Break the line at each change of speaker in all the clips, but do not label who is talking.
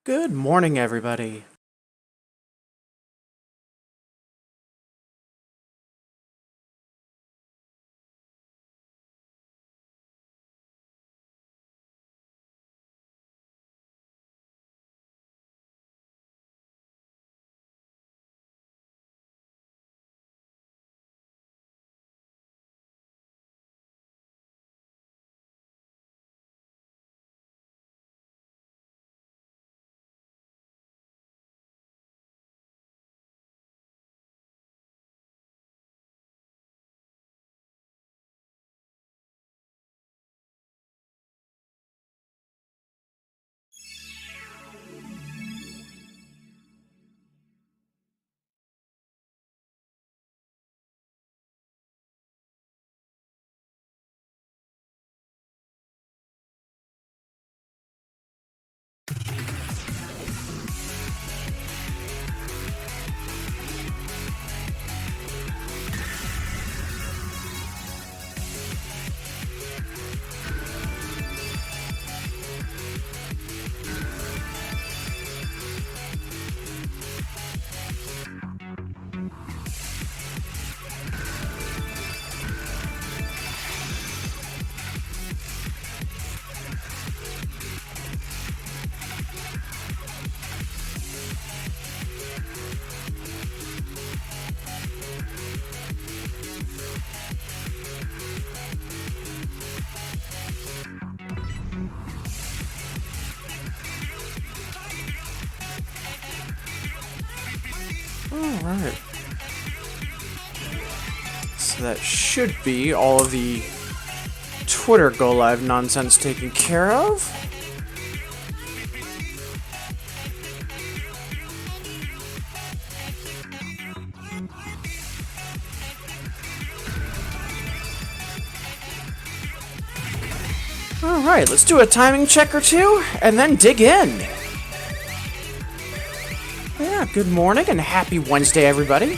Good morning, everybody. Alright. So that should be all of the Twitter Go Live nonsense taken care of. Alright, let's do a timing check or two, and then dig in. Yeah, good morning and happy Wednesday, everybody.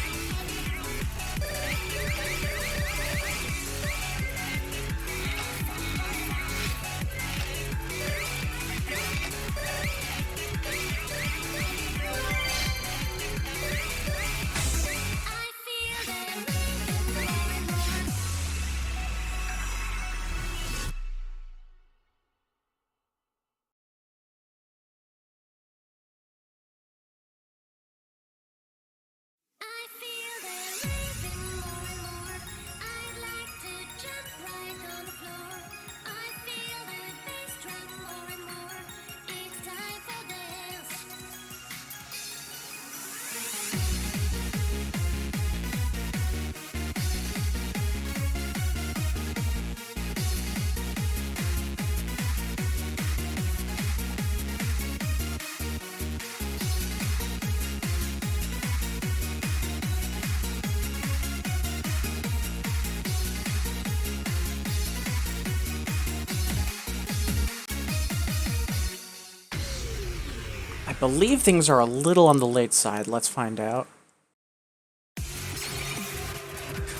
I believe things are a little on the late side. Let's find out.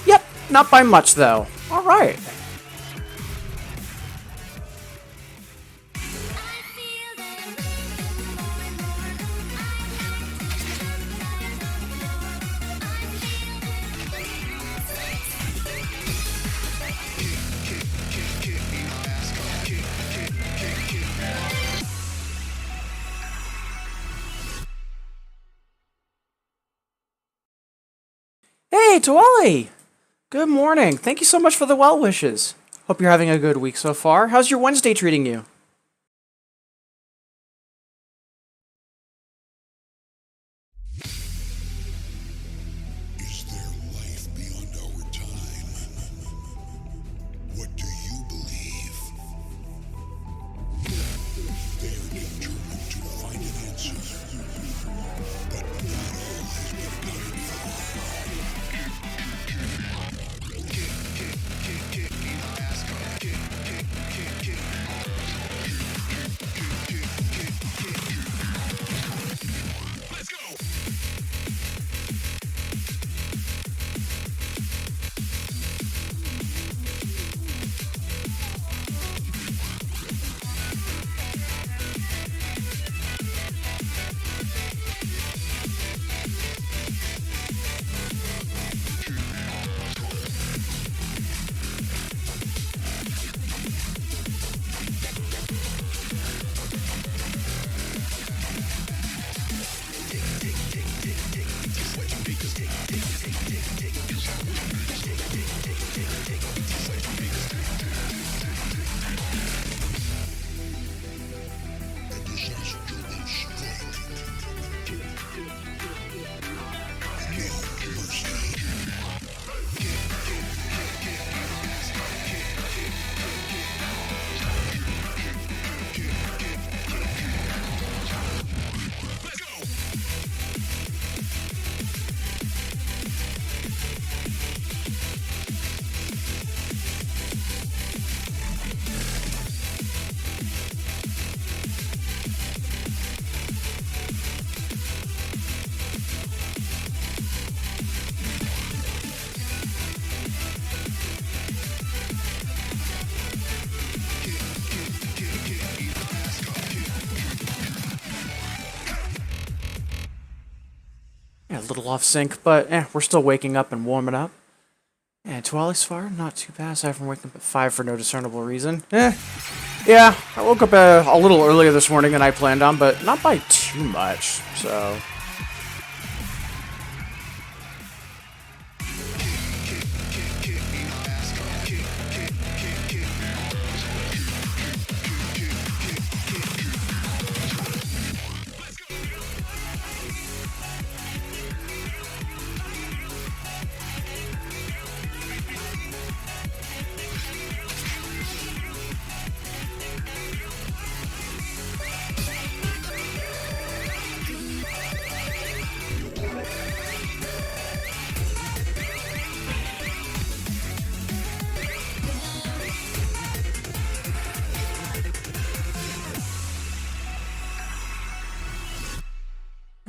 Yep, not by much though. Alright. Hey, Tuali! Good morning. Thank you so much for the well wishes. Hope you're having a good week so far. How's your Wednesday treating you?
Is there life beyond our time? What do you believe? They are determined to find an answer, but not all has been accounted for.
Yeah, a little off sync, but we're still waking up and warming up. And Tuali's far, not too bad, aside from waking up at 5 for no discernible reason. Yeah, I woke up a little earlier this morning than I planned on, but not by too much, so...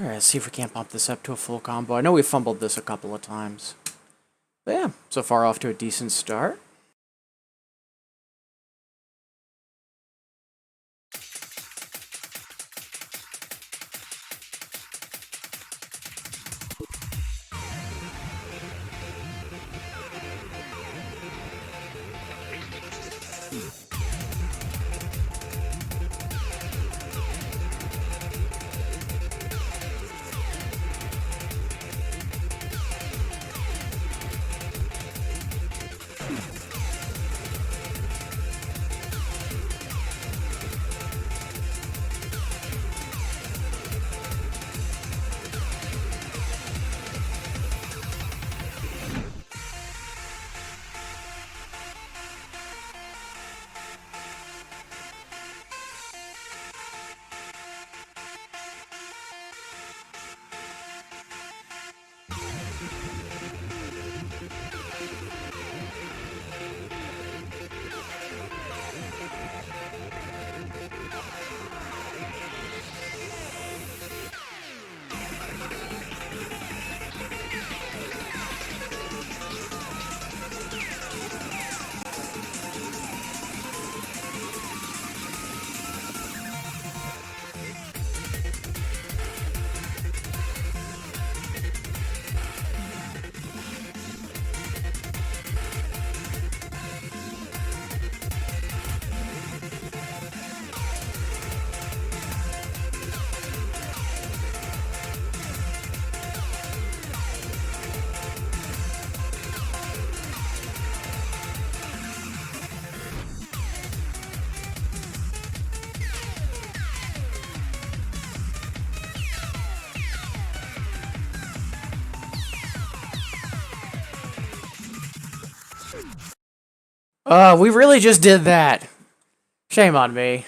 Alright, let's see if we can't bump this up to a full combo. I know we fumbled this a couple of times. But yeah, so far off to a decent start. We really just did that. Shame on me.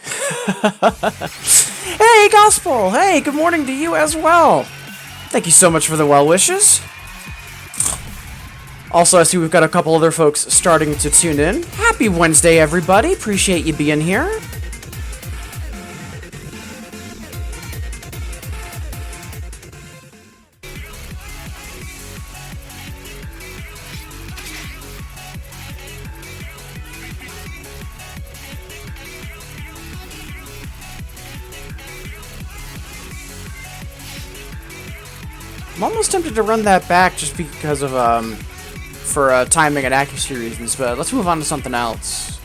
Hey, Gospel! Hey, good morning to you as well. Thank you so much for the well wishes. Also, I see we've got a couple other folks starting to tune in. Happy Wednesday, everybody. Appreciate you being here. I'm almost tempted to run that back just because of, for timing and accuracy reasons, but let's move on to something else.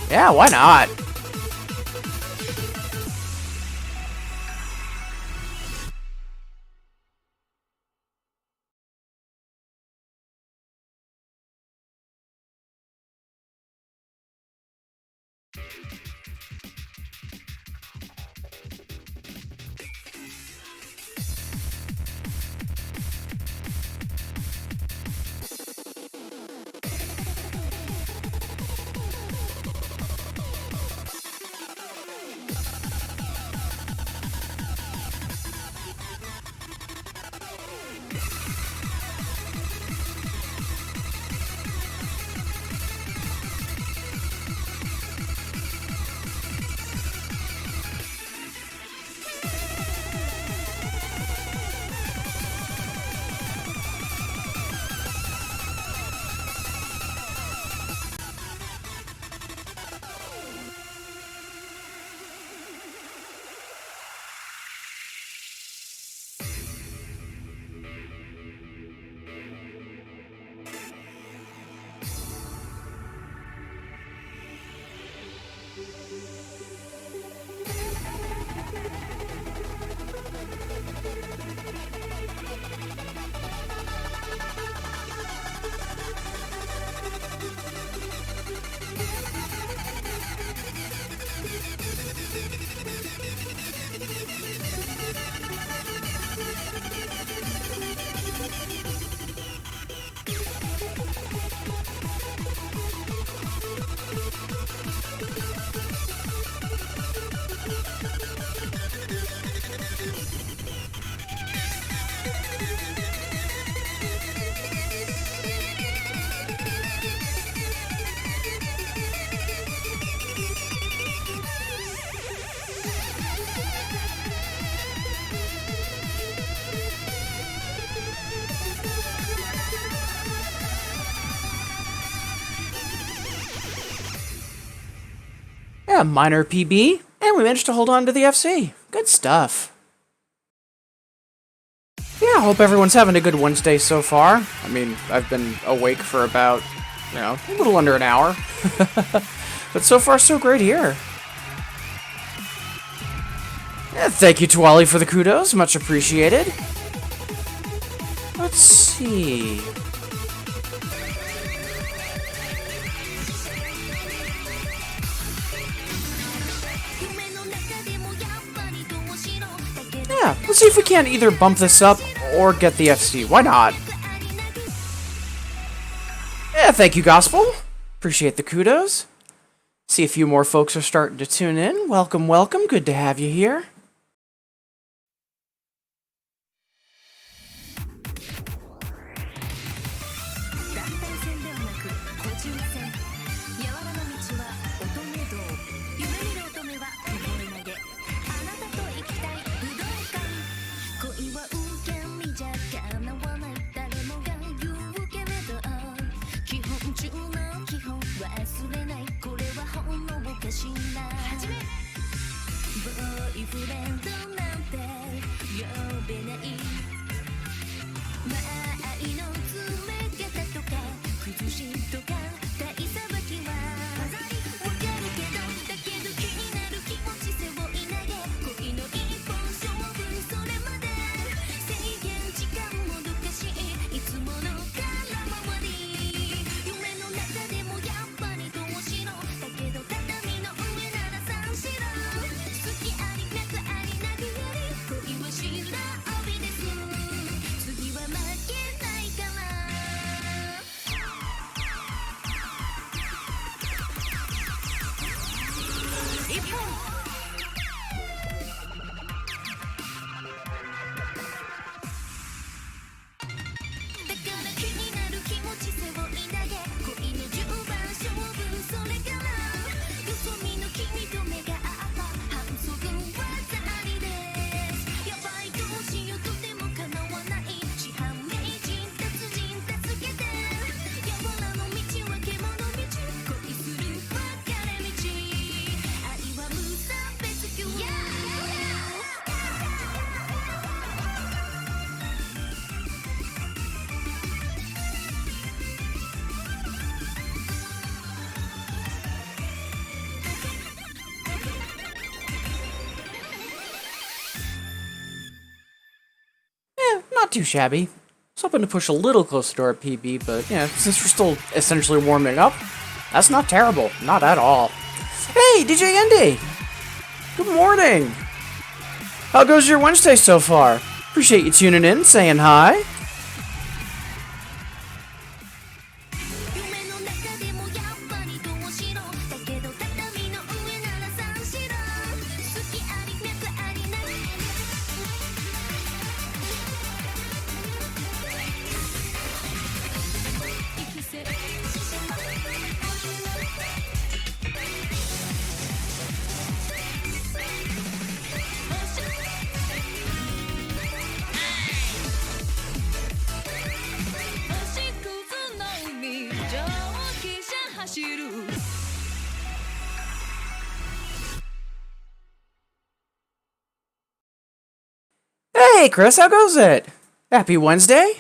Yeah, why not? Yeah, minor PB, and we managed to hold on to the FC. Good stuff. Yeah, I hope everyone's having a good Wednesday so far. I mean, I've been awake for about, a little under an hour. But so far, so great here. Yeah, thank you to Wally for the kudos, much appreciated. Let's see. Yeah, let's see if we can't either bump this up or get the FC. Why not? Yeah, thank you, Gospel. Appreciate the kudos. See a few more folks are starting to tune in. Welcome, welcome. Good to have you here. Not too shabby. I was hoping to push a little closer to our PB, but yeah, since we're still essentially warming up, that's not terrible. Not at all. Hey, DJ Andy! Good morning! How goes your Wednesday so far? Appreciate you tuning in, saying hi. Hey, Chris, how goes it? Happy Wednesday?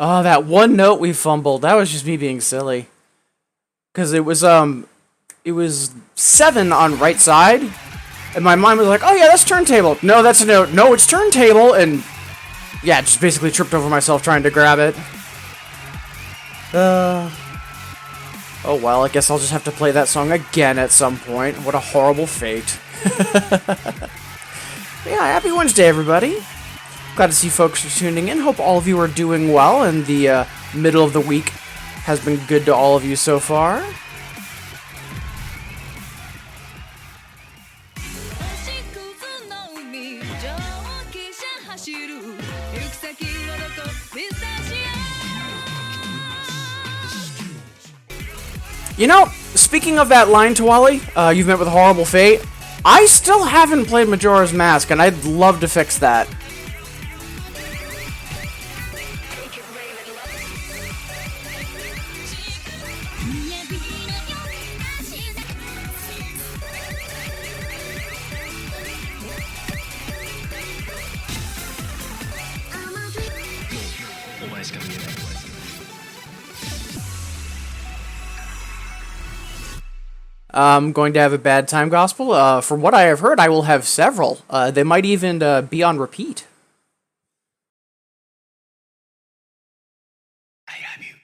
Oh, that one note we fumbled. That was just me being silly. Cause it was 7 on right side, and my mind was like, "Oh yeah, that's turntable." No, that's a note. No, it's turntable, and yeah, just basically tripped over myself trying to grab it. Oh well, I guess I'll just have to play that song again at some point. What a horrible fate. Yeah, happy Wednesday, everybody. Glad to see folks are tuning in. Hope all of you are doing well, and the middle of the week has been good to all of you so far. You know, speaking of that line, Tawali, you've met with a horrible fate. I still haven't played Majora's Mask, and I'd love to fix that. I'm going to have a bad time, Gospel. From what I have heard, I will have several. They might even be on repeat.
I have you.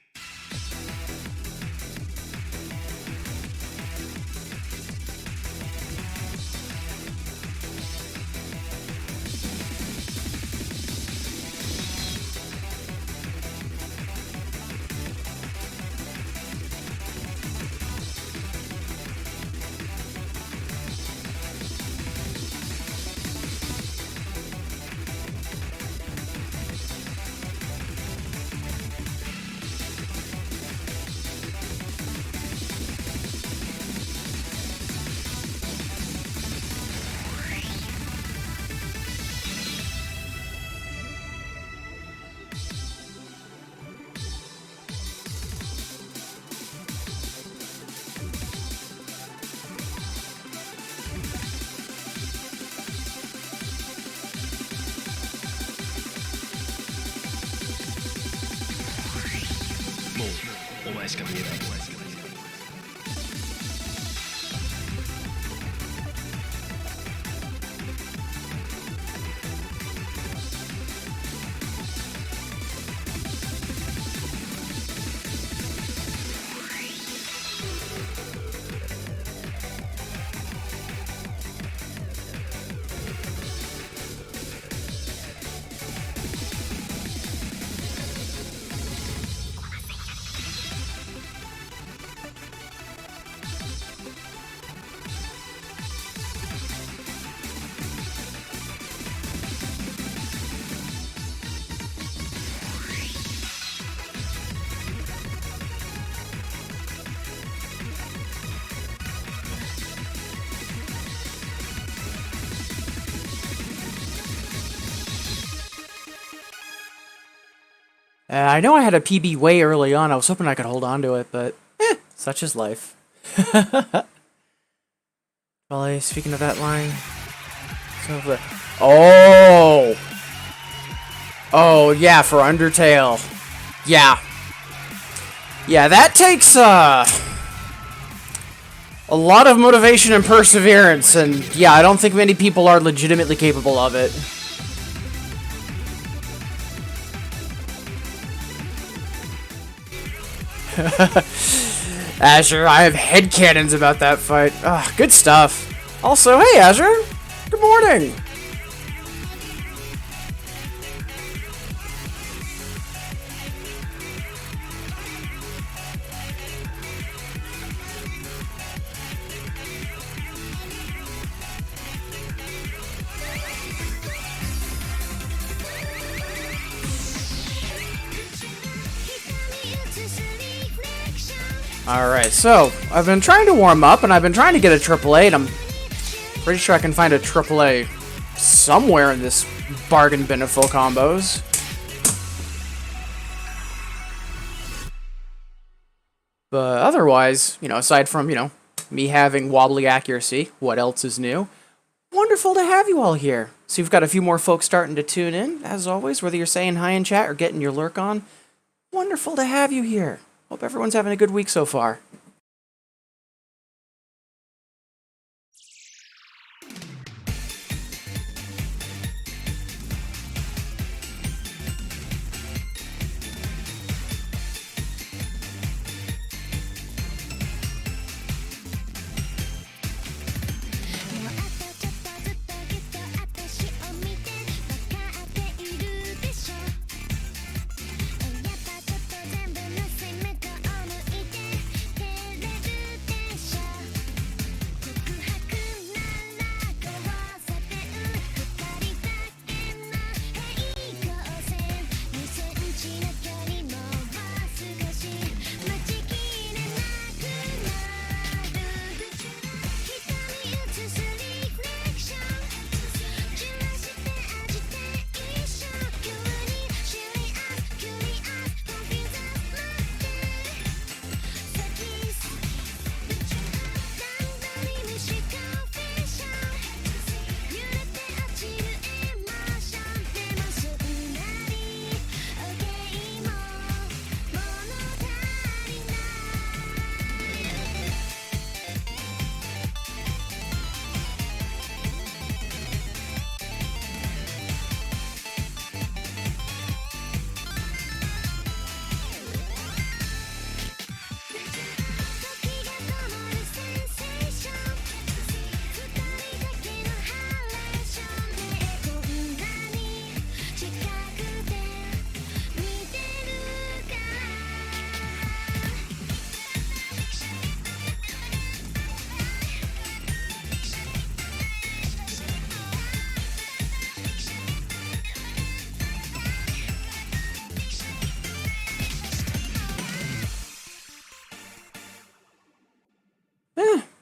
I know I had a PB way early on. I was hoping I could hold on to it, but such is life. Well, speaking of that line, oh, yeah, for Undertale, yeah, that takes a lot of motivation and perseverance, and yeah, I don't think many people are legitimately capable of it. Azure, I have headcanons about that fight. Ah, good stuff. Also, hey Azure, good morning. Alright, so I've been trying to warm up and I've been trying to get a AAA, and I'm pretty sure I can find a AAA somewhere in this bargain bin of full combos. But otherwise, aside from, me having wobbly accuracy, what else is new? Wonderful to have you all here. So you've got a few more folks starting to tune in, as always, whether you're saying hi in chat or getting your lurk on. Wonderful to have you here. Hope everyone's having a good week so far.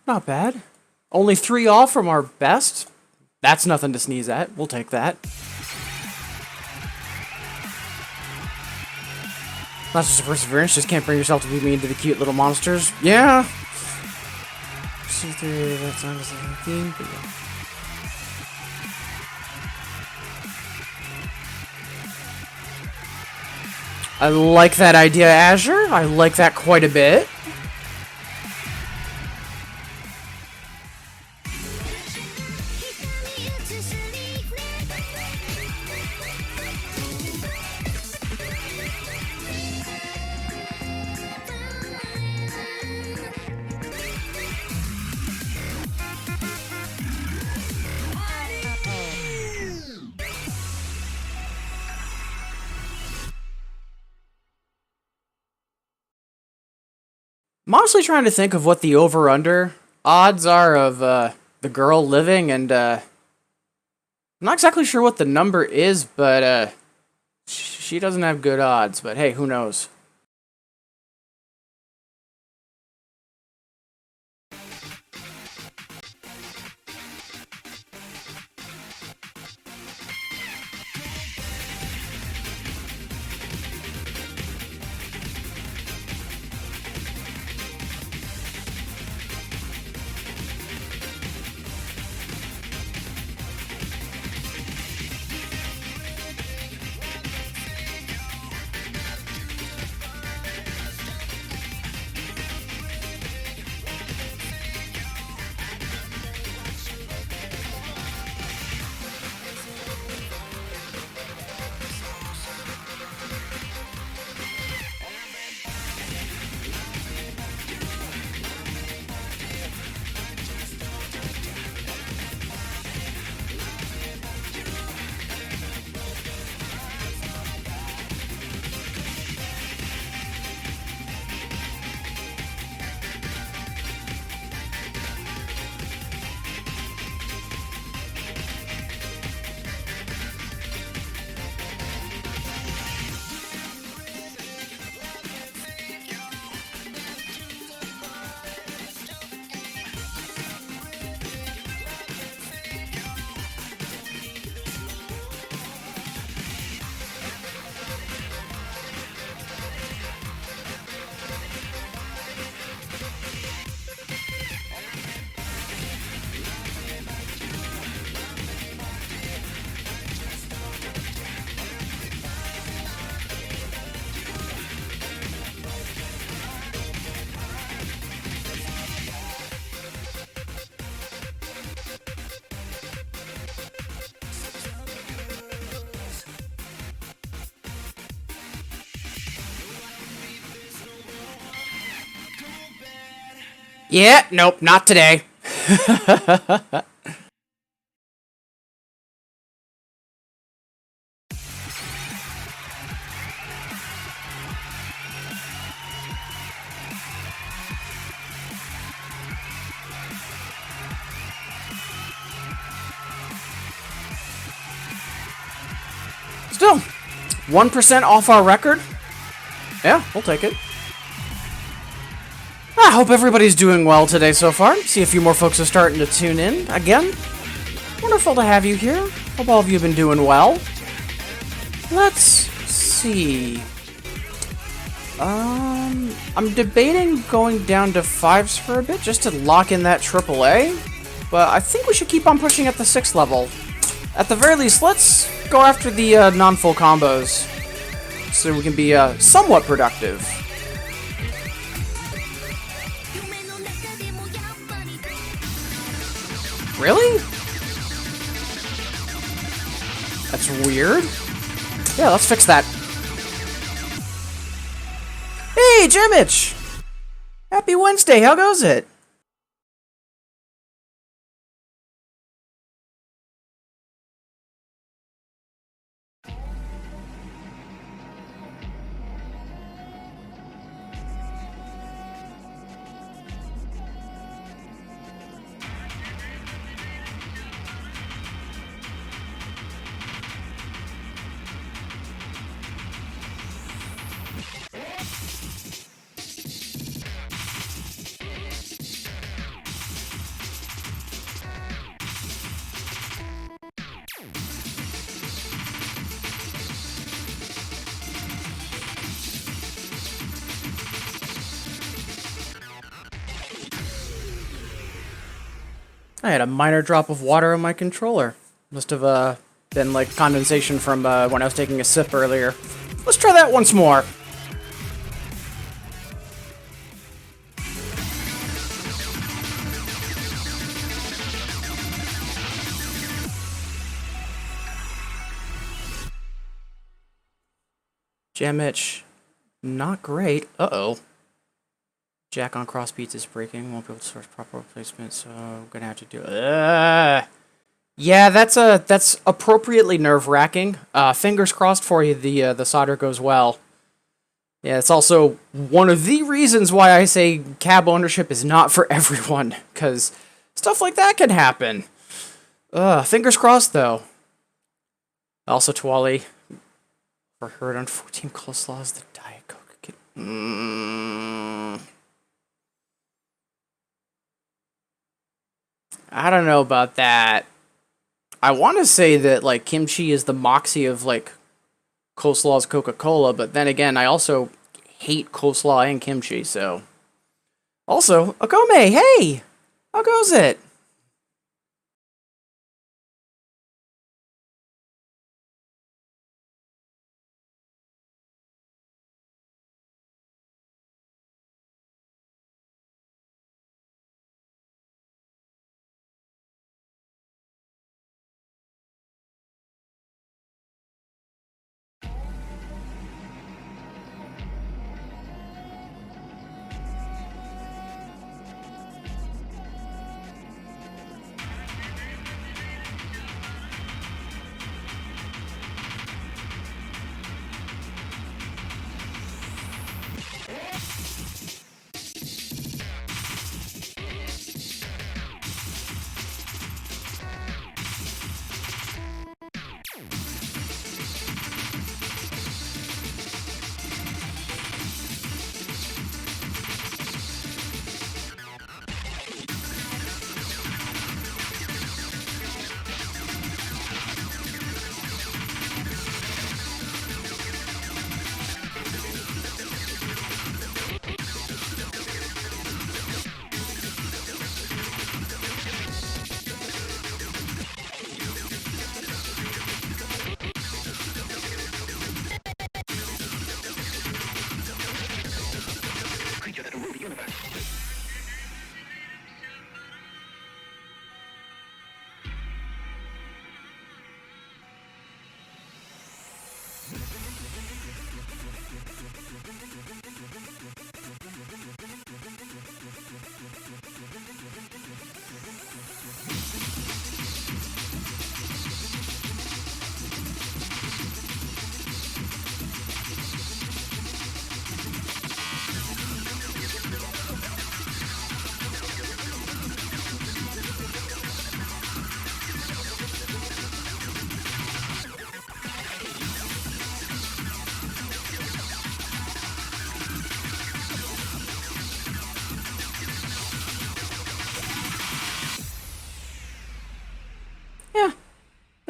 Not bad. Only 3 all from our best? That's nothing to sneeze at. We'll take that. That's just a perseverance. Just can't bring yourself to be mean to the cute little monsters. Yeah. See through that sound is a theme, but yeah. I like that idea, Azure. I like that quite a bit. I'm honestly trying to think of what the over-under odds are of the girl living, and I'm not exactly sure what the number is, but she doesn't have good odds, but hey, who knows? Yeah, nope, not today. Still, 1% off our record. Yeah, we'll take it. I hope everybody's doing well today so far. See a few more folks are starting to tune in. Again, wonderful to have you here. Hope all of you have been doing well. Let's see. I'm debating going down to 5s for a bit just to lock in that AAA. But I think we should keep on pushing at the 6th level. At the very least, let's go after the non-full combos so we can be somewhat productive. Really? That's weird. Yeah, let's fix that. Hey, Jimich! Happy Wednesday, how goes it? I had a minor drop of water in my controller. Must have been like condensation from when I was taking a sip earlier. Let's try that once more. Jamich, not great. Uh-oh. Jack on cross beats is breaking. Won't be able to source proper replacement, so I'm gonna have to do it. Yeah, that's appropriately nerve-wracking. Fingers crossed for you. The solder goes well. Yeah, it's also one of the reasons why I say cab ownership is not for everyone, because stuff like that can happen. Fingers crossed though. Also, Twali, for heard on 14 coleslaws, the Diet Coke. I don't know about that. I want to say that like kimchi is the moxie of like coleslaw's Coca-Cola, but then again, I also hate coleslaw and kimchi, so. Also, Akome, hey! How goes it?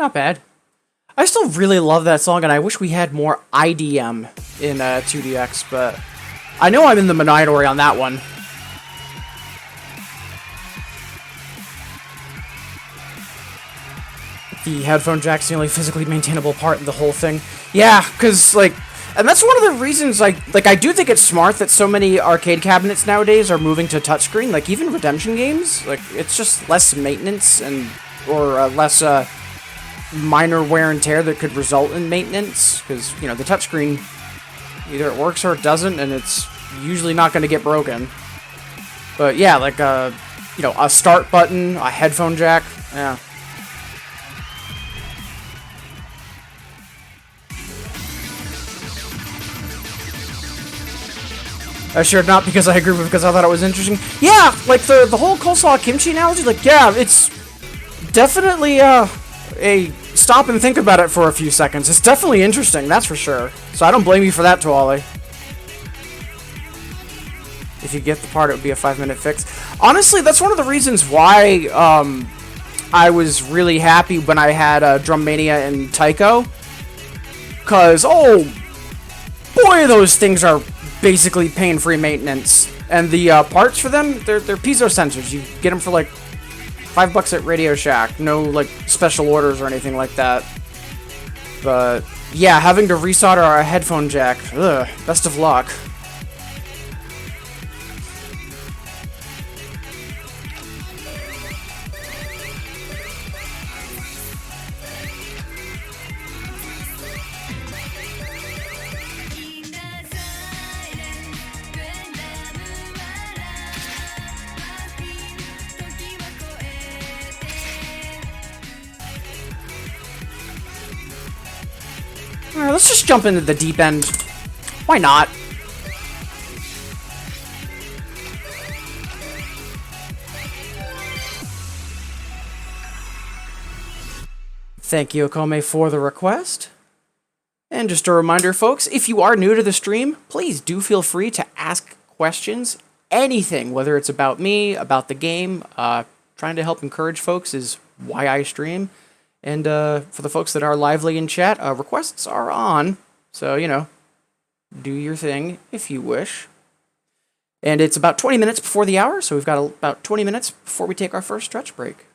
not bad. I still really love that song, and I wish we had more IDM in 2DX, but I know I'm in the minority on that one. The headphone jack's the only physically maintainable part of the whole thing. Yeah, because, like, and that's one of the reasons, I do think it's smart that so many arcade cabinets nowadays are moving to touchscreen. Like, even Redemption games, like, it's just less maintenance or less, minor wear and tear that could result in maintenance, because, you know, the touchscreen, either it works or it doesn't, and it's usually not going to get broken. But, yeah, like, you know, a start button, a headphone jack, yeah. Sure, not because I agree with it, because I thought it was interesting. Yeah, like the whole coleslaw kimchi analogy, like, yeah, it's definitely a stop and think about it for a few seconds. It's definitely interesting, that's for sure. So I don't blame you for that, Tuali. If you get the part, it would be a 5-minute fix. Honestly, that's one of the reasons why I was really happy when I had Drum Mania and Tycho. Because, oh, boy, those things are basically pain-free maintenance, and the parts for them, they're piezo sensors. You get them for like $5 at Radio Shack. No like special orders or anything like that. But yeah, having to resolder our headphone jack, ugh, best of luck. Alright, let's just jump into the deep end. Why not? Thank you, Okome, for the request. And just a reminder, folks, if you are new to the stream, please do feel free to ask questions. Anything, whether it's about me, about the game, trying to help encourage folks is why I stream. And for the folks that are lively in chat, requests are on. So, you know, do your thing if you wish. And it's about 20 minutes before the hour, so we've got about 20 minutes before we take our first stretch break.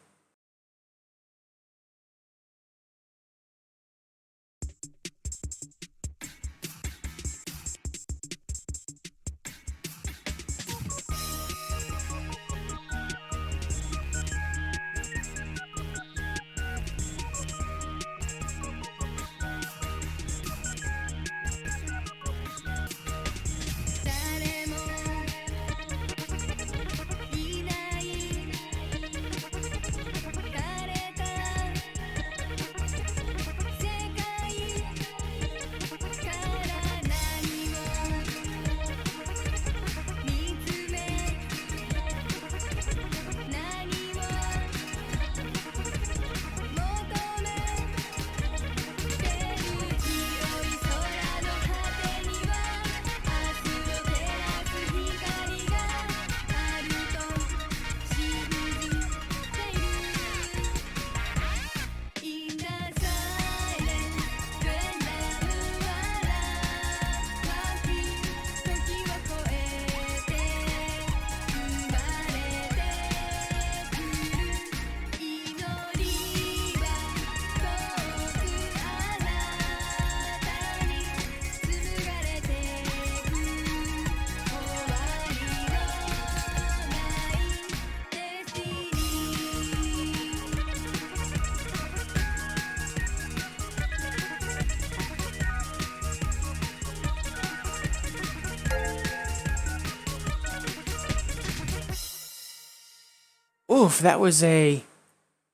Oof, that was a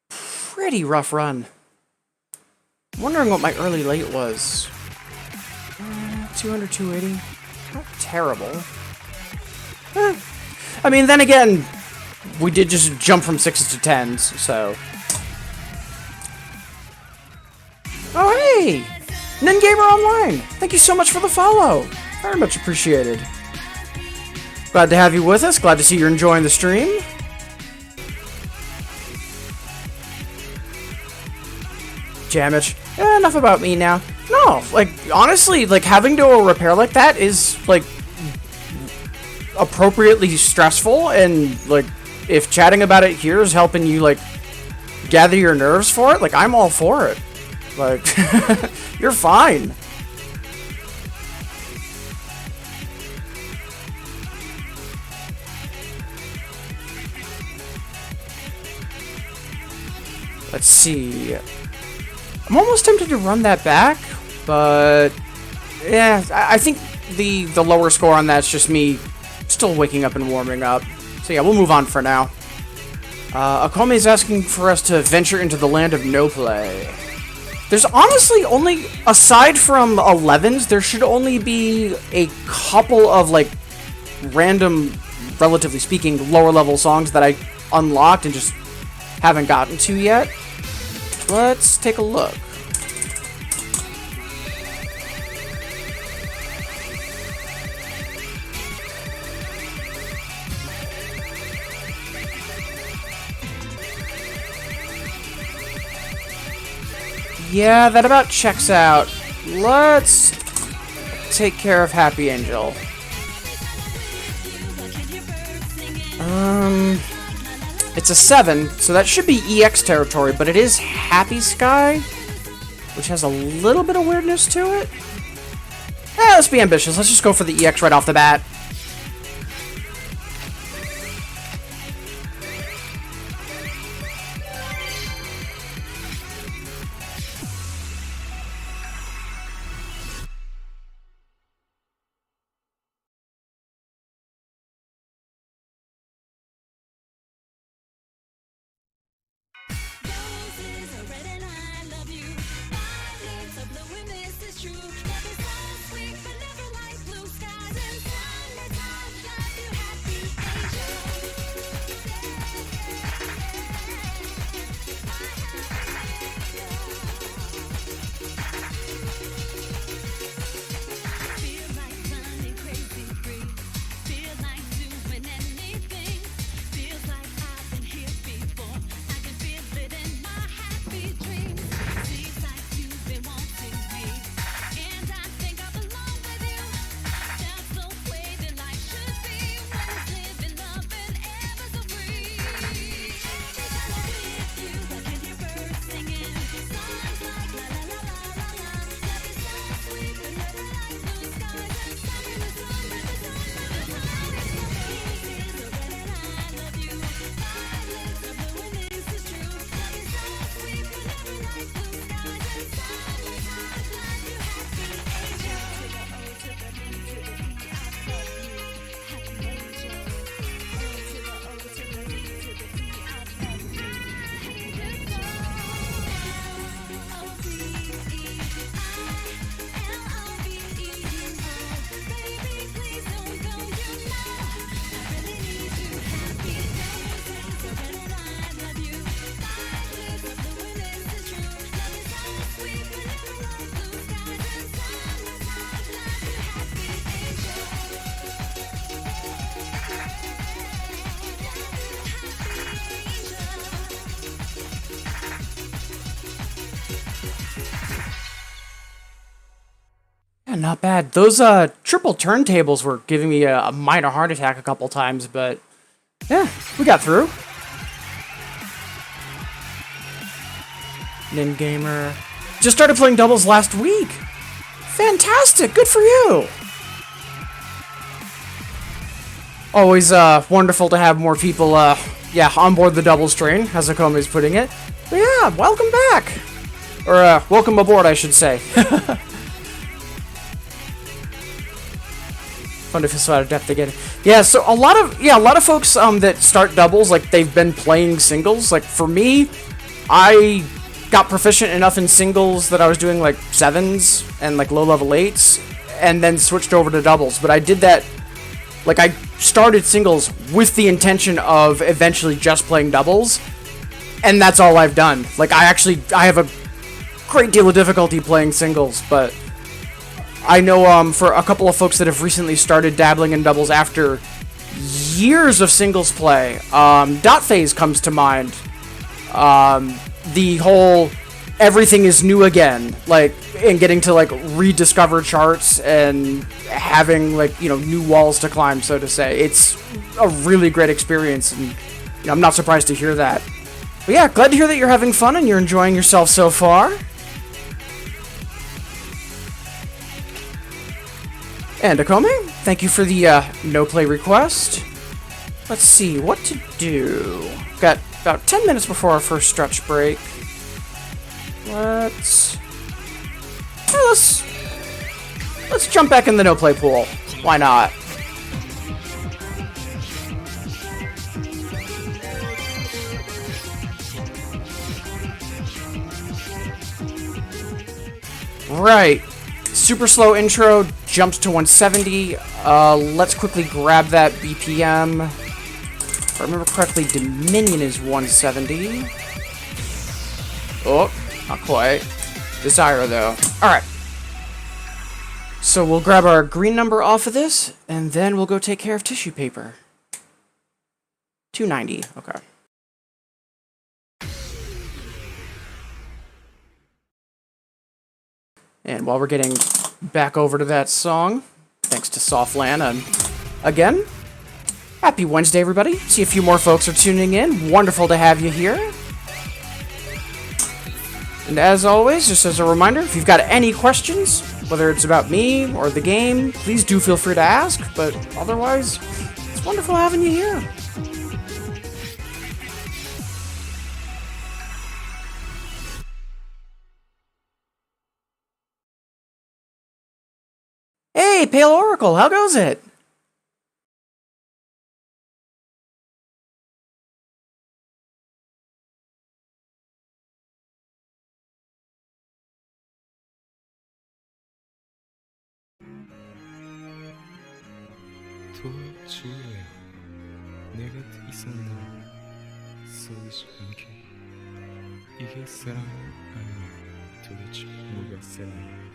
pretty rough run. I'm wondering what my early late was. 200, 280. Not terrible. I mean, then again, we did just jump from 6s to 10s, so. Oh, hey! Ningamer Online! Thank you so much for the follow! Very much appreciated. Glad to have you with us. Glad to see you're enjoying the stream. damage. Enough about me now. No, like, honestly, like, having to do a repair like that is, like, appropriately stressful, and, like, if chatting about it here is helping you, like, gather your nerves for it, like, I'm all for it. Like, you're fine. Let's see. I'm almost tempted to run that back, but yeah, I think the lower score on that's just me still waking up and warming up. So yeah, we'll move on for now. Akome is asking for us to venture into the land of no play. There's honestly only, aside from 11s, there should only be a couple of, like, random, relatively speaking, lower level songs that I unlocked and just haven't gotten to yet. Let's take a look. Yeah, that about checks out. Let's take care of Happy Angel. It's a 7, so that should be EX territory, but it is Happy Sky, which has a little bit of weirdness to it. Let's be ambitious. Let's just go for the EX right off the bat. Not bad. Those triple turntables were giving me a minor heart attack a couple times, but yeah, we got through. Nin Gamer just started playing doubles last week. Fantastic, good for you. Always wonderful to have more people yeah, on board the doubles train, as Akome is putting it. But yeah, welcome back. Or welcome aboard, I should say. Fun to feel so out of depth again. Yeah, so a lot of folks that start doubles, like, they've been playing singles. Like, for me, I got proficient enough in singles that I was doing like 7s and like low level 8s, and then switched over to doubles. But I did that, like, I started singles with the intention of eventually just playing doubles, and that's all I've done. Like, I have a great deal of difficulty playing singles, but I know for a couple of folks that have recently started dabbling in doubles after years of singles play, Dot Phase comes to mind. The whole everything is new again, like, and getting to like rediscover charts and having like, you know, new walls to climb, so to say. It's a really great experience, and you know, I'm not surprised to hear that. But yeah, glad to hear that you're having fun and you're enjoying yourself so far. And Akome, thank you for the no play request. Let's see what to do. Got about 10 minutes before our first stretch break. Let's jump back in the no play pool. Why not? Right. Super slow intro, jumps to 170. Let's quickly grab that BPM. If I remember correctly, Dominion is 170. Oh, not quite. Desire, though. Alright. So we'll grab our green number off of this, and then we'll go take care of tissue paper. 290, okay. And while we're getting back over to that song, thanks to Softland, and again, happy Wednesday, everybody. See a few more folks are tuning in. Wonderful to have you here. And as always, just as a reminder, if you've got any questions, whether it's about me or the game, please do feel free to ask. But otherwise, it's wonderful having you here. Hey, Pale Oracle, how goes it?
도주에 내가 있었나 소식이 이게 사랑 아니야 도대체 뭐가 사랑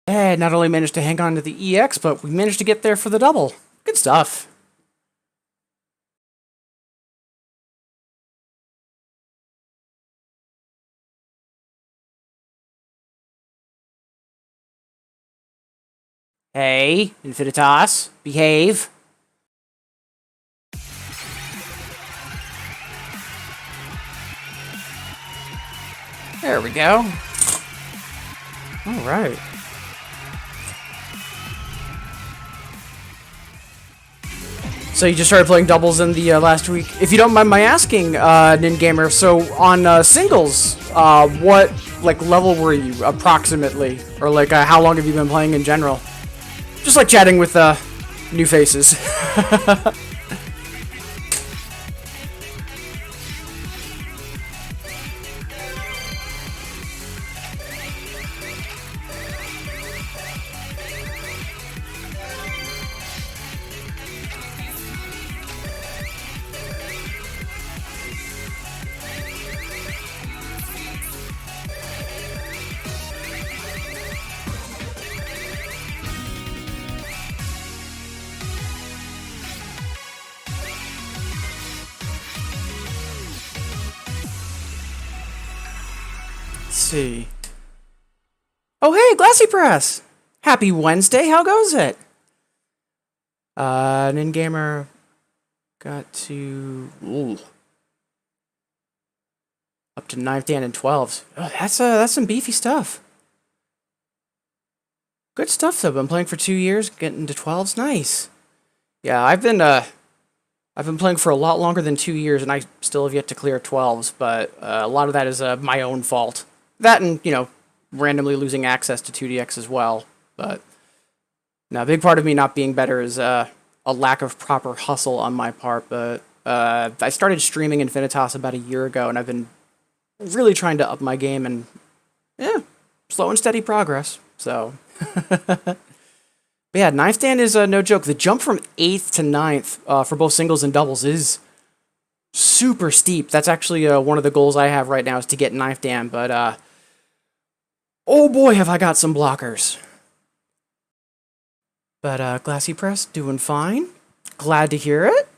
And not only managed to hang on to the EX, but we managed to get there for the double. Good stuff. Hey, Infinitas, behave. There we go. All right. So you just started playing doubles in the last week. If you don't mind my asking, Ningamer, so on singles, what like level were you approximately, or like how long have you been playing in general? Just like chatting with new faces. see. Oh, hey, Glassy Press! Happy Wednesday, how goes it? Ningamer got to... Ooh. Up to 9th Dan and 12s. Oh, that's some beefy stuff. Good stuff, though. Been playing for 2 years, getting to 12s. Nice. Yeah, I've been playing for a lot longer than 2 years, and I still have yet to clear 12s, but a lot of that is my own fault. That and, you know, randomly losing access to 2DX as well. But now, a big part of me not being better is a lack of proper hustle on my part. But I started streaming Infinitas about a year ago, and I've been really trying to up my game, and yeah, slow and steady progress. So, but yeah, 9th Dan is no joke. The jump from 8th to 9th for both singles and doubles is super steep. That's actually one of the goals I have right now is to get 9th Dan, but oh boy, have I got some blockers. But Glassy Press doing fine. Glad to hear it.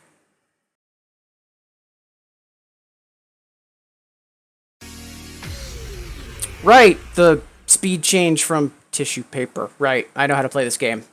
Right, the speed change from tissue paper. Right, I know how to play this game.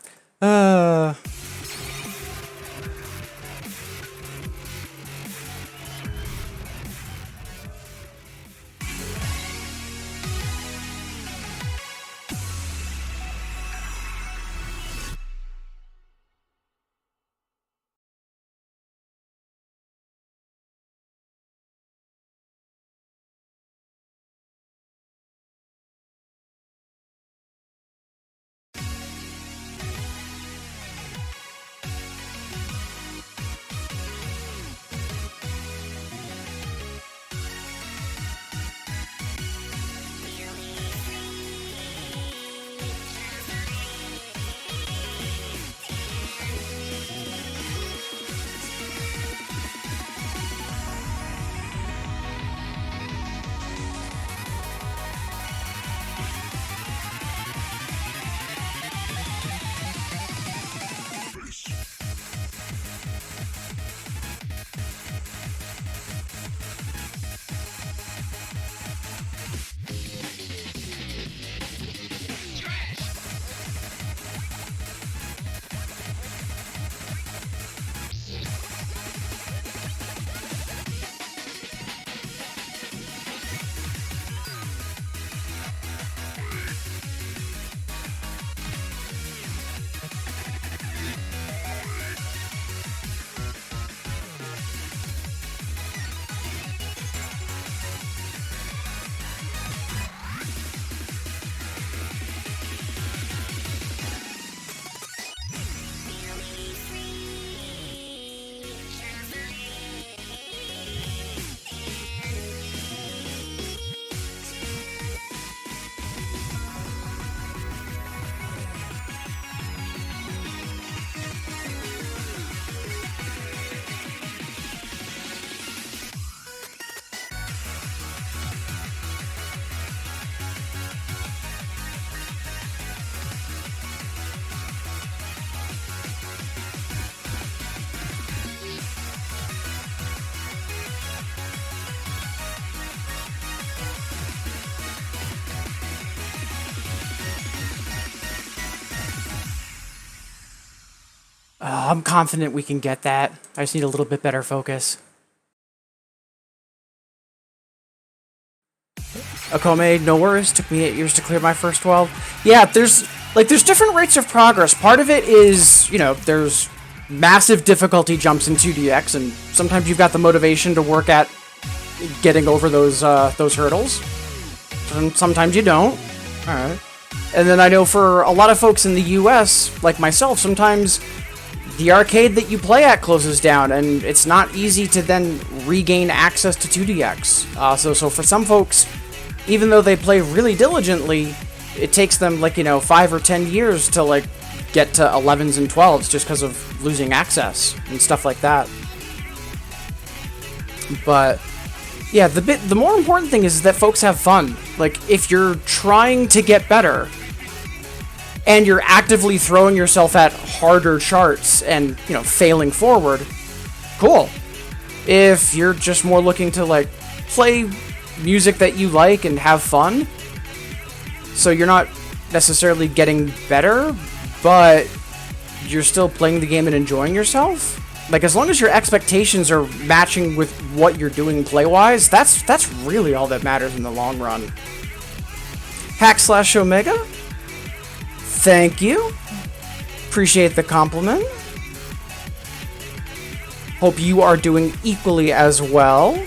I'm confident we can get that. I just need a little bit better focus. Akome, no worries. Took me 8 years to clear my first 12. Yeah, there's different rates of progress. Part of it is, you know, there's massive difficulty jumps in 2DX, and sometimes you've got the motivation to work at getting over those hurdles. And sometimes you don't. All right. And then I know for a lot of folks in the US, like myself, sometimes the arcade that you play at closes down, and it's not easy to then regain access to 2DX. So for some folks, even though they play really diligently, it takes them, like, you know, 5 or 10 years to, like, get to 11s and 12s just because of losing access and stuff like that. But yeah, the more important thing is that folks have fun. Like, if you're trying to get better and you're actively throwing yourself at harder charts and, you know, failing forward, cool. If you're just more looking to, like, play music that you like and have fun, so you're not necessarily getting better, but you're still playing the game and enjoying yourself. Like, as long as your expectations are matching with what you're doing play-wise, that's really all that matters in the long run. /Omega, thank you. Appreciate the compliment. Hope you are doing equally as well.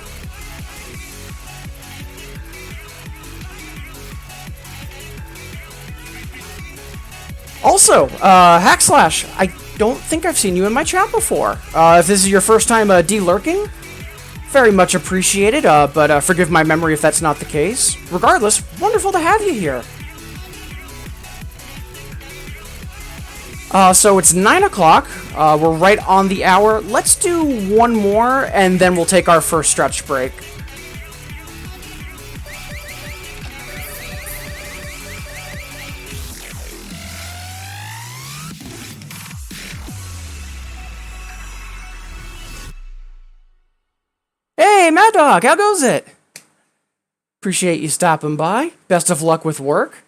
Also, /, I don't think I've seen you in my chat before. If this is your first time de-lurking, very much appreciated, but forgive my memory if that's not the case. Regardless, wonderful to have you here. So it's 9 o'clock. We're right on the hour. Let's do one more, and then we'll take our first stretch break. Hey, Mad Dog, how goes it? Appreciate you stopping by. Best of luck with work.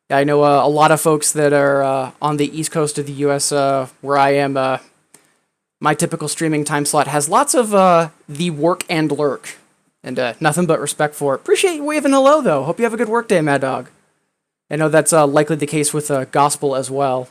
I know a lot of folks that are on the east coast of the U.S. Where I am. My typical streaming time slot has lots of the work and lurk. And nothing but respect for it. Appreciate you waving hello, though. Hope you have a good work day, Mad Dog. I know that's likely the case with Gospel as well.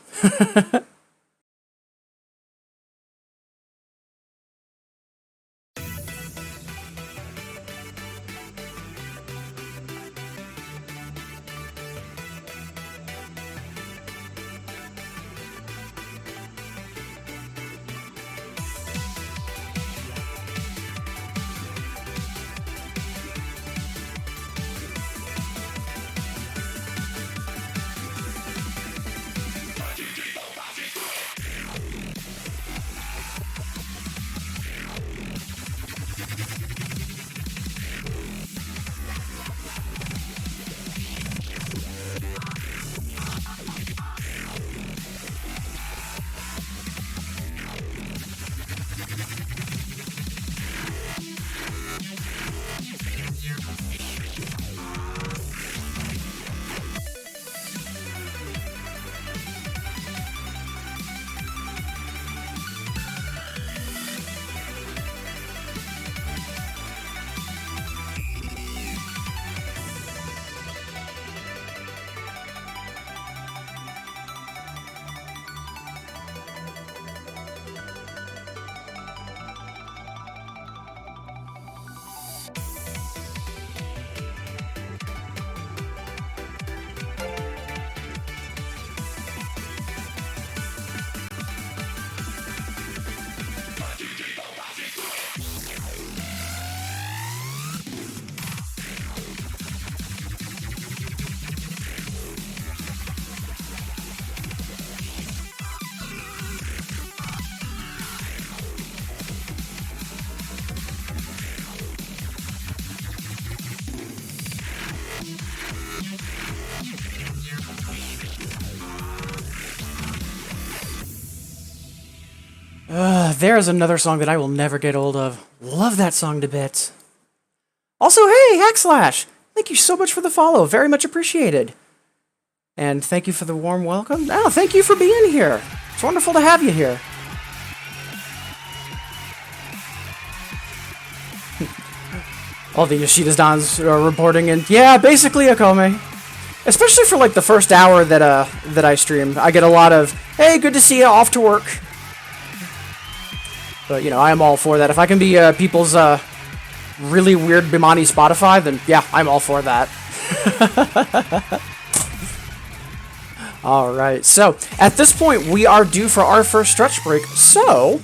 There's another song that I will never get old of. Love that song to bits. Also, hey, /, thank you so much for the follow. Very much appreciated. And thank you for the warm welcome. Oh, thank you for being here. It's wonderful to have you here. All the Yoshida's Dons are reporting, and yeah, basically Akome. Especially for like the first hour that I stream, I get a lot of, hey, good to see you, off to work. But, you know, I am all for that. If I can be people's really weird Bimani Spotify, then yeah, I'm all for that. Alright, so at this point, we are due for our first stretch break. So,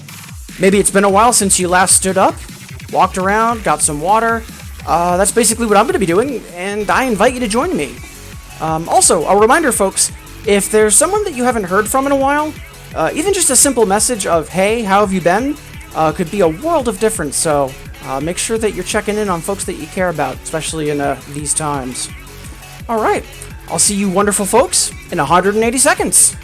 maybe it's been a while since you last stood up, walked around, got some water. That's basically what I'm going to be doing, and I invite you to join me. Also, a reminder, folks, if there's someone that you haven't heard from in a while, even just a simple message of, hey, how have you been, could be a world of difference, so make sure that you're checking in on folks that you care about, especially in these times. Alright, I'll see you wonderful folks in 180 seconds.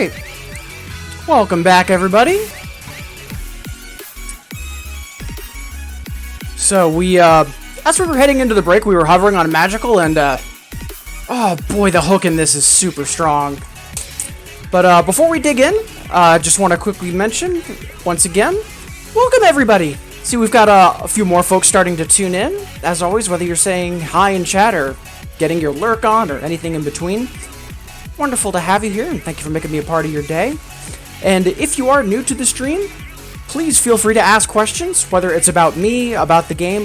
Alright. Welcome back, everybody. So as we were heading into the break, we were hovering on Magical, and, oh boy, the hook in this is super strong. But, before we dig in, I just want to quickly mention, once again, welcome everybody! See, we've got a few more folks starting to tune in. As always, whether you're saying hi in chat or getting your lurk on or anything in between, wonderful to have you here, and thank you for making me a part of your day. And if you are new to the stream, please feel free to ask questions, whether it's about me, about the game.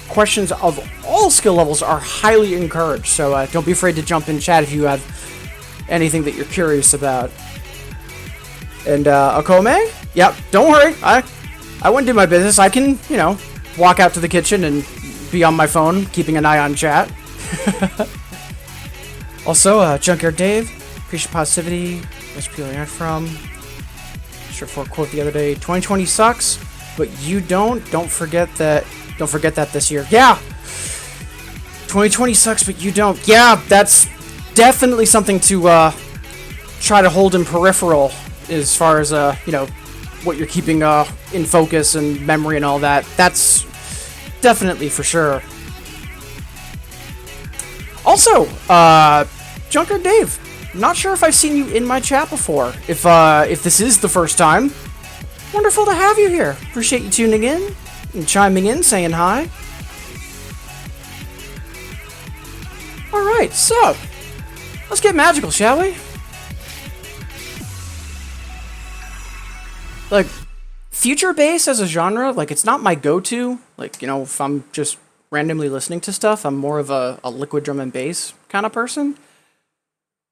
Questions of all skill levels are highly encouraged, so don't be afraid to jump in chat if you have anything that you're curious about. And Akome? Yep, don't worry, I wouldn't do my business. I can, you know, walk out to the kitchen and be on my phone, keeping an eye on chat. Also, Junkyard Dave, appreciate positivity. Where's people learn from? For a quote the other day, 2020 sucks, but you don't forget that this year. Yeah, 2020 sucks, but you don't. Yeah, that's definitely something to try to hold in peripheral as far as you know, what you're keeping in focus and memory and all that. That's definitely for sure. Also, Junkyard Dave, not sure if I've seen you in my chat before. If this is the first time, wonderful to have you here. Appreciate you tuning in and chiming in, saying hi. Alright, so, let's get magical, shall we? Like, future bass as a genre, like, it's not my go-to. Like, you know, if I'm just randomly listening to stuff, I'm more of a liquid drum and bass kind of person.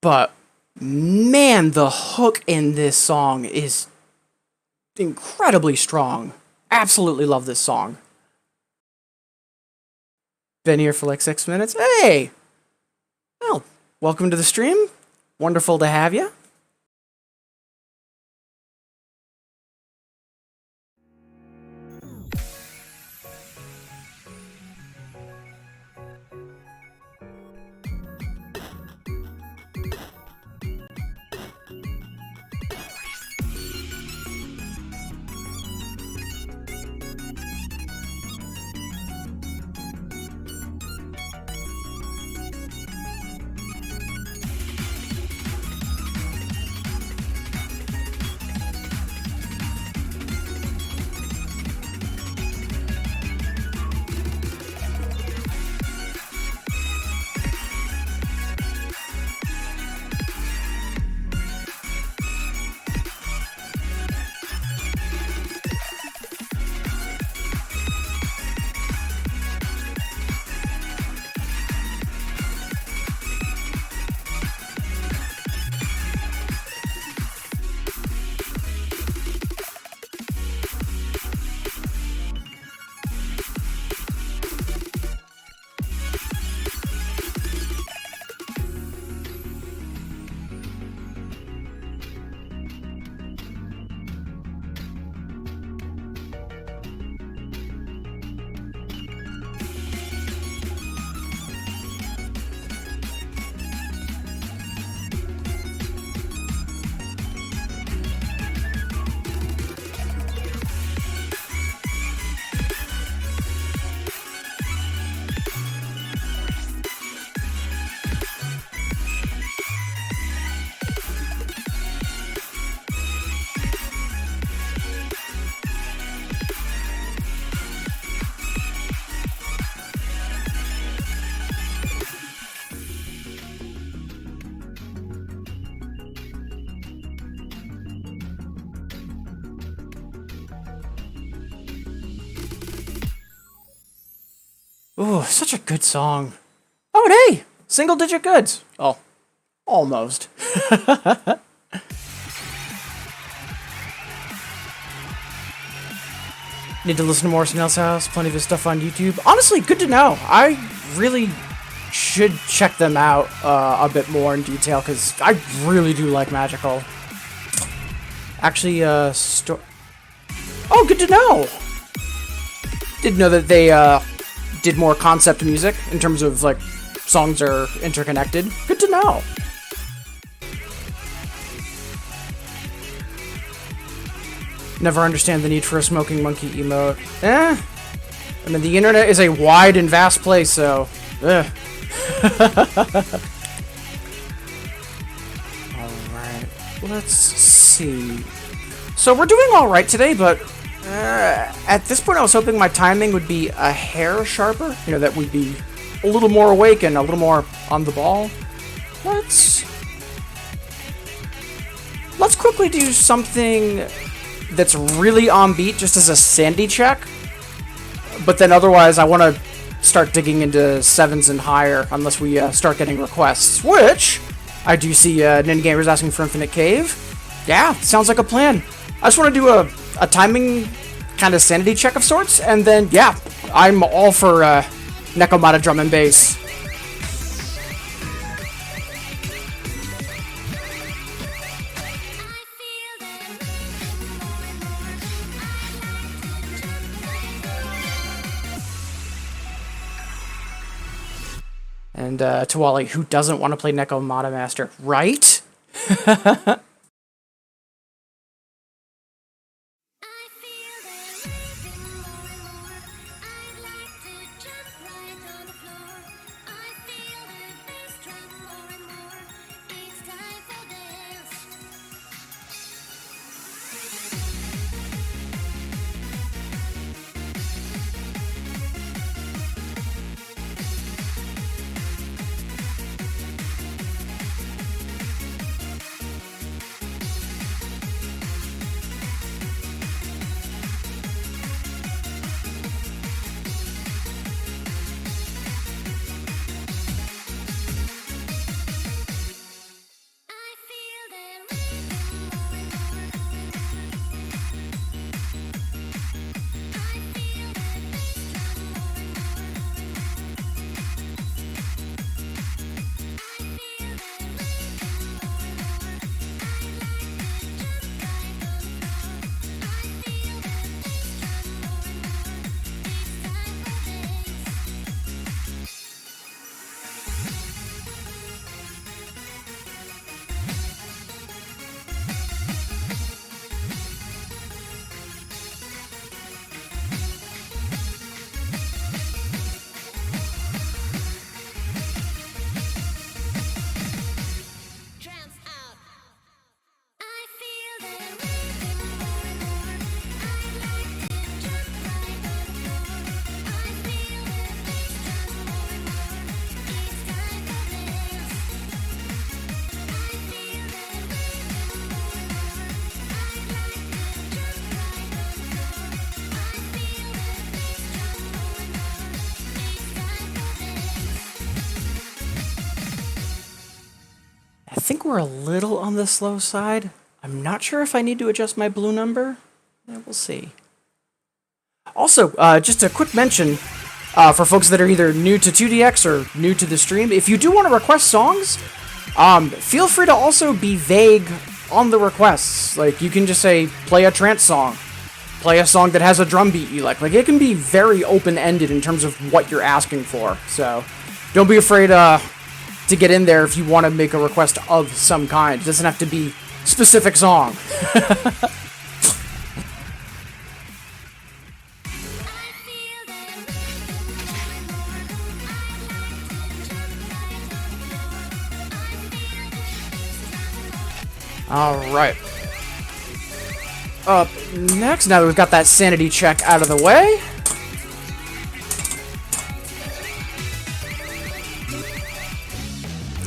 But, man, the hook in this song is incredibly strong. Absolutely love this song. Been here for like 6 minutes. Hey! Well, welcome to the stream. Wonderful to have you. Ooh, such a good song. Oh, and hey! Single digit goods. Oh, almost. Need to listen to more Snell's House. Plenty of his stuff on YouTube. Honestly, good to know. I really should check them out a bit more in detail, because I really do like Magical. Actually, oh, good to know! Didn't know that they, did more concept music in terms of, like, songs are interconnected. Good to know! Never understand the need for a smoking monkey emote. I mean, the internet is a wide and vast place, so... Alright. Let's see... So we're doing alright today, but... at this point I was hoping my timing would be a hair sharper. You know, that we'd be a little more awake and a little more on the ball. Let's quickly do something that's really on beat, just as a sanity check. But then otherwise, I want to start digging into 7s and higher, unless we start getting requests. Which, I do see Ningamers asking for Infinite Cave. Yeah, sounds like a plan. I just want to do a timing kind of sanity check of sorts, and then, yeah, I'm all for Nekomata drum and bass. And Tawali, who doesn't want to play Nekomata Master, right? I think we're a little on the slow side. I'm not sure if I need to adjust my blue number. We'll see. Also, just a quick mention for folks that are either new to 2DX or new to the stream. If you do want to request songs, feel free to also be vague on the requests. Like, you can just say, play a trance song. Play a song that has a drum beat you like. Like, it can be very open-ended in terms of what you're asking for. So, don't be afraid to get in there if you want to make a request of some kind. It doesn't have to be specific song. Alright. Up next, now that we've got that sanity check out of the way,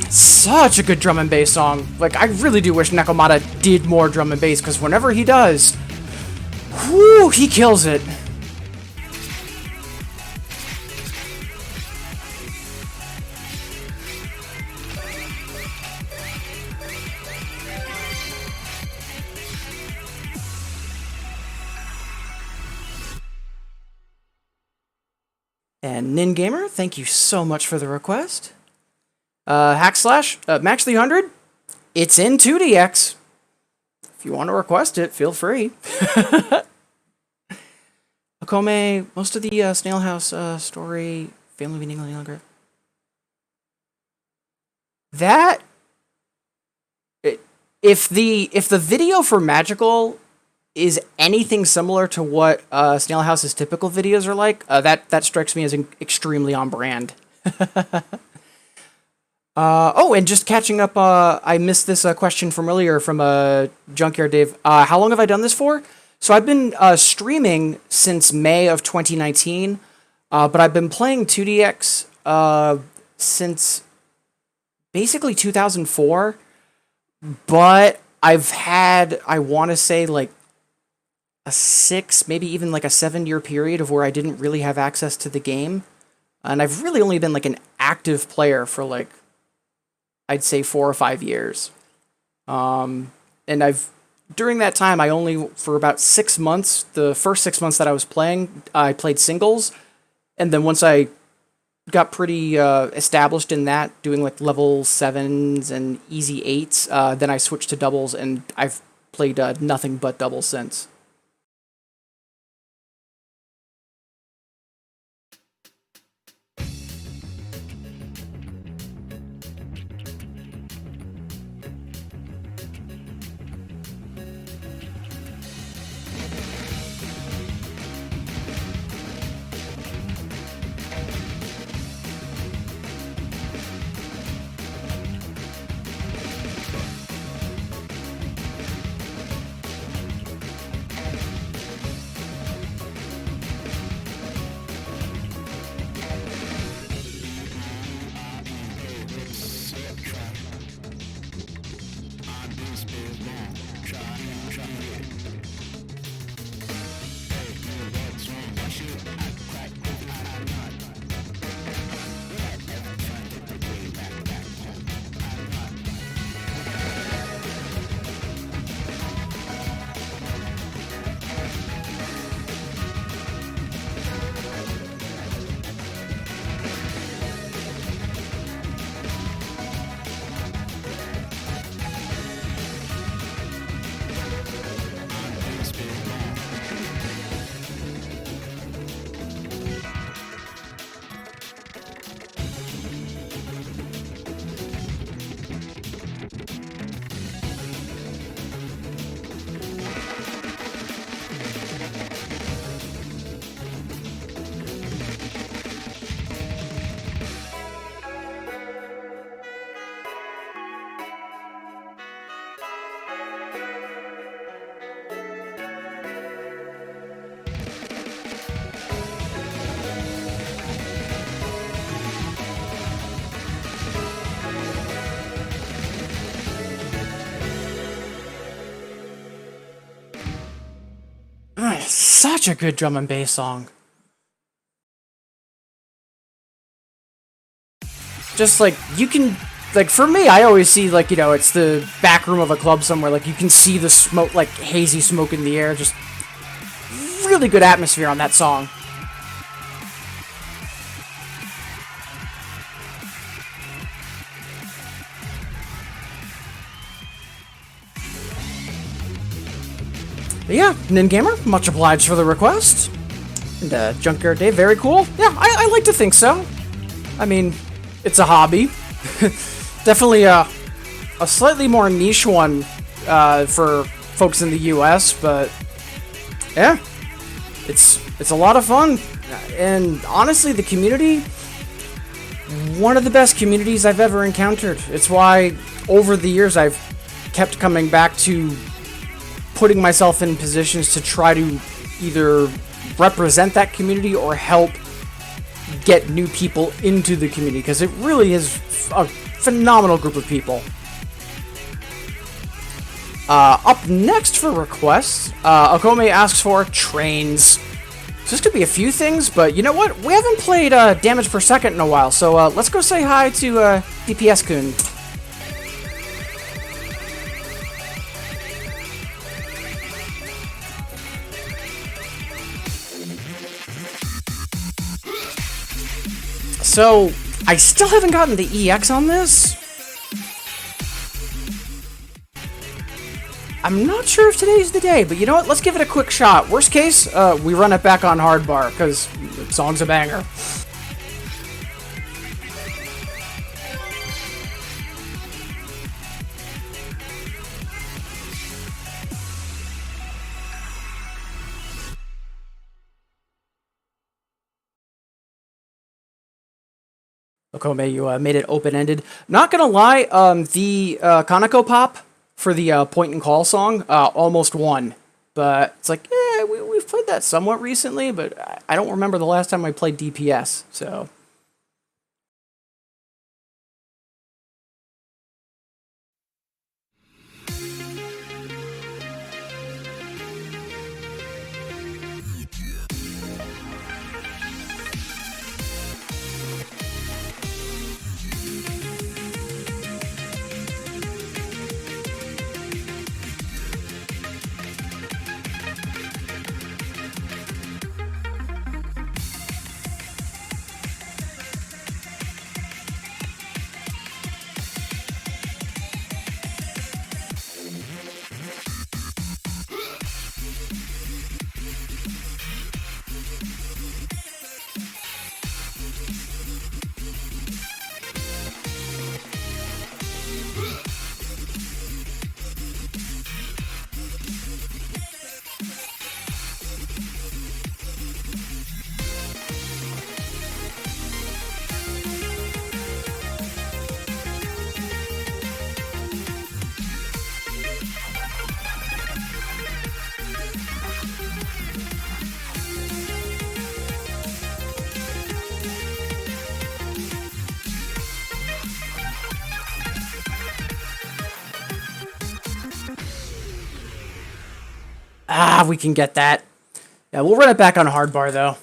such a good drum and bass song. Like, I really do wish Nekomata did more drum and bass, because whenever he does, whoo, he kills it. And Ningamer, thank you so much for the request. Hackslash, Max 300, it's in 2DX. If you want to request it, feel free. Akome, most of the Snail House story, family meaning any longer. That, if the video for Magical is anything similar to what Snail House's typical videos are like, that strikes me as extremely on brand. Oh, and just catching up, I missed this question from earlier from Junkyard Dave. How long have I done this for? So I've been streaming since May of 2019, but I've been playing 2DX since basically 2004, but I've had, I want to say, like, a 6, maybe even like a 7-year period of where I didn't really have access to the game. And I've really only been like an active player for like, I'd say 4 or 5 years. And during that time, I only, for about 6 months, the first 6 months that I was playing, I played singles. And then once I got pretty established in that, doing like level 7s and easy 8s, then I switched to doubles, and I've played nothing but doubles since. Such a good drum and bass song. Just like, you can, like, for me, I always see, like, you know, it's the back room of a club somewhere, like, you can see the smoke, like, hazy smoke in the air, just really good atmosphere on that song. But yeah, Ningamer, much obliged for the request. And Junkyard Dave, very cool. Yeah, I like to think so. I mean, it's a hobby. Definitely a slightly more niche one for folks in the US, but yeah, it's a lot of fun. And honestly, the community, one of the best communities I've ever encountered. It's why over the years I've kept coming back to putting myself in positions to try to either represent that community or help get new people into the community, because it really is a phenomenal group of people. Up next for requests, Okome asks for trains. So this could be a few things, but you know what? We haven't played damage per second in a while, so let's go say hi to DPS-kun. So, I still haven't gotten the EX on this. I'm not sure if today's the day, but you know what? Let's give it a quick shot. Worst case, we run it back on hard bar, because the song's a banger. Okome, you made it open-ended. Not gonna lie, the Kaneko pop for the point and call song almost won. But it's like, yeah, we've played that somewhat recently, but I don't remember the last time I played DPS, so... Ah, we can get that. Yeah, we'll run it back on hardbar, though.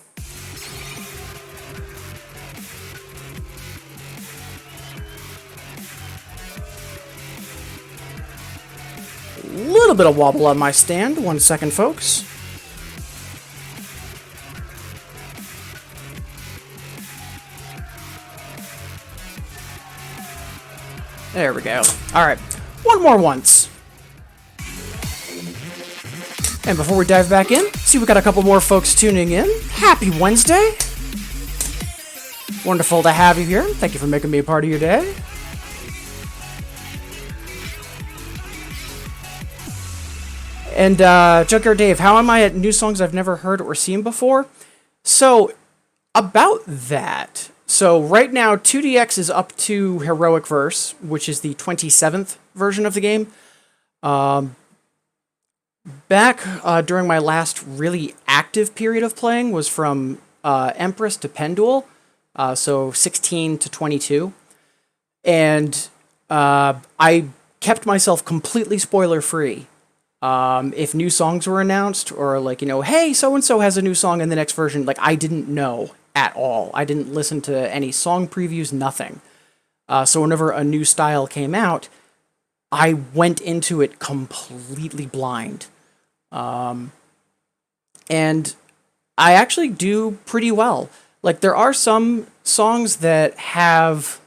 Little bit of wobble on my stand. 1 second, folks. There we go. All right, one more once. And before we dive back in, see we got a couple more folks tuning in. Happy Wednesday. Wonderful to have you here. Thank you for making me a part of your day. And Junkyard Dave, how am I at new songs I've never heard or seen before? So, about that. So right now, 2DX is up to Heroic Verse, which is the 27th version of the game. Back during my last really active period of playing was from Empress to Pendule, so 16 to 22. And I kept myself completely spoiler-free. If new songs were announced, or like, you know, hey, so-and-so has a new song in the next version, like, I didn't know at all. I didn't listen to any song previews, nothing. So whenever a new style came out, I went into it completely blind. And I actually do pretty well. Like, there are some songs that have,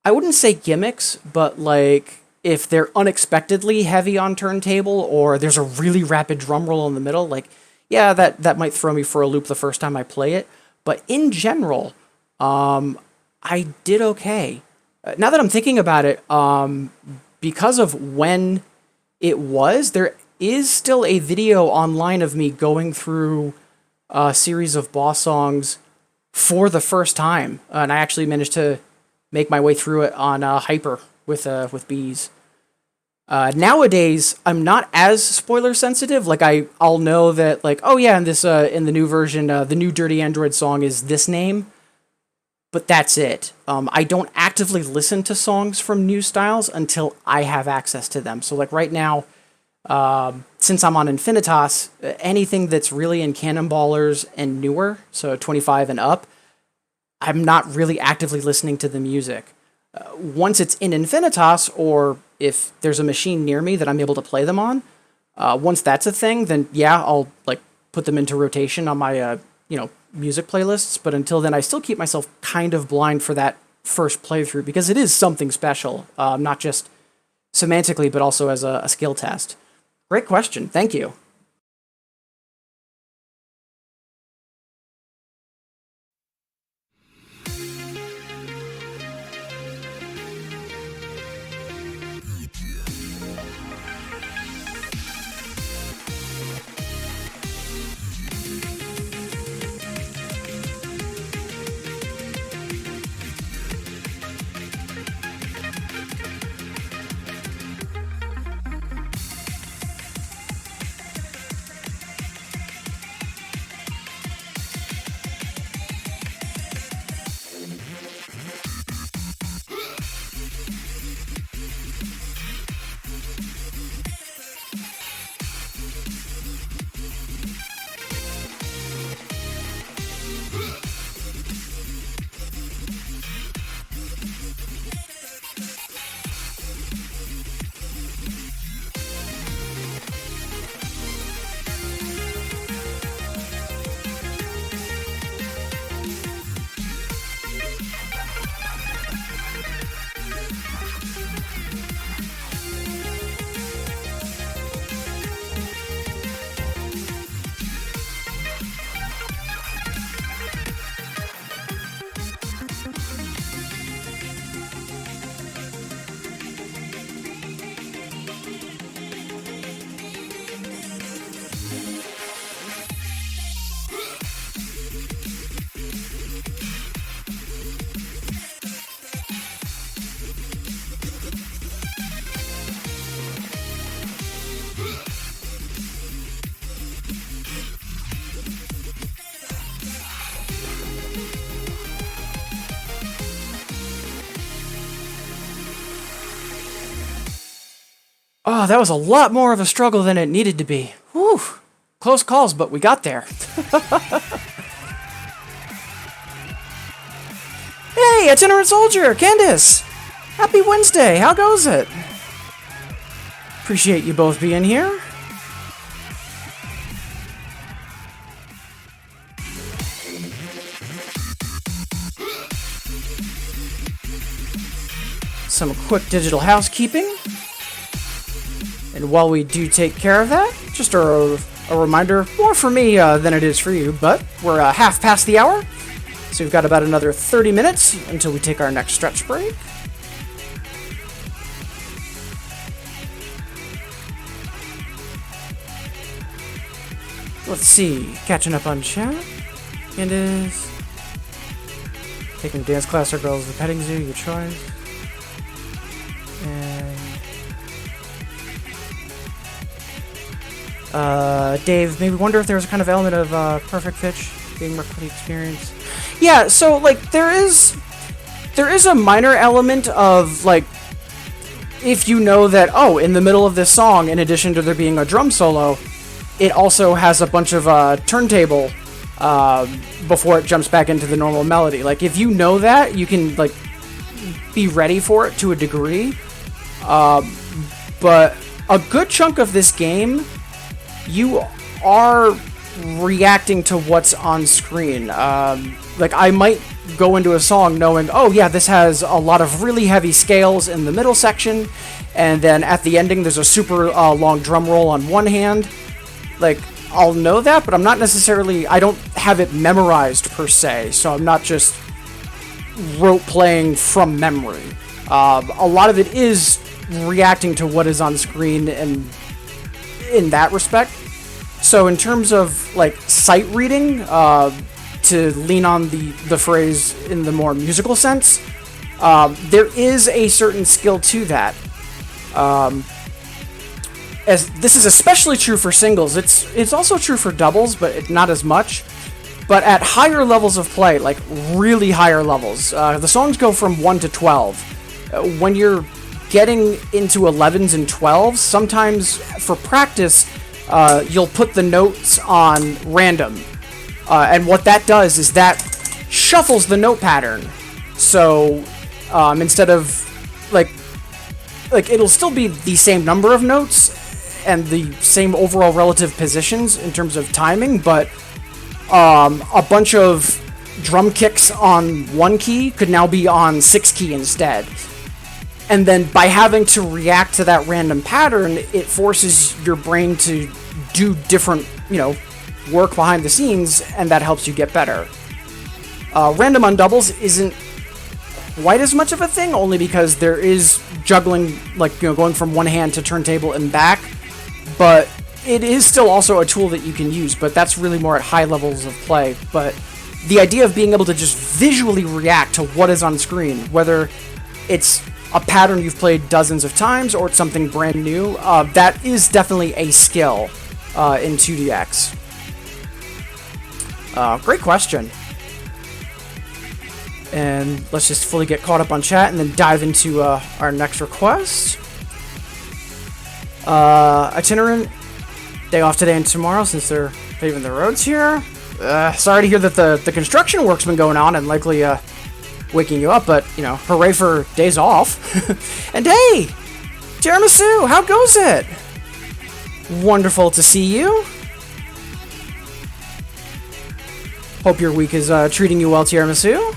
I wouldn't say gimmicks, but like, if they're unexpectedly heavy on turntable, or there's a really rapid drum roll in the middle, like, yeah, that might throw me for a loop the first time I play it. But in general, I did okay. Now that I'm thinking about it, because of when it was, there is still a video online of me going through a series of boss songs for the first time, and I actually managed to make my way through it on Hyper with bees. Nowadays, I'm not as spoiler sensitive. Like, I'll know that, like, oh yeah, in this in the new version, the new Dirty Android song is this name, but that's it. I don't actively listen to songs from new styles until I have access to them. So like right now, since I'm on Infinitas, anything that's really in Cannonballers and newer, so 25 and up, I'm not really actively listening to the music. Once it's in Infinitas, or if there's a machine near me that I'm able to play them on, once that's a thing, then yeah, I'll like put them into rotation on my music playlists. But until then, I still keep myself kind of blind for that first playthrough, because it is something special, not just semantically, but also as a skill test. Great question. Thank you. Oh, that was a lot more of a struggle than it needed to be. Whew. Close calls, but we got there. Hey, itinerant soldier, Candace! Happy Wednesday, how goes it? Appreciate you both being here. Some quick digital housekeeping. And while we do take care of that, just a reminder, more for me than it is for you, but we're half past the hour, so we've got about another 30 minutes until we take our next stretch break. Let's see, catching up on chat. Candace. Taking dance class or girls the petting zoo, your choice. And Dave, maybe wonder if there's a kind of element of perfect pitch being more the experience. Yeah, so like there is a minor element of like if you know that in the middle of this song, in addition to there being a drum solo, it also has a bunch of turntable before it jumps back into the normal melody. Like if you know that, you can like be ready for it to a degree. But a good chunk of this game, you are reacting to what's on screen. Like I might go into a song knowing, oh yeah, this has a lot of really heavy scales in the middle section, and then at the ending there's a super long drum roll on one hand. Like, I'll know that, but I'm not necessarily, I don't have it memorized per se, so I'm not just rote playing from memory. A lot of it is reacting to what is on screen and in that respect. So in terms of like sight reading, to lean on the phrase in the more musical sense, there is a certain skill to that. As this is especially true for singles, it's also true for doubles, but not as much. But at higher levels of play, like really higher levels, the songs go from 1 to 12. When you're getting into 11s and 12s, sometimes for practice, you'll put the notes on random. And what that does is that shuffles the note pattern. So instead of like it'll still be the same number of notes and the same overall relative positions in terms of timing, but a bunch of drum kicks on 1 key could now be on 6 key instead. And then by having to react to that random pattern, it forces your brain to do different, work behind the scenes, and that helps you get better. Random on doubles isn't quite as much of a thing, only because there is juggling, going from one hand to turntable and back, but it is still also a tool that you can use, but that's really more at high levels of play. But the idea of being able to just visually react to what is on screen, whether it's a pattern you've played dozens of times or it's something brand new, that is definitely a skill in 2DX. Great question. And let's just fully get caught up on chat and then dive into our next request. Itinerant, day off today and tomorrow since they're paving the roads here. Sorry to hear that the construction work's been going on and likely waking you up, but, hooray for days off. And hey, Tiramisu, how goes it? Wonderful to see you. Hope your week is treating you well, Tiramisu.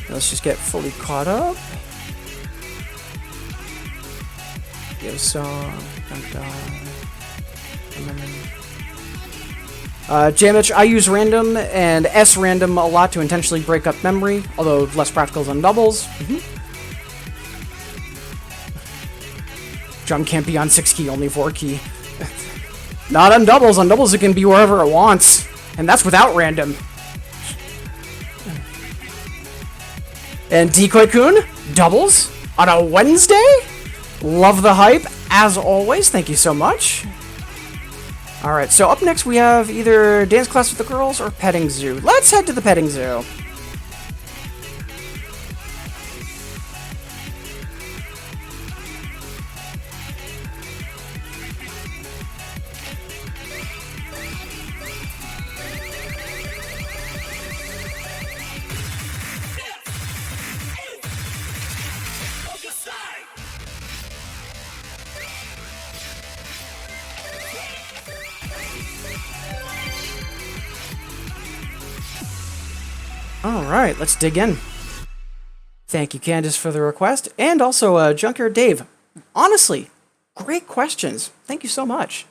Let's just get fully caught up. Give a song. Jamich, I use random and S random a lot to intentionally break up memory, although less practical on doubles. Drum can't be on 6 key, only 4 key. Not on doubles. On doubles it can be wherever it wants, and that's without random. And Decoy-kun, doubles on a Wednesday? Love the hype, as always. Thank you so much. Alright, so up next we have either dance class with the girls or petting zoo. Let's head to the petting zoo. Alright, let's dig in. Thank you, Candace, for the request, and also Junkyard Dave. Honestly, great questions. Thank you so much.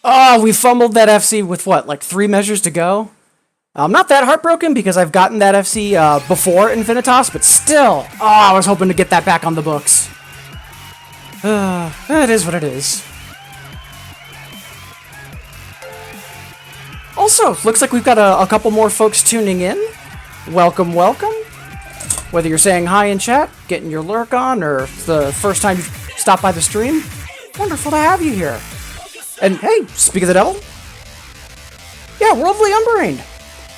Oh, we fumbled that FC with what, like 3 measures to go? I'm not that heartbroken because I've gotten that FC before Infinitas, but still, I was hoping to get that back on the books. It is what it is. Also, looks like we've got a couple more folks tuning in. Welcome, welcome. Whether you're saying hi in chat, getting your lurk on, or it's the first time you've stopped by the stream, wonderful to have you here. And hey, speak of the devil. Yeah, Worldly Unbrained.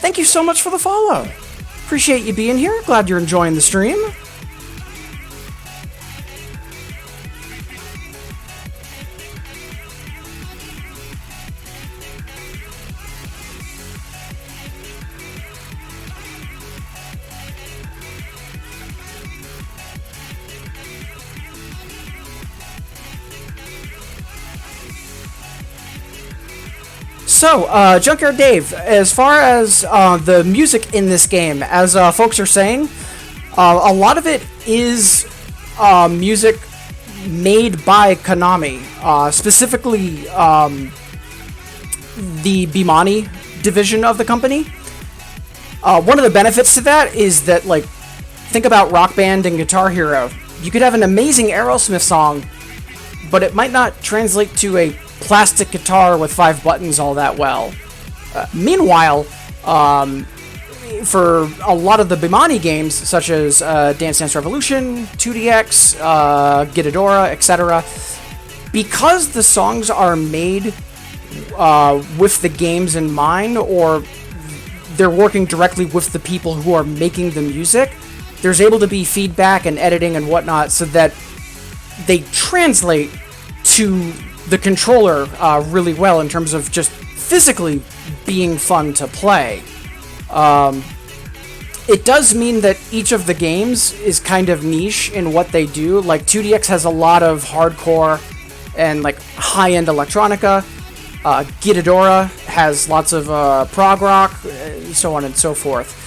Thank you so much for the follow. Appreciate you being here. Glad you're enjoying the stream. So, Junkyard Dave, as far as the music in this game, as folks are saying, a lot of it is music made by Konami, specifically the Bimani division of the company. One of the benefits to that is that, like, think about Rock Band and Guitar Hero. You could have an amazing Aerosmith song, but it might not translate to a plastic guitar with 5 buttons all that well. Meanwhile, for a lot of the Bimani games, such as Dance Dance Revolution, 2DX, Gitadora, etc., because the songs are made with the games in mind, or they're working directly with the people who are making the music, there's able to be feedback and editing and whatnot so that they translate to the controller really well in terms of just physically being fun to play. It does mean that each of the games is kind of niche in what they do. Like 2DX has a lot of hardcore and like high-end electronica. Gitadora has lots of prog rock, so on and so forth.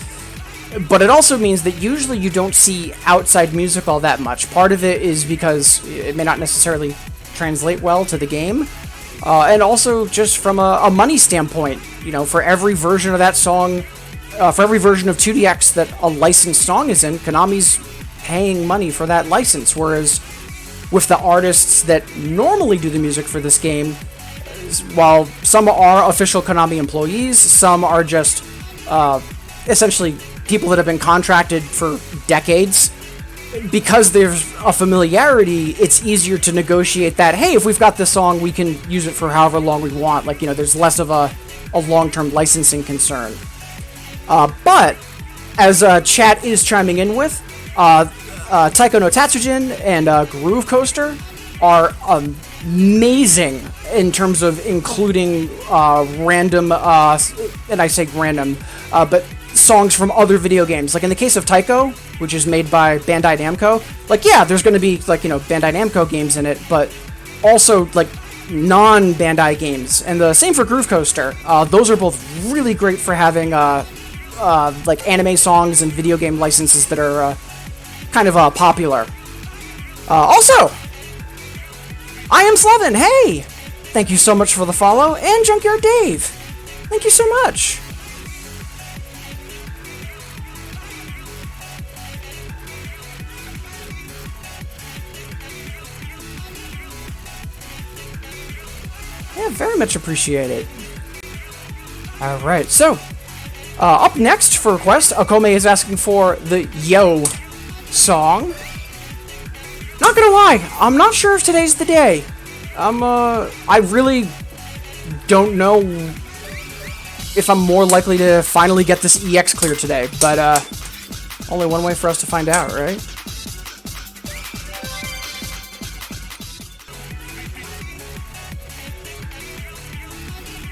But it also means that usually you don't see outside music all that much. Part of it is because it may not necessarily translate well to the game, and also just from a money standpoint. You know, for every version of that song, for every version of 2DX that a licensed song is in, Konami's paying money for that license, whereas with the artists that normally do the music for this game, while some are official Konami employees, some are just essentially people that have been contracted for decades. Because there's a familiarity, it's easier to negotiate that, hey, if we've got this song, we can use it for however long we want. Like, you know, there's less of a long-term licensing concern. But, as chat is chiming in with, Taiko no Tatsujin and Groove Coaster are amazing in terms of including random, and I say random, but songs from other video games. Like in the case of Taiko, which is made by Bandai Namco, like, yeah, there's going to be, like, you know, Bandai Namco games in it, but also, like, non-Bandai games. And the same for Groove Coaster. Those are both really great for having, like, anime songs and video game licenses that are kind of popular. Also, I am Slevin, hey! Thank you so much for the follow, and Junkyard Dave! Thank you so much! Yeah, very much appreciate it. Alright, so, up next for request, Akome is asking for the Yo song. Not gonna lie, I'm not sure if today's the day. I really don't know if I'm more likely to finally get this EX clear today, but, only one way for us to find out, right?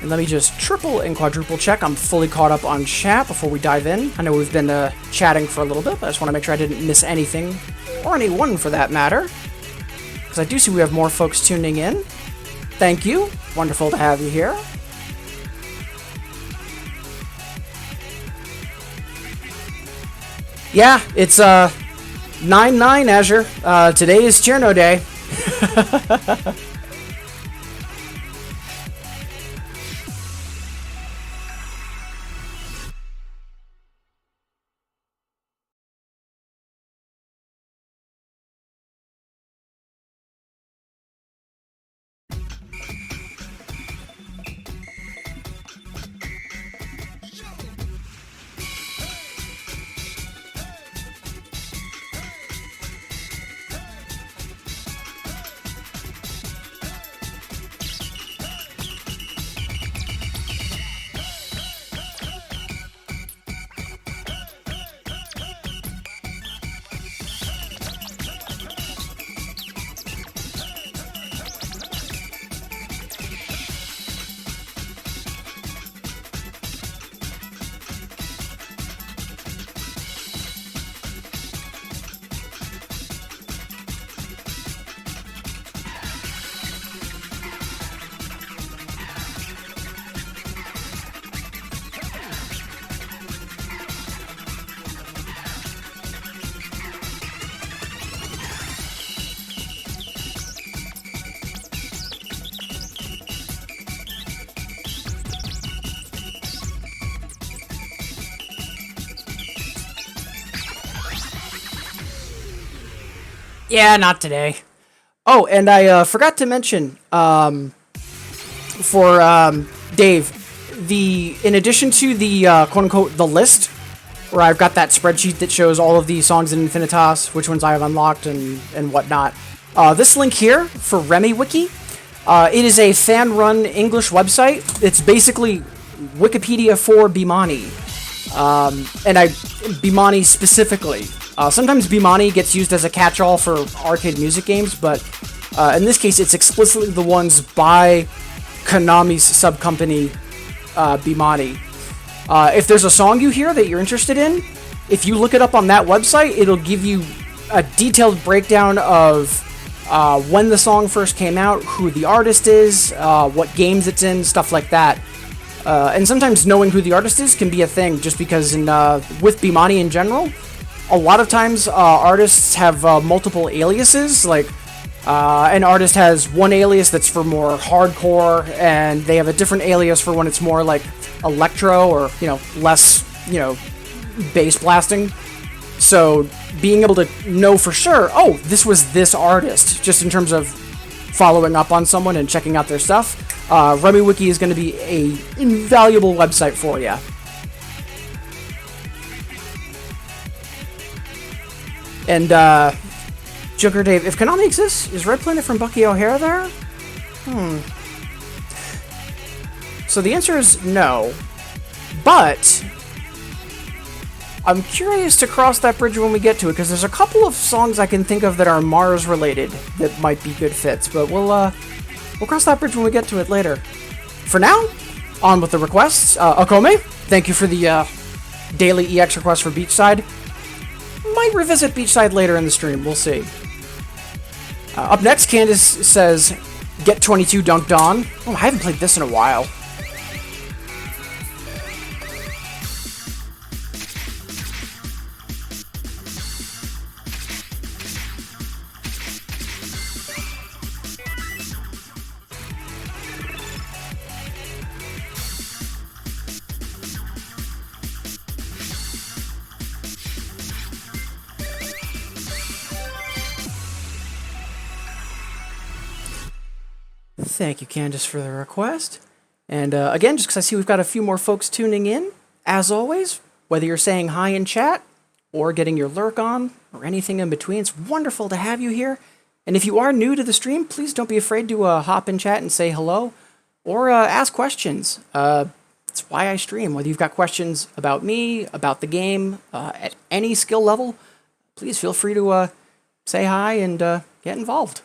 And let me just triple and quadruple check I'm fully caught up on chat before we dive in. I know we've been chatting for a little bit, but I just want to make sure I didn't miss anything, or anyone for that matter. Because I do see we have more folks tuning in. Thank you. Wonderful to have you here. Yeah, it's 9/9 Azure. Today is Cherno Day. Yeah, not today. Oh, and I forgot to mention, for Dave, in addition to the quote-unquote the list, where I've got that spreadsheet that shows all of the songs in Infinitas, which ones I have unlocked and whatnot, this link here for Remy Wiki, it is a fan-run English website. It's basically Wikipedia for Bimani, and Bimani specifically. Sometimes Bimani gets used as a catch-all for arcade music games, but in this case, it's explicitly the ones by Konami's sub-company, Bimani. If there's a song you hear that you're interested in, if you look it up on that website, it'll give you a detailed breakdown of when the song first came out, who the artist is, what games it's in, stuff like that. And sometimes knowing who the artist is can be a thing, just because with Bimani in general, a lot of times artists have multiple aliases. Like an artist has one alias that's for more hardcore, and they have a different alias for when it's more like electro or less bass blasting. So being able to know for sure, oh, this was this artist, just in terms of following up on someone and checking out their stuff, RemiWiki is going to be a invaluable website for you. And Joker Dave, if Konami exists, is Red Planet from Bucky O'Hare there? So the answer is no, but I'm curious to cross that bridge when we get to it, because there's a couple of songs I can think of that are Mars related that might be good fits, but we'll cross that bridge when we get to it later. For now, on with the requests. Okome, thank you for the daily EX request for Beachside. Might revisit Beachside later in the stream, we'll see. Up next, Candace says, Get 22 Dunked On. Oh, I haven't played this in a while. Thank you, Candace, for the request. And again, just because I see we've got a few more folks tuning in, as always, whether you're saying hi in chat or getting your lurk on or anything in between, it's wonderful to have you here. And if you are new to the stream, please don't be afraid to hop in chat and say hello or ask questions. It's why I stream. Whether you've got questions about me, about the game, at any skill level, please feel free to say hi and get involved.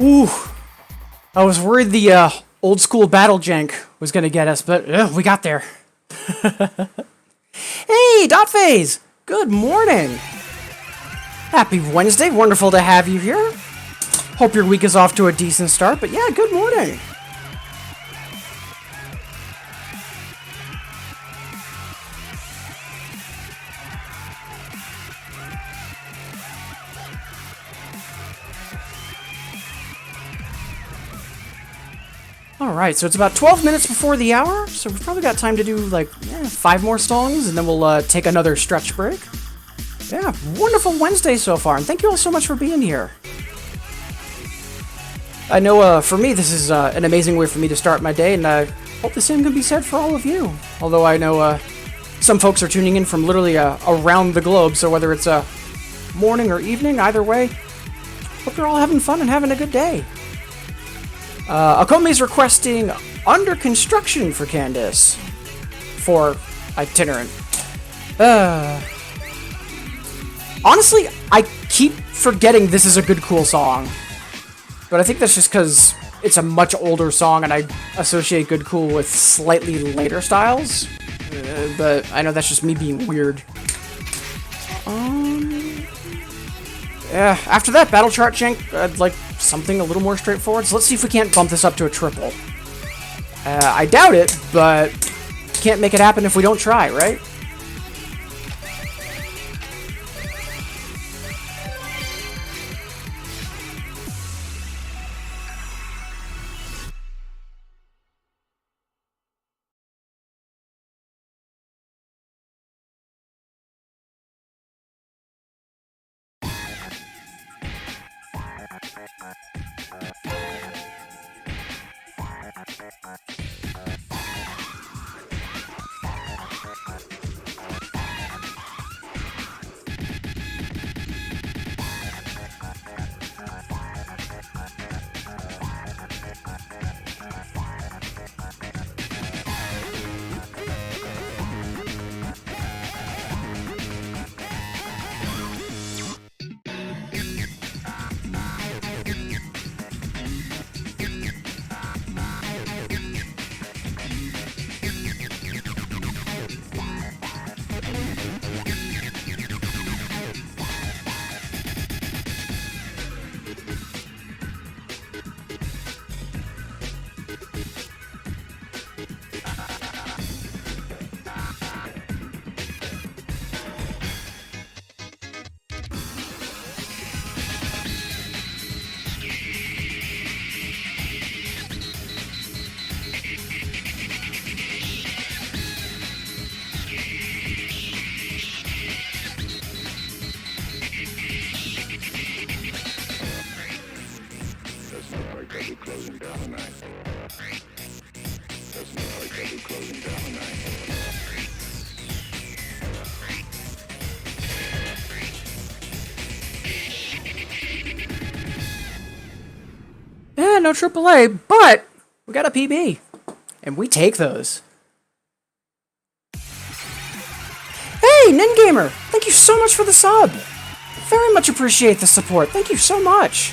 Ooh, I was worried the old school battle jank was gonna get us, but we got there. Hey, Dotphase! Good morning! Happy Wednesday, wonderful to have you here. Hope your week is off to a decent start, but yeah, good morning. Alright, so it's about 12 minutes before the hour, so we've probably got time to do like 5 more songs, and then we'll take another stretch break. Yeah, wonderful Wednesday so far, and thank you all so much for being here. I know for me this is an amazing way for me to start my day, and I hope the same can be said for all of you. Although I know some folks are tuning in from literally around the globe, so whether it's morning or evening, either way, hope you're all having fun and having a good day. Akome's requesting Under Construction for Candace for Itinerant. Honestly, I keep forgetting this is a good, cool song. But I think that's just because it's a much older song and I associate good, cool with slightly later styles. But I know that's just me being weird. Yeah, after that battle chart jank, I'd like something a little more straightforward. So let's see if we can't bump this up to a triple. I doubt it, but can't make it happen if we don't try, right? No AAA, but we got a PB, and we take those. Hey, Ningamer, thank you so much for the sub. Very much appreciate the support. Thank you so much.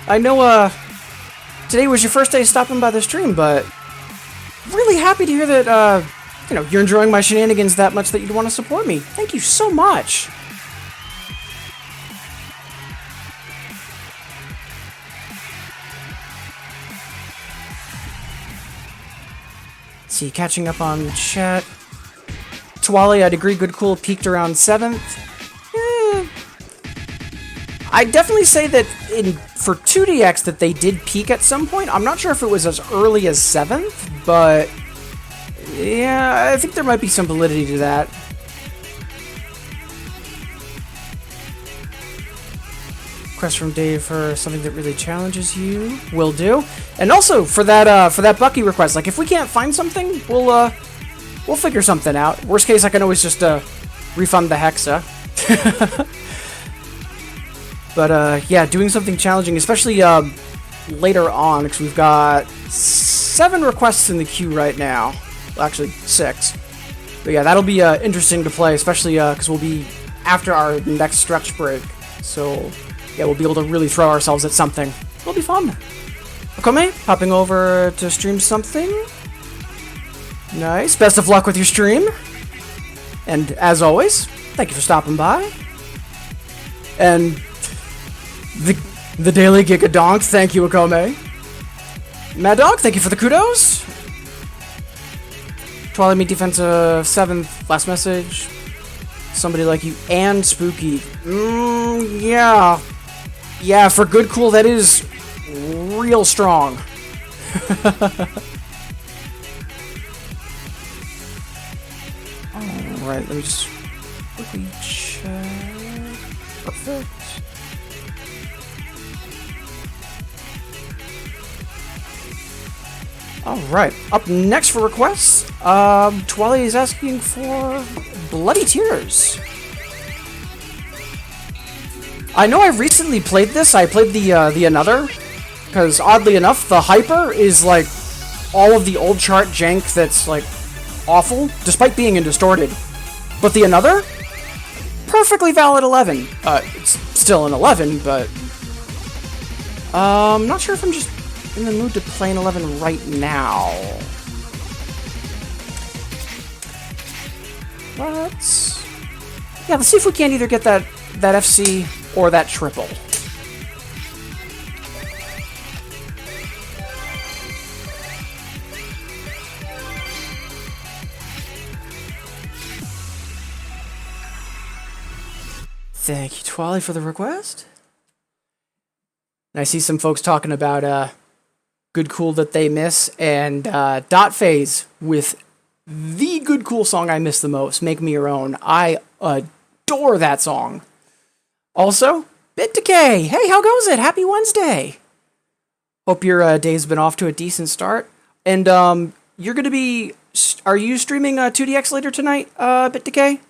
I know, today was your first day stopping by the stream, but really happy to hear that, you're enjoying my shenanigans that much that you'd want to support me. Thank you so much. See, catching up on chat. Twali, I'd agree, good cool peaked around 7th. I'd definitely say that for 2DX that they did peak at some point. I'm not sure if it was as early as 7th, but yeah, I think there might be some validity to that. Request from Dave for something that really challenges you. Will do. And also for that Bucky request, like if we can't find something, we'll figure something out. Worst case, I can always just refund the Hexa. But yeah, doing something challenging, especially later on, because we've got 7 requests in the queue right now. Well, actually 6. But yeah, that'll be interesting to play, especially because we'll be after our next stretch break. So yeah, we'll be able to really throw ourselves at something. It'll be fun. Okome, popping over to stream something. Nice. Best of luck with your stream. And as always, thank you for stopping by. And the daily Gigadonk, thank you, Okome. Mad Dog, thank you for the kudos. Twilight Meat Defensive 7th, last message. Somebody like you and Spooky. Yeah. Yeah, for good cool, that is real strong. Alright, let me just quickly check. Perfect. Alright, up next for requests, Twali is asking for Bloody Tears. I know I recently played this. I played the Another, because oddly enough, the Hyper is like all of the old chart jank that's like awful, despite being in Distorted. But the Another, perfectly valid 11. It's still an 11, but not sure if I'm just in the mood to play an 11 right now. Let's see if we can't either get that FC or that triple. Thank you, Twally, for the request. And I see some folks talking about Good Cool That They Miss and Dot Phase with the Good Cool song I miss the most, Make Me Your Own. I adore that song. Also, Bit Decay. Hey, how goes it? Happy Wednesday. Hope your day's been off to a decent start. And you're going to be... Are you streaming 2DX later tonight, Bit Decay?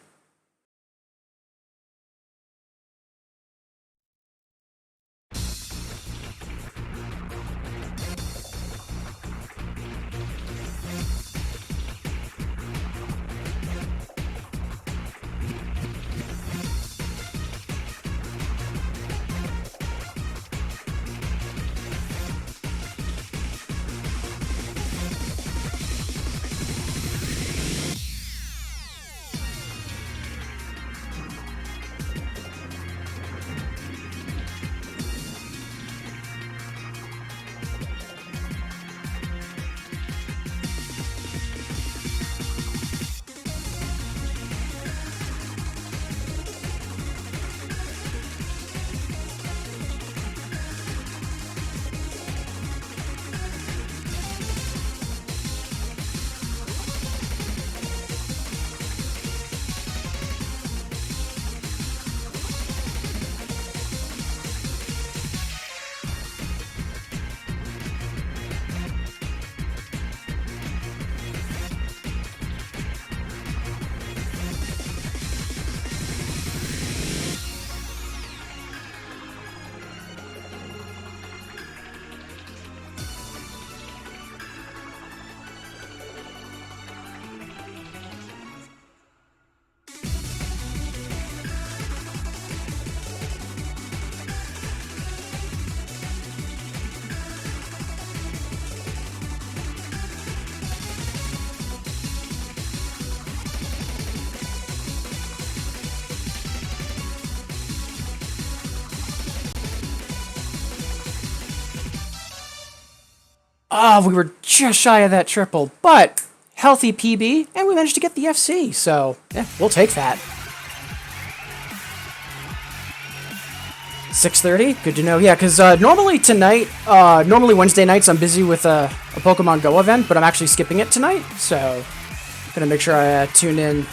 We were just shy of that triple, but healthy PB, and we managed to get the FC, so yeah, we'll take that. 6:30, good to know. Yeah, because normally Wednesday nights I'm busy with a Pokemon Go event, but I'm actually skipping it tonight, so gonna make sure I tune in.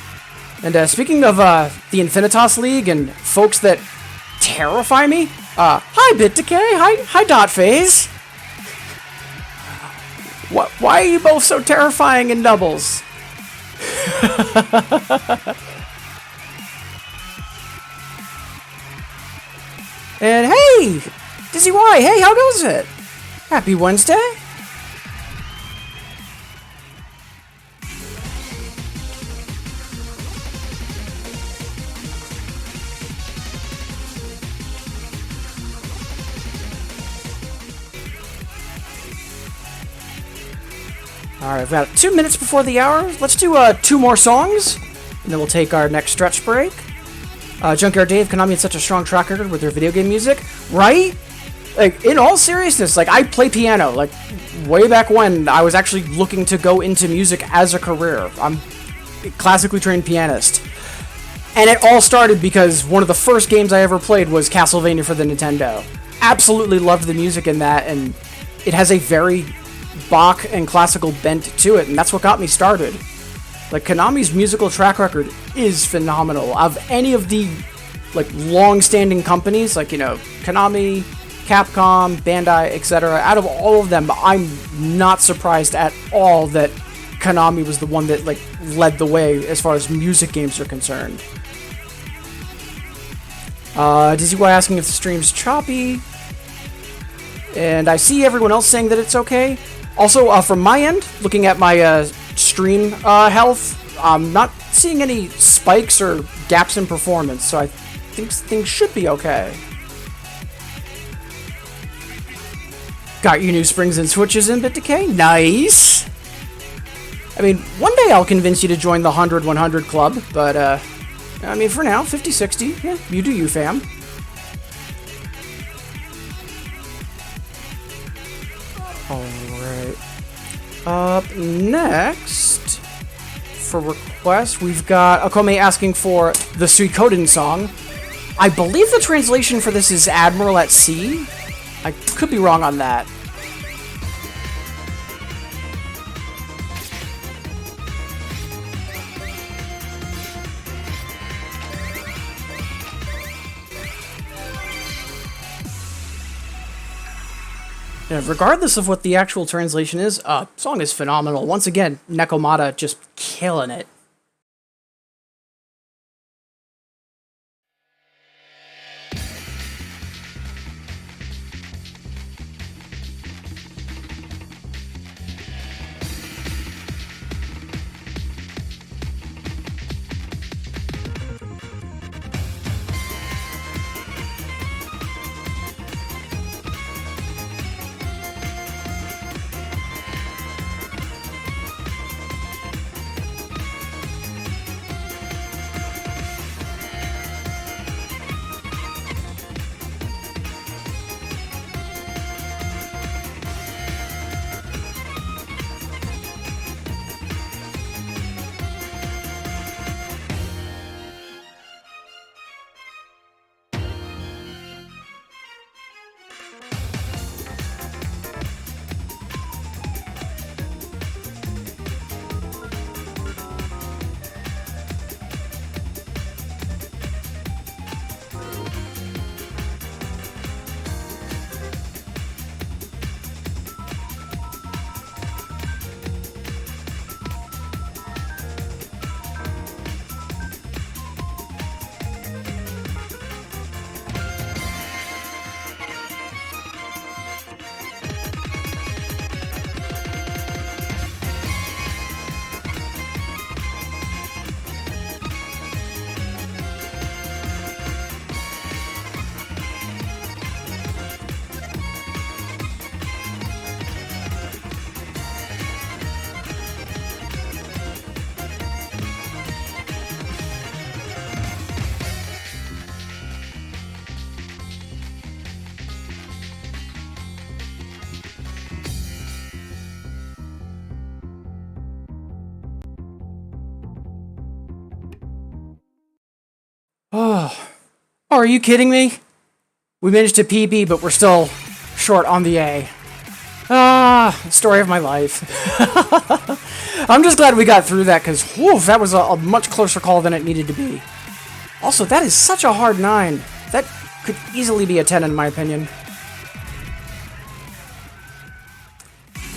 And speaking of the Infinitas League and folks that terrify me, hi Bit Decay, hi Dot Phase. Why are you both so terrifying in doubles? And hey, Dizzy Y, hey, how goes it? Happy Wednesday. Alright, we've got 2 minutes before the hour. Let's do 2 more songs, and then we'll take our next stretch break. Junkyard Dave, Konami had such a strong track record with their video game music, right? Like, in all seriousness, like, I play piano, like, way back when I was actually looking to go into music as a career. I'm a classically trained pianist. And it all started because one of the first games I ever played was Castlevania for the Nintendo. Absolutely loved the music in that, and it has a very Bach and classical bent to it, and that's what got me started. Like, Konami's musical track record is phenomenal. Of any of the, like, long-standing companies, like, you know, Konami, Capcom, Bandai, etc., out of all of them, I'm not surprised at all that Konami was the one that, like, led the way as far as music games are concerned. Dizzy Y asking if the stream's choppy, and I see everyone else saying that it's okay. Also, from my end, looking at my stream health, I'm not seeing any spikes or gaps in performance, so I think things should be okay. Got your new springs and switches in, Bit Decay? Nice! I mean, one day I'll convince you to join the 100-100 club, but, I mean, for now, 50-60, yeah, you do you, fam. Alright. Up next, for request, we've got Akome asking for the Suikoden song. I believe the translation for this is Admiral at Sea. I could be wrong on that. Yeah, regardless of what the actual translation is, song is phenomenal. Once again, Nekomata just killing it. Oh, are you kidding me? We managed to PB, but we're still short on the A. Story of my life. I'm just glad we got through that, because that was a much closer call than it needed to be. Also, that is such a hard 9. That could easily be a 10 in my opinion.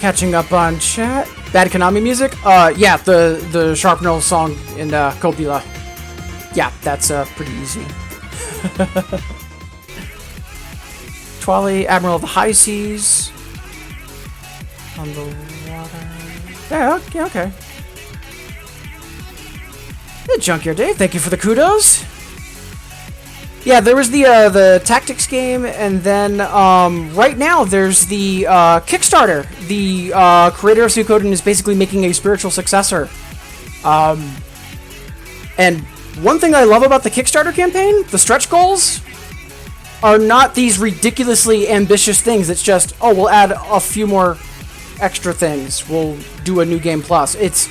Catching up on chat. Bad Konami music? Yeah, the Sharpnel song in Copula. Yeah, that's pretty easy. Twali, Admiral of the High Seas. On the water. Yeah, okay. Hey, Junkyard Dave, thank you for the kudos. Yeah, there was the tactics game, and then right now there's the Kickstarter. The creator of Suikoden is basically making a spiritual successor. And one thing I love about the Kickstarter campaign, the stretch goals, are not these ridiculously ambitious things. It's just, oh, we'll add a few more extra things. We'll do a new game plus. It's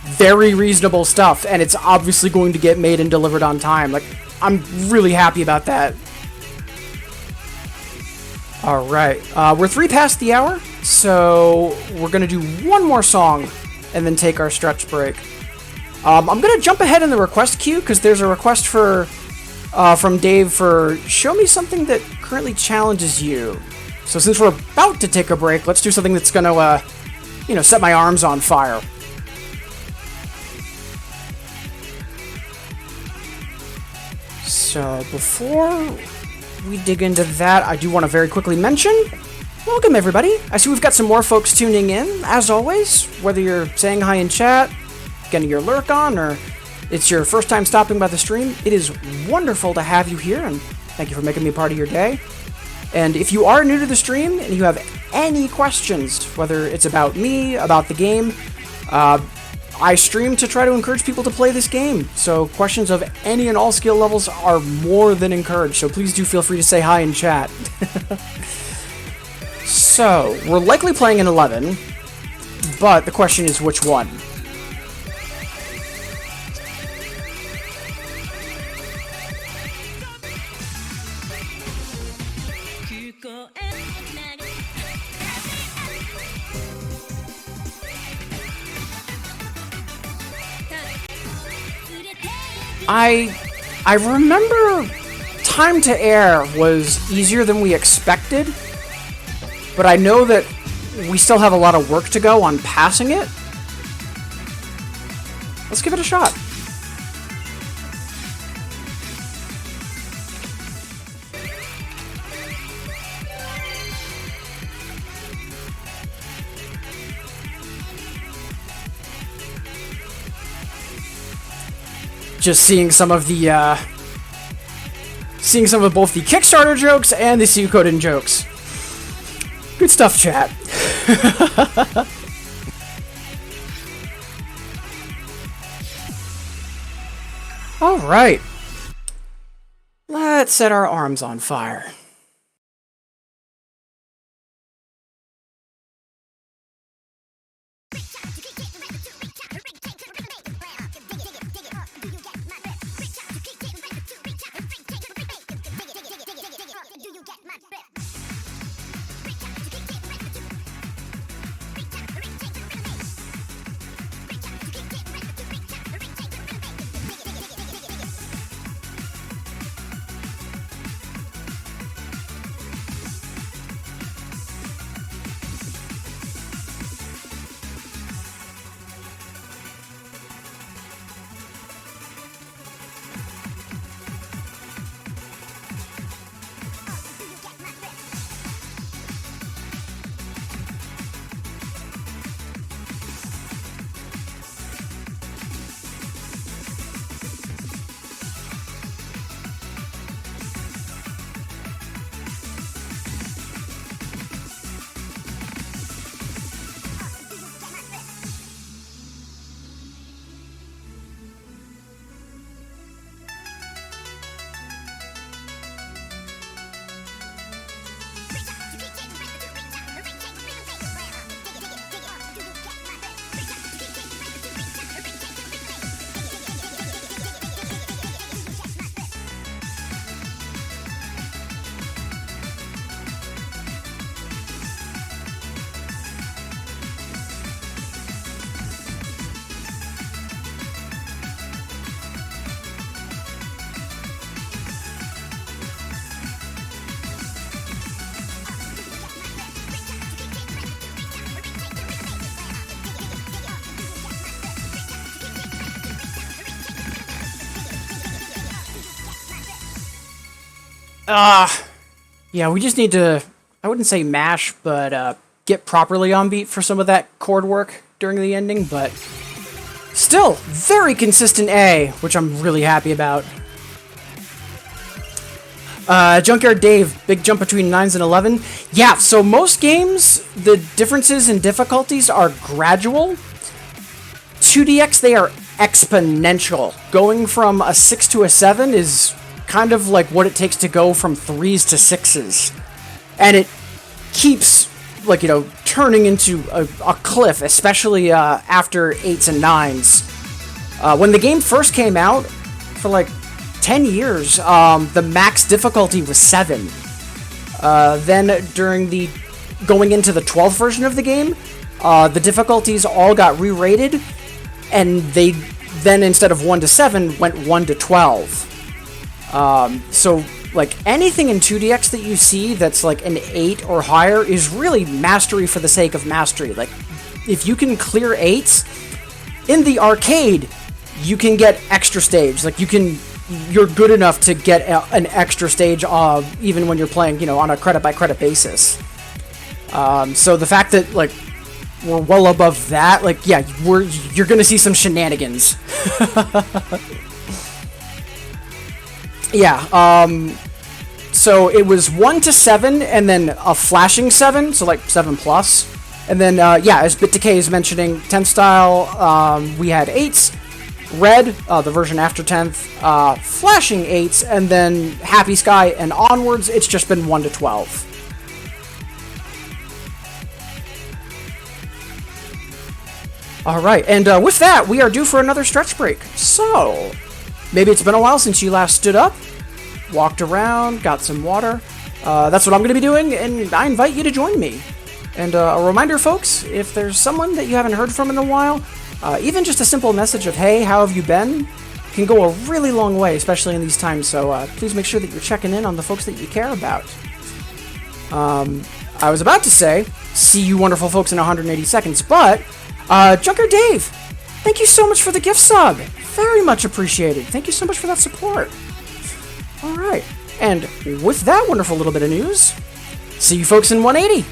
very reasonable stuff, and it's obviously going to get made and delivered on time. Like, I'm really happy about that. Alright, we're 3 past the hour, so we're gonna do one more song and then take our stretch break. I'm gonna jump ahead in the request queue, because there's a request for from Dave for show me something that currently challenges you. So since we're about to take a break, let's do something that's gonna, set my arms on fire. So before we dig into that, I do want to very quickly mention, welcome everybody. I see we've got some more folks tuning in, as always, whether you're saying hi in chat, getting your lurk on, or it's your first time stopping by the stream. It is wonderful to have you here, and thank you for making me part of your day. And if you are new to the stream and you have any questions, whether it's about me, about the game, I stream to try to encourage people to play this game. So questions of any and all skill levels are more than encouraged, so please do feel free to say hi in chat. So, we're likely playing an 11, but the question is which one? I remember time to air was easier than we expected, but I know that we still have a lot of work to go on passing it. Let's give it a shot. Just seeing some of both the Kickstarter jokes and the Suikoden jokes. Good stuff, chat. All right. Let's set our arms on fire. Yeah, we just need to, I wouldn't say mash, but get properly on beat for some of that chord work during the ending, but still, very consistent A, which I'm really happy about. Junkyard Dave, big jump between 9s and 11. Yeah, so most games, the differences in difficulties are gradual. 2DX, they are exponential. Going from a 6 to a 7 is kind of like what it takes to go from 3s to 6s. And it keeps, like, you know, turning into a cliff, especially after 8s and 9s. When the game first came out, for like 10 years, the max difficulty was 7. Then during the going into the 12th version of the game, the difficulties all got re-rated, and they then, instead of 1 to 7, went 1 to 12. So, like, anything in 2DX that you see that's like an 8 or higher is really mastery for the sake of mastery. Like, if you can clear 8s, in the arcade, you can get extra stage. Like, you're good enough to get an extra stage, even when you're playing, you know, on a credit-by-credit basis. So the fact that, like, we're well above that, like, yeah, you're gonna see some shenanigans. Yeah, so it was 1 to 7, and then a flashing 7, so like 7 plus. And then, yeah, as Bit Decay is mentioning, 10th style, we had 8s, red, the version after 10th, flashing 8s, and then Happy Sky and onwards, it's just been 1 to 12. Alright, and with that, we are due for another stretch break. So, maybe it's been a while since you last stood up, walked around, got some water, That's what I'm going to be doing, and I invite you to join me. And a reminder, folks, if there's someone that you haven't heard from in a while, even just a simple message of, hey, how have you been, can go a really long way, especially in these times. So please make sure that you're checking in on the folks that you care about. I was about to say, see you wonderful folks in 180 seconds, but Junker Dave, thank you so much for the gift sub. Very much appreciated. Thank you so much for that support. All right. And with that wonderful little bit of news, see you folks in 180.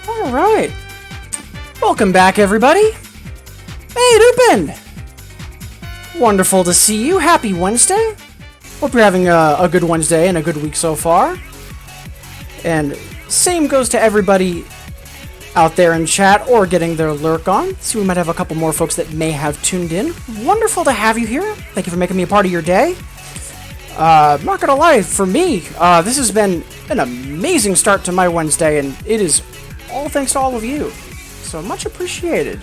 Alright. Welcome back, everybody. Hey, Lupin! Wonderful to see you. Happy Wednesday. Hope you're having a good Wednesday and a good week so far. And same goes to everybody out there in chat or getting their lurk on. See, we might have a couple more folks that may have tuned in. Wonderful to have you here. Thank you for making me a part of your day. I'm not gonna lie, for me, this has been an amazing start to my Wednesday, and it is all thanks to all of you. So much appreciated.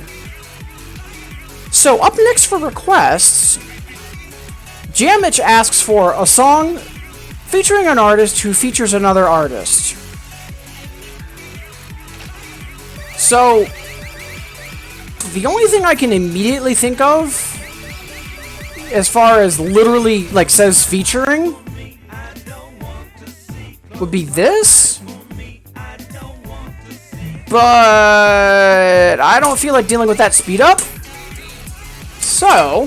So up next for requests, Jamich asks for a song featuring an artist who features another artist. So the only thing I can immediately think of, as far as literally like says featuring, would be this. But I don't feel like dealing with that speed up. So,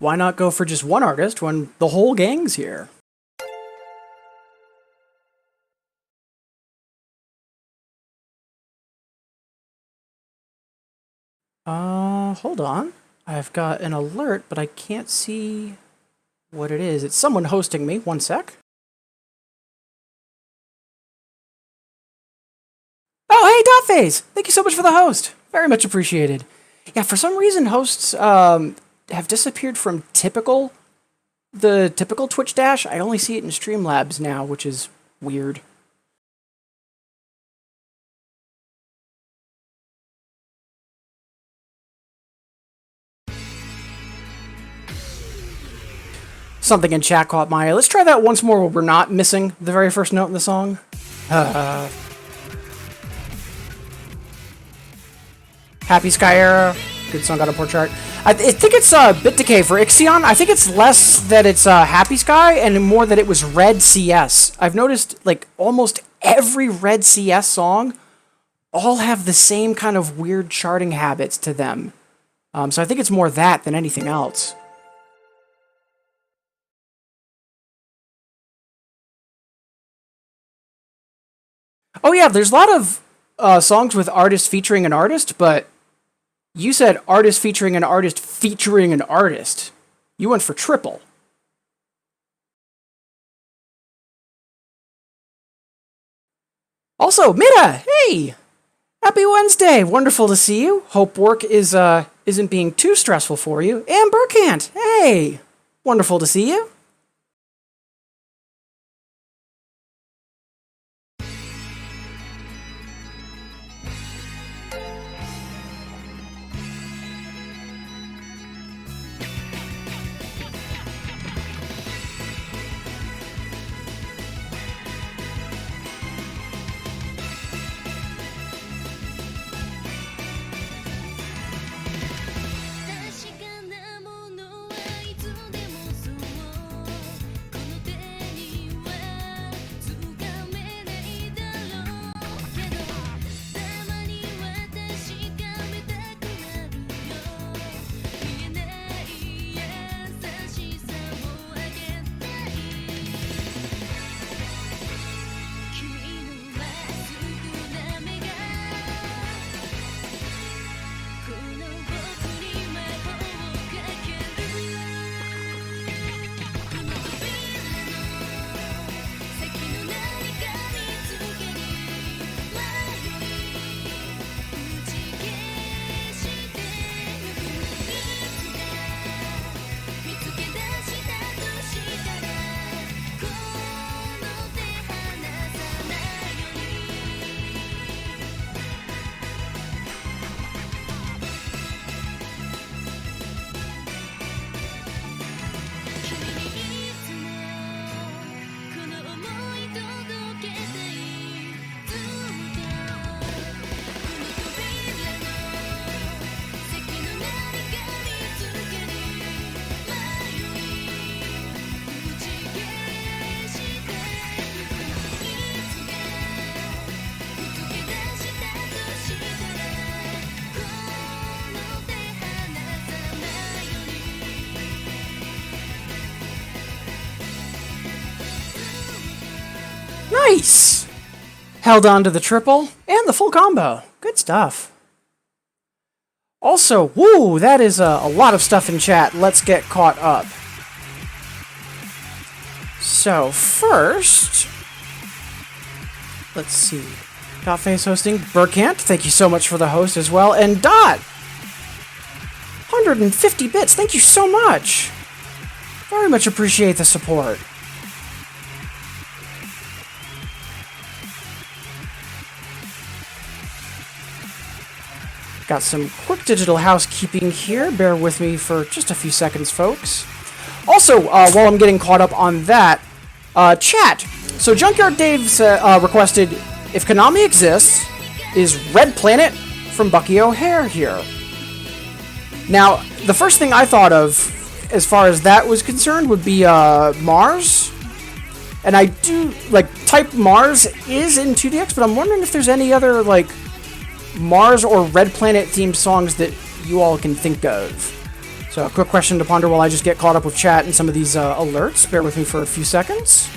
why not go for just one artist when the whole gang's here? Hold on. I've got an alert, but I can't see what it is. It's someone hosting me. One sec. Oh, hey, Dotface! Thank you so much for the host. Very much appreciated. Yeah, for some reason, hosts have disappeared from the typical Twitch dash. I only see it in Streamlabs now, which is weird. Something in chat caught my eye. Let's try that once more where we're not missing the very first note in the song. Happy Sky Era. Good song, got a poor chart. I think it's Bit Decay for Ixion. I think it's less that it's Happy Sky and more that it was Red CS. I've noticed like almost every Red CS song all have the same kind of weird charting habits to them. So I think it's more that than anything else. Oh yeah, there's a lot of songs with artist featuring an artist, but you said artist featuring an artist featuring an artist. You went for triple. Also, Mira, hey! Happy Wednesday! Wonderful to see you. Hope work isn't being too stressful for you. And Burkant, hey! Wonderful to see you. Nice! Held on to the triple and the full combo. Good stuff. Also, woo, that is a lot of stuff in chat. Let's get caught up. So, first, let's see. Dotface hosting. Burkant, thank you so much for the host as well. And Dot! 150 bits, thank you so much! Very much appreciate the support. Got some quick digital housekeeping here. Bear with me for just a few seconds, folks. Also, while I'm getting caught up on that, chat. So Junkyard Dave's requested, if Konami exists, is Red Planet from Bucky O'Hare here? Now, the first thing I thought of, as far as that was concerned, would be Mars. And I do, like, type Mars is in 2DX, but I'm wondering if there's any other, like, Mars or Red Planet themed songs that you all can think of. So, a quick question to ponder while I just get caught up with chat and some of these alerts. Bear with me for a few seconds.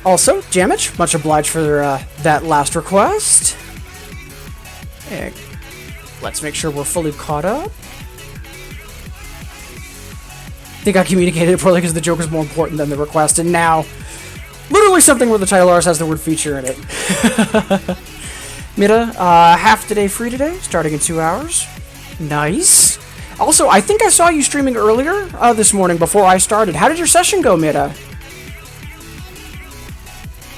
Also, Jamich, much obliged for that last request. And let's make sure we're fully caught up. I think I communicated it poorly because the joke is more important than the request, and now, literally something where the title ours has the word feature in it. Mira, half the day free today, starting in 2 hours. Nice. Also, I think I saw you streaming earlier this morning before I started. How did your session go, Mira?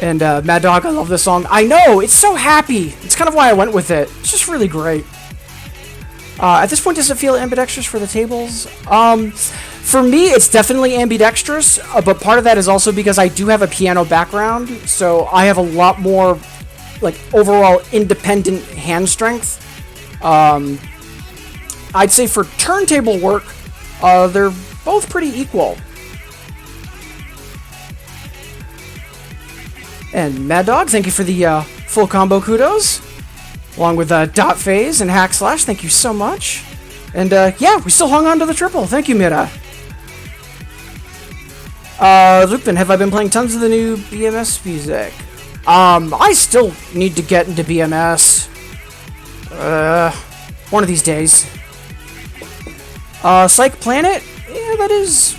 And Mad Dog, I love this song. I know, it's so happy. It's kind of why I went with it. It's just really great. At this point, does it feel ambidextrous for the tables? For me, it's definitely ambidextrous, but part of that is also because I do have a piano background, so I have a lot more, like, overall independent hand strength. I'd say for turntable work, they're both pretty equal. And Mad Dog, thank you for the full combo kudos, along with Dot Phase and Hack Slash. Thank you so much. And yeah, we still hung on to the triple. Thank you, Mira. Lupin, have I been playing tons of the new BMS music? I still need to get into BMS. One of these days. Psych Planet? Yeah, that is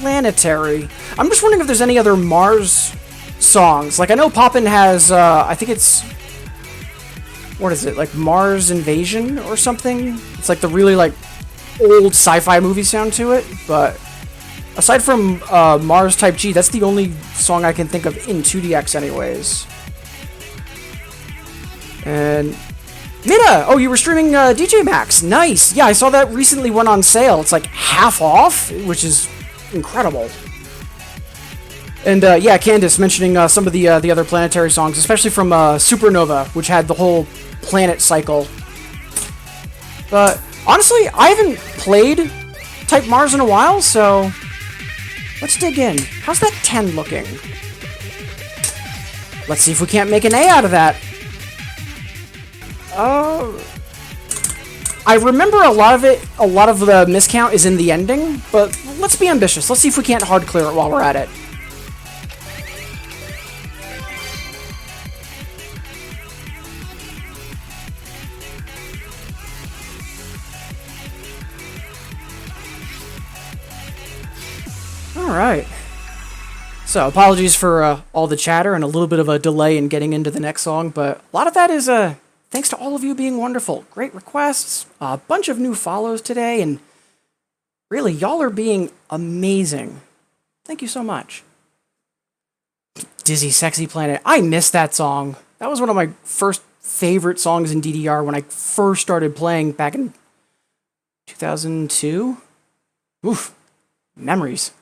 planetary. I'm just wondering if there's any other Mars songs. Like, I know Poppin has, I think it's, what is it, like Mars Invasion or something? It's like the really, like, old sci-fi movie sound to it, but aside from Mars Type G, that's the only song I can think of in 2DX anyways. And Mira! Oh, you were streaming DJ Max. Nice! Yeah, I saw that recently went on sale. It's like half off, which is incredible. And yeah, Candace mentioning some of the other planetary songs, especially from Supernova, which had the whole planet cycle. But honestly, I haven't played Type Mars in a while, so let's dig in. How's that 10 looking? Let's see if we can't make an A out of that. I remember a lot of the miscount is in the ending, but let's be ambitious. Let's see if we can't hard clear it while we're at it. Alright. So, apologies for all the chatter and a little bit of a delay in getting into the next song, but a lot of that is thanks to all of you being wonderful. Great requests, a bunch of new follows today, and really, y'all are being amazing. Thank you so much. Dizzy Sexy Planet. I missed that song. That was one of my first favorite songs in DDR when I first started playing back in 2002. Oof. Memories.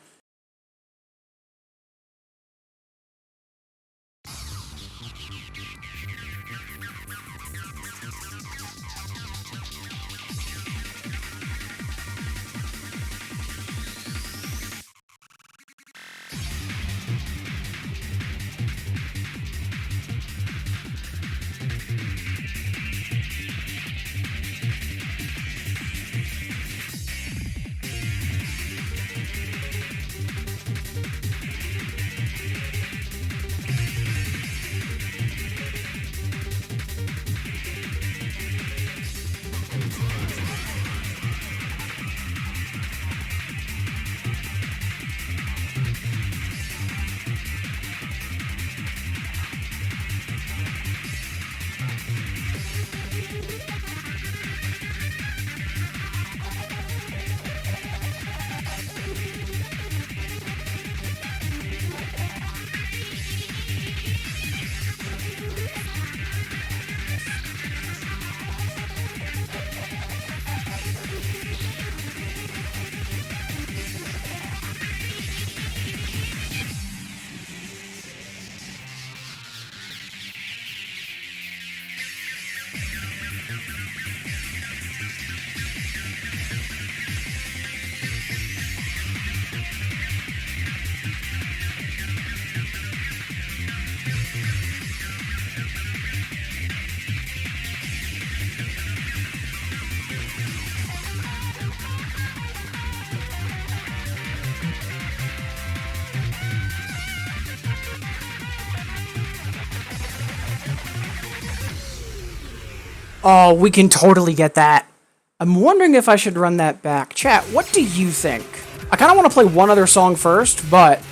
Oh, we can totally get that. I'm wondering if I should run that back. Chat, what do you think? I kind of want to play one other song first, but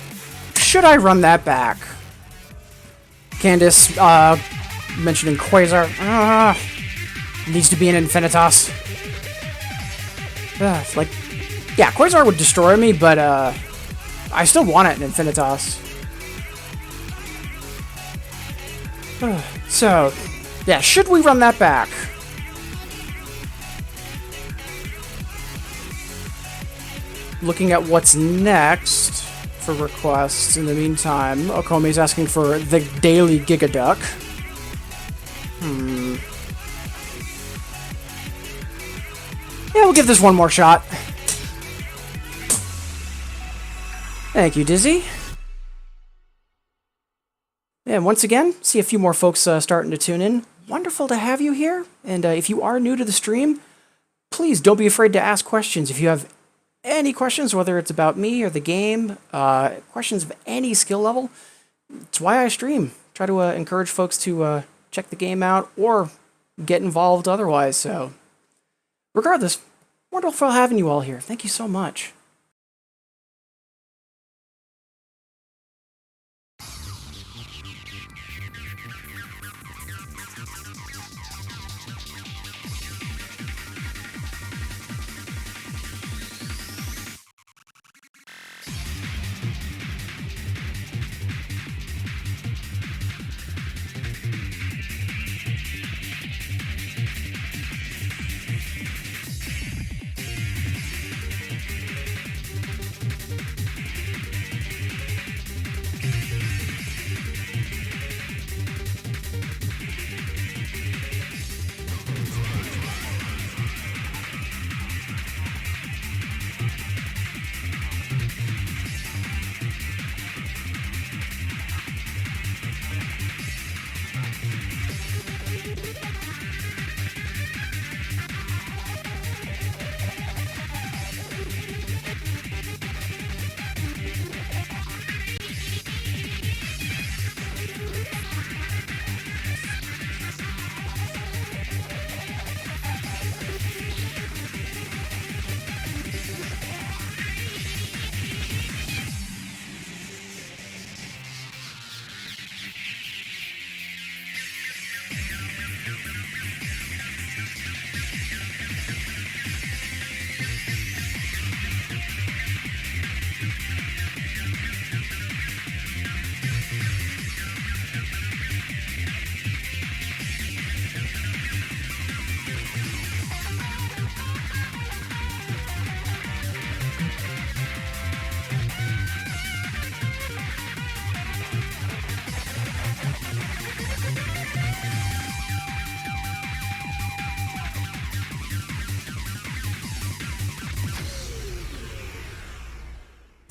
should I run that back? Candace, mentioning Quasar. Needs to be an Infinitas. Like, yeah, Quasar would destroy me, but, I still want it in Infinitas. So, yeah, should we run that back? Looking at what's next for requests in the meantime, Okome's asking for the daily Gigaduck. Yeah, we'll give this one more shot. Thank you, Dizzy. And once again, see a few more folks starting to tune in. Wonderful to have you here. And if you are new to the stream, please don't be afraid to ask questions. If you have any questions, whether it's about me or the game, questions of any skill level, it's why I stream. Try to encourage folks to check the game out or get involved otherwise. So, regardless, wonderful having you all here. Thank you so much.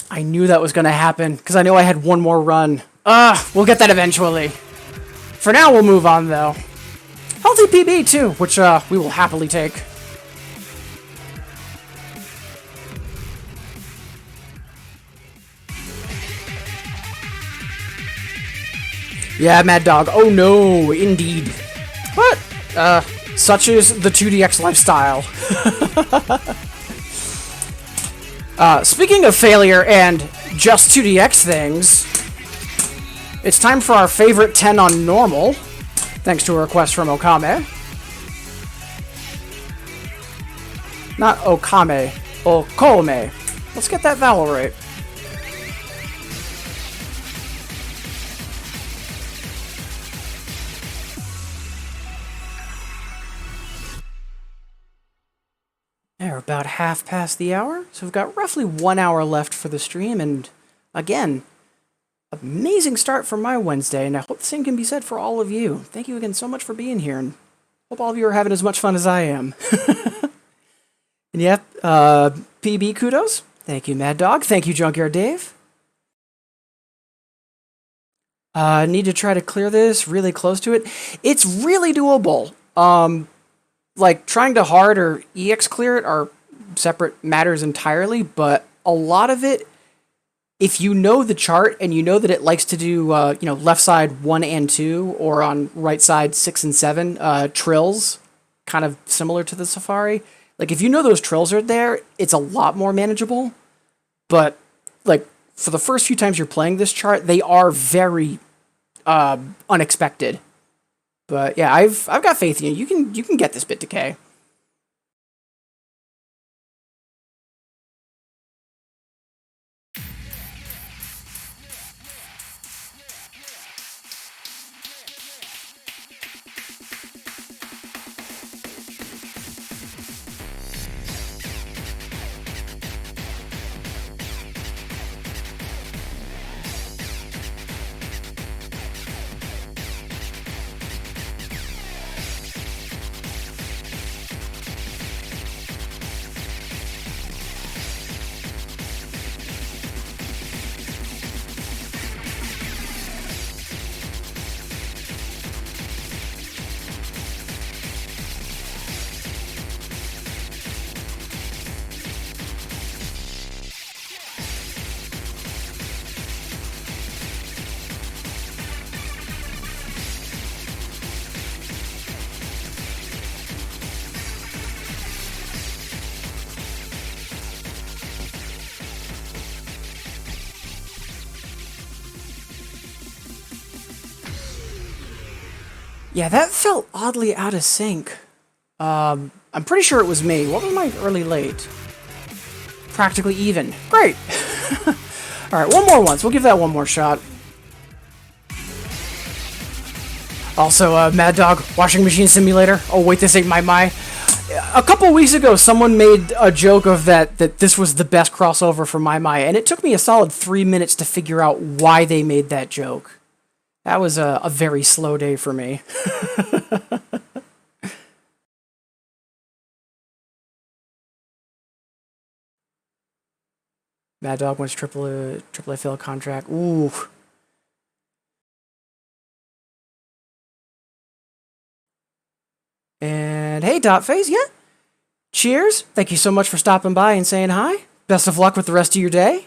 I knew that was going to happen, because I knew I had one more run. We'll get that eventually. For now, we'll move on, though. Healthy PB, too, which we will happily take. Yeah, Mad Dog. Oh no, indeed. But, such is the 2DX lifestyle. Speaking of failure and just 2DX things, it's time for our favorite 10 on normal, thanks to a request from Okame. Not Okame, Okome. Let's get that vowel right. We're about half past the hour, so we've got roughly 1 hour left for the stream, and again, amazing start for my Wednesday, and I hope the same can be said for all of you. Thank you again so much for being here, and hope all of you are having as much fun as I am. And yeah, PB kudos. Thank you, Mad Dog. Thank you, Junkyard Dave. Need to try to clear this, really close to it. It's really doable. Like, trying to hard or EX clear it are separate matters entirely, but a lot of it, if you know the chart and you know that it likes to do, left side 1 and 2, or on right side 6 and 7, trills, kind of similar to the Safari. Like, if you know those trails are there, it's a lot more manageable. But, like, for the first few times you're playing this chart, they are very unexpected. But yeah, I've got faith in you. You can get this bit decay. Yeah, that felt oddly out of sync. I'm pretty sure it was me. What was my early late? Practically even. Great. Alright, one more once. We'll give that one more shot. Also, Mad Dog, Washing Machine Simulator. Oh, wait, this ain't my. A couple weeks ago, someone made a joke of that this was the best crossover for my, and it took me a solid 3 minutes to figure out why they made that joke. That was a very slow day for me. Mad Dog wants triple A fail contract. Ooh. And hey, Dotface, yeah. Cheers. Thank you so much for stopping by and saying hi. Best of luck with the rest of your day.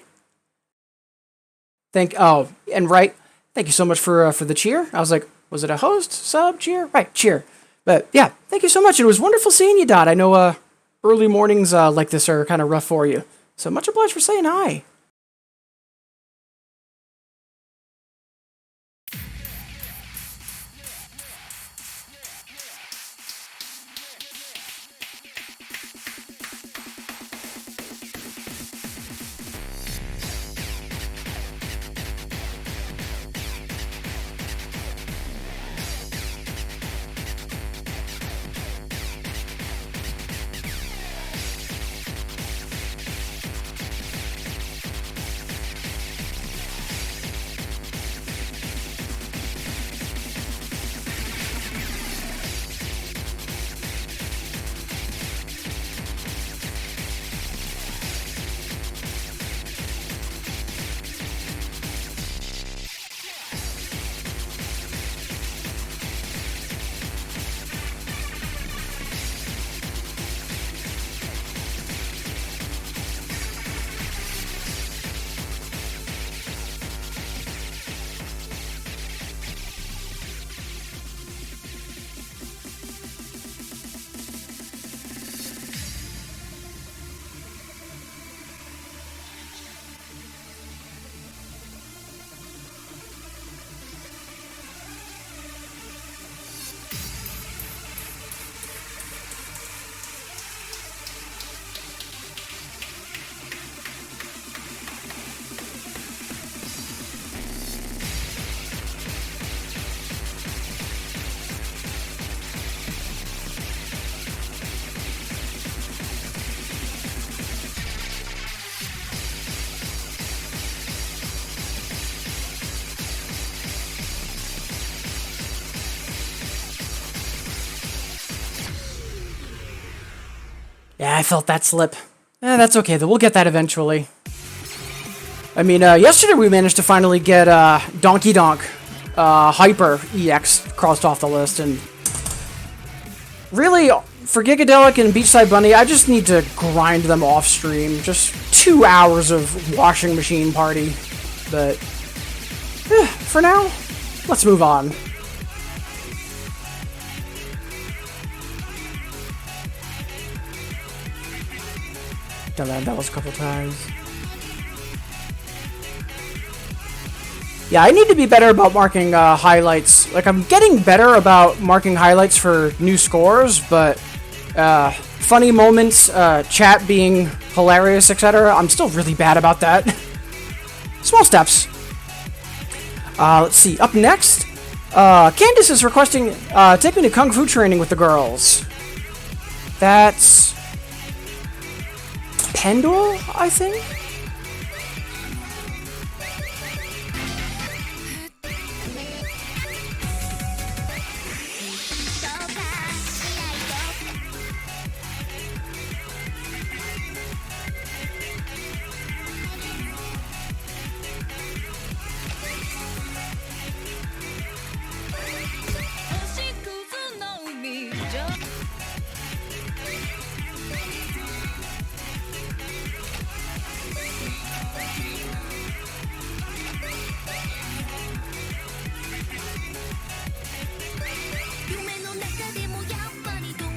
Thank you so much for the cheer. I was like, was it a host, sub, cheer? Right, cheer. But yeah, thank you so much. It was wonderful seeing you, Dot. I know early mornings like this are kind of rough for you. So much obliged for saying hi. Yeah, I felt that slip. That's okay, though. We'll get that eventually. I mean, yesterday we managed to finally get Donkey Donk Hyper EX crossed off the list, and really, for Gigadelic and Beachside Bunny, I just need to grind them off stream. Just 2 hours of washing machine party. But for now, let's move on. Done that was a couple times. Yeah, I need to be better about marking highlights. Like, I'm getting better about marking highlights for new scores, but funny moments, chat being hilarious, etc., I'm still really bad about that. Small steps. Let's see. Up next, Candace is requesting take me to Kung Fu training with the girls. That's Pendle, I think?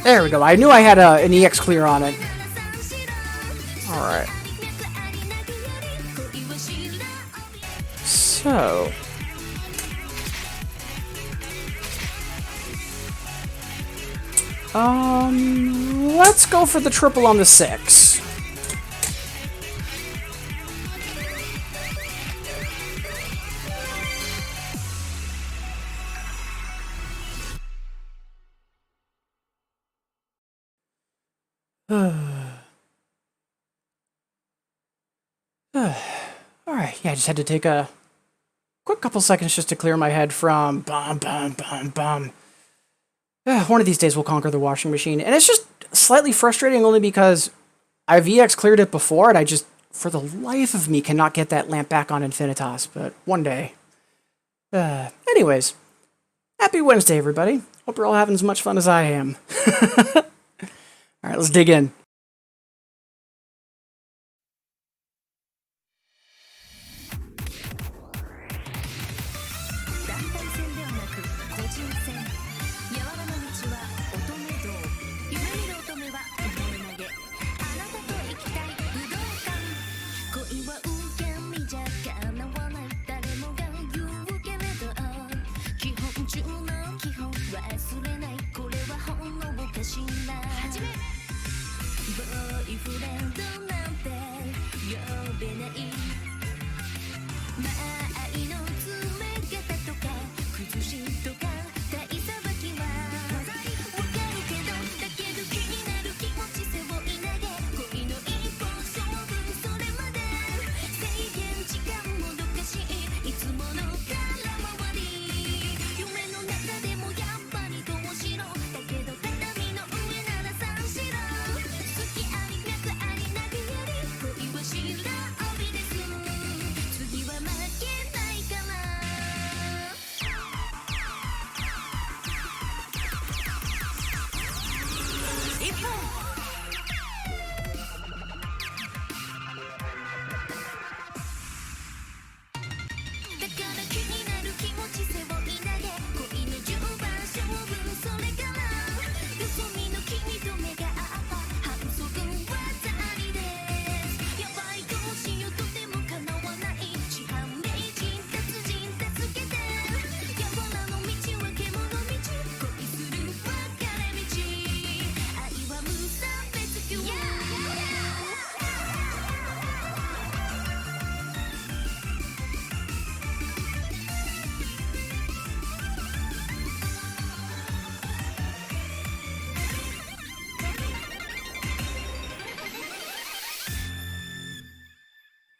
There we go. I knew I had an EX clear on it. Alright. So. Let's go for the triple on the 6. Alright, yeah, I just had to take a quick couple seconds just to clear my head from bum. One of these days we'll conquer the washing machine. And it's just slightly frustrating only because I've EX cleared it before and I just, for the life of me, cannot get that lamp back on Infinitas, but one day. Anyways, happy Wednesday, everybody. Hope you're all having as much fun as I am. Alright, let's dig in.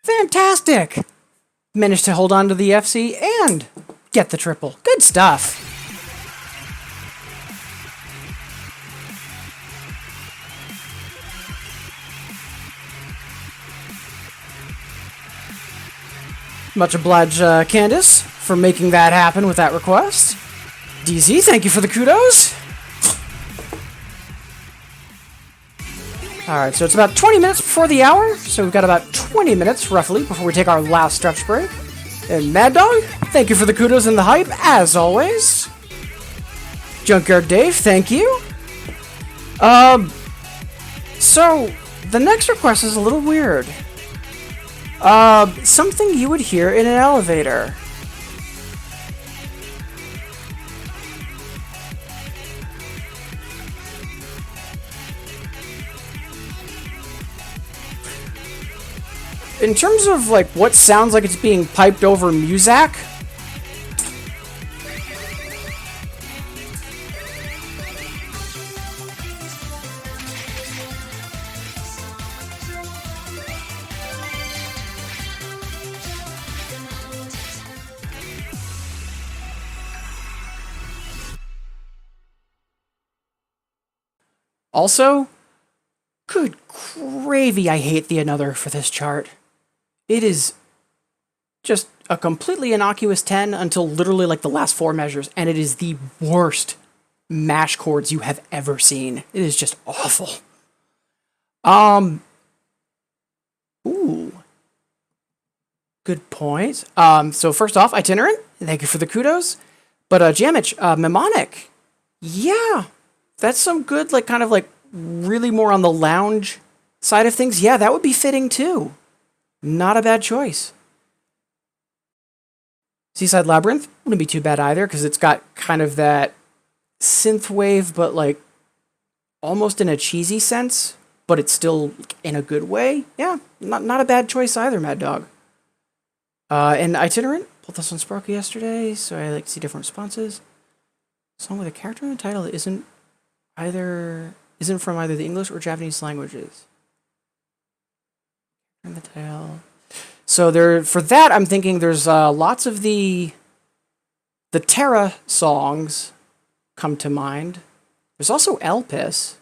Fantastic! Managed to hold on to the FC and get the triple. Good stuff. Much obliged, Candace, for making that happen with that request. DZ, thank you for the kudos. Alright, so it's about 20 minutes before the hour, so we've got about 20 minutes, roughly, before we take our last stretch break. And Mad Dog, thank you for the kudos and the hype, as always. Junkyard Dave, thank you. So, the next request is a little weird. Something you would hear in an elevator. In terms of like what sounds like it's being piped over music, also, good gravy, I hate the another for this chart. It is just a completely innocuous 10 until literally like the last 4 measures, and it is the worst mash chords you have ever seen. It is just awful. Ooh. Good point. So first off, Itinerant, thank you for the kudos. But Jamich, Mnemonic, yeah, that's some good, like, kind of like really more on the lounge side of things. Yeah, that would be fitting too. Not a bad choice. Seaside Labyrinth wouldn't be too bad either, because it's got kind of that synthwave, but like almost in a cheesy sense, but it's still in a good way. Yeah, not a bad choice either, Mad Dog. And Itinerant, pulled this on Sparky yesterday, so I like to see different responses. Song with a character in the title that isn't from either the English or Japanese languages. In the title. So there, for that, I'm thinking there's lots of the Terra songs come to mind. There's also Elpis.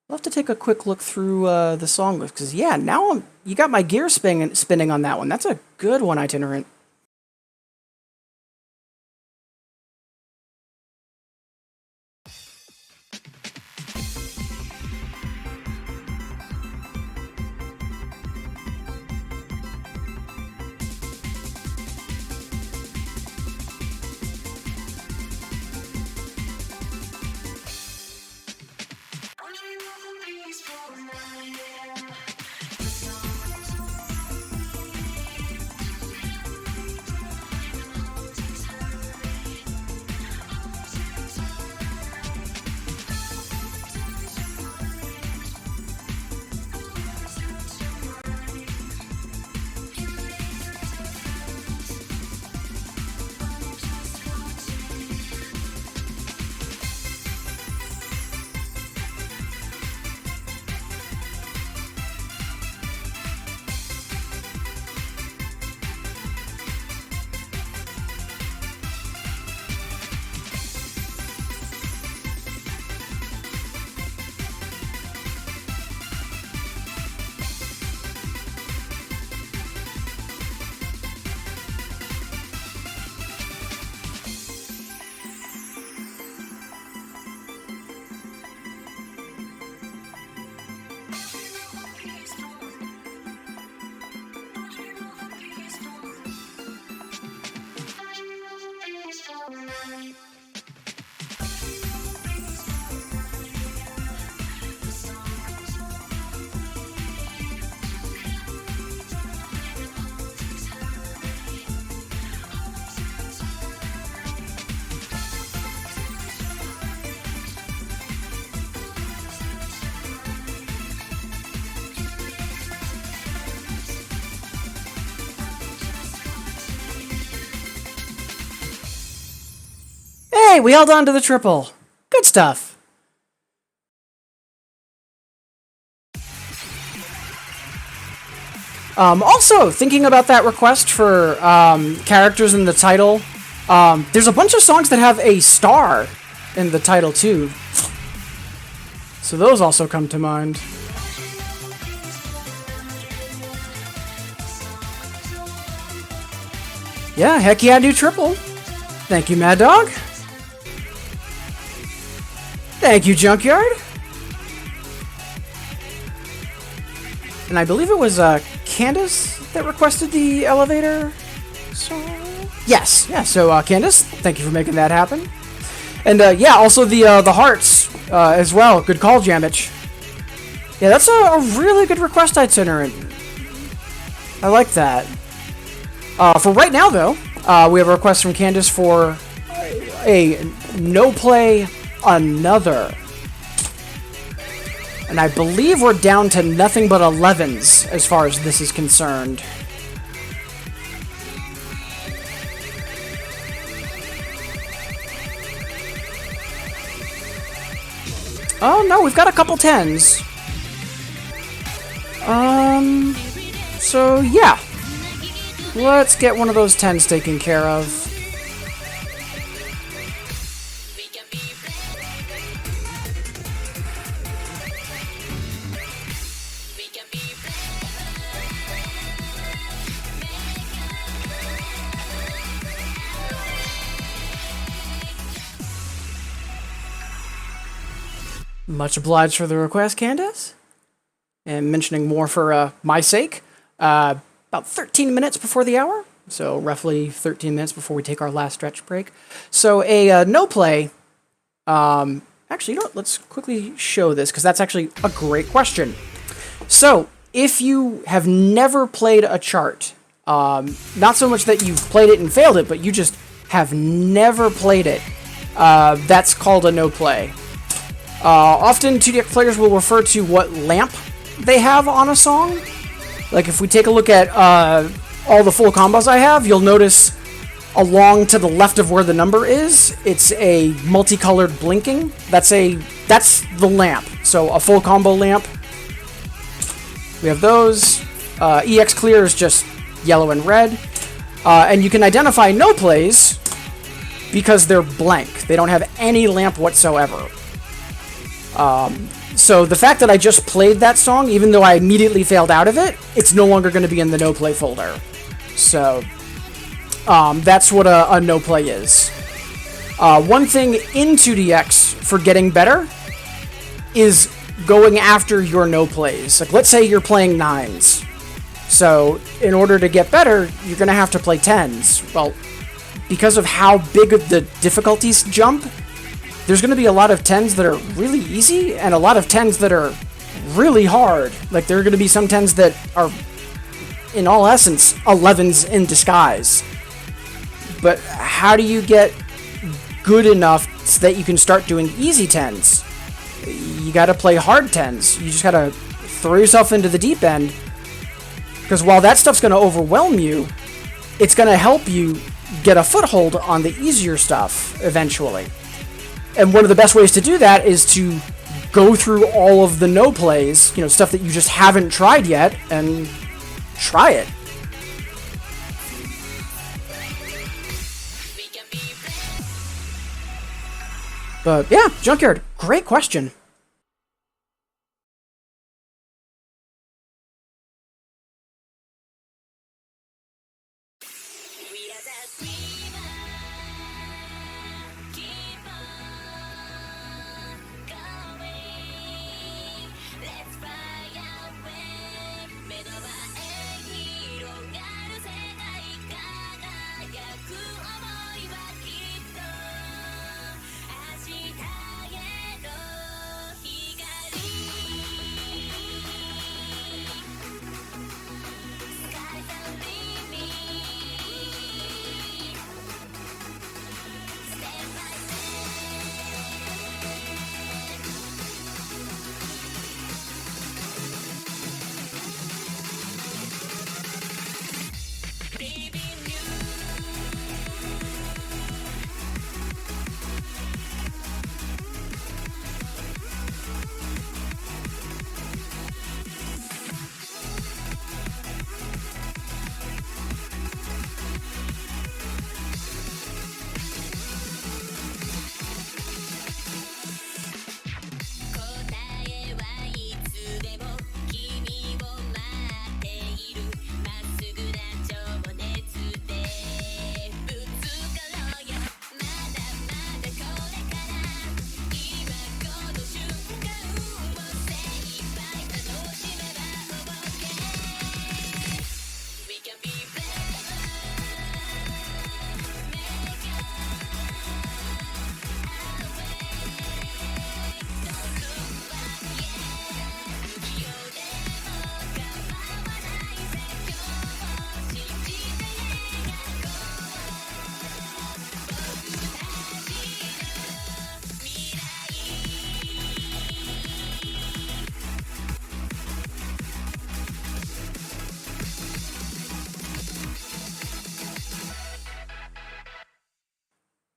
I'll have to take a quick look through the song list, because yeah, now you got my gear spinning on that one. That's a good one, Itinerant. Hey, we held on to the triple. Good stuff. Also, thinking about that request for characters in the title, there's a bunch of songs that have a star in the title too. So those also come to mind. Yeah, heck yeah, do triple. Thank you, Mad Dog. Thank you, Junkyard. And I believe it was Candace that requested the elevator song. Yes, yeah. So Candace, thank you for making that happen. And yeah, also the hearts as well. Good call, Jamich. Yeah, that's a really good request itinerant. I like that. For right now, though, we have a request from Candace for a no play another. And I believe we're down to nothing but 11s as far as this is concerned. Oh no, we've got a couple 10s. So yeah. Let's get one of those 10s taken care of. Much obliged for the request, Candace. And mentioning more for my sake. About 13 minutes before the hour. So roughly 13 minutes before we take our last stretch break. So a no play. Actually, you know what? Let's quickly show this because that's actually a great question. So if you have never played a chart, not so much that you've played it and failed it, but you just have never played it, that's called a no play. Often 2DX players will refer to what lamp they have on a song. Like if we take a look at all the full combos I have, you'll notice along to the left of where the number is, it's a multicolored blinking. That's the lamp. So a full combo lamp. We have those. EX clear is just yellow and red. And you can identify no plays because they're blank. They don't have any lamp whatsoever. So the fact that I just played that song, even though I immediately failed out of it, it's no longer going to be in the no play folder. So that's what a no play is. One thing in 2DX for getting better is going after your no plays. Like let's say you're playing 9s. So in order to get better, you're going to have to play 10s. Well, because of how big of the difficulties jump, there's going to be a lot of 10s that are really easy and a lot of 10s that are really hard. Like there are going to be some 10s that are, in all essence, 11s in disguise. But how do you get good enough so that you can start doing easy 10s? You got to play hard 10s. You just got to throw yourself into the deep end. Because while that stuff's going to overwhelm you, it's going to help you get a foothold on the easier stuff eventually. And one of the best ways to do that is to go through all of the no plays, stuff that you just haven't tried yet, and try it. But yeah, Junkyard, great question.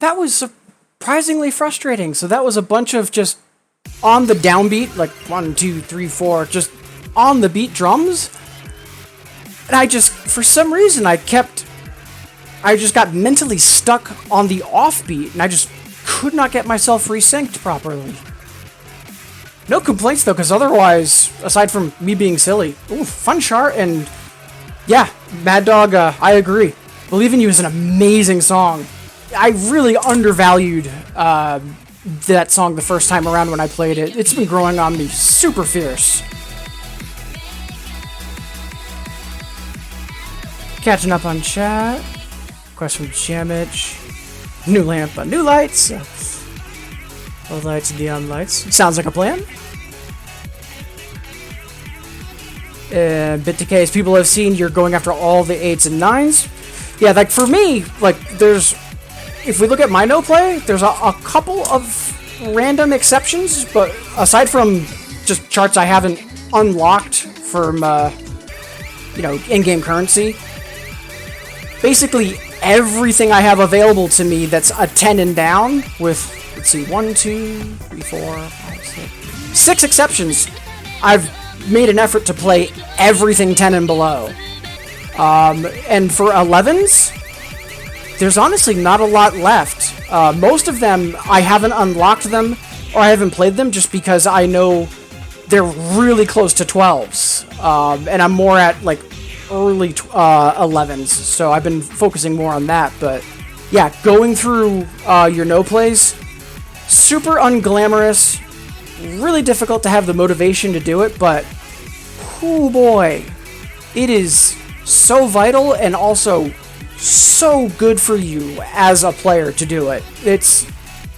that was surprisingly frustrating. So that was a bunch of just on the downbeat, like 1, 2, 3, 4, just on the beat drums. And I just, for some reason, I just got mentally stuck on the offbeat, and I just could not get myself resynced properly. No complaints though, because otherwise, aside from me being silly, ooh, fun chart, and yeah, Mad Dog, I agree. Believe in You is an amazing song. I really undervalued that song the first time around when I played it. It's been growing on me super fierce. Catching up on chat. Request from Jamich. New lamp, new lights. Old lights, neon lights. Sounds like a plan. Bit decays. People have seen you're going after all the 8s and 9s. Yeah, like for me, like there's, if we look at my no play, there's a couple of random exceptions, but aside from just charts I haven't unlocked from, you know, in-game currency, basically everything I have available to me that's a 10 and down with, let's see, 1, 2, 3, 4, 5, 6, 6 exceptions. I've made an effort to play everything 10 and below. And for 11s, there's honestly not a lot left. Most of them, I haven't unlocked them, or I haven't played them just because I know they're really close to 12s. And I'm more at, like, early 11s, so I've been focusing more on that. But yeah, going through your no plays, super unglamorous, really difficult to have the motivation to do it, but oh boy, it is so vital and also so good for you as a player to do it. It's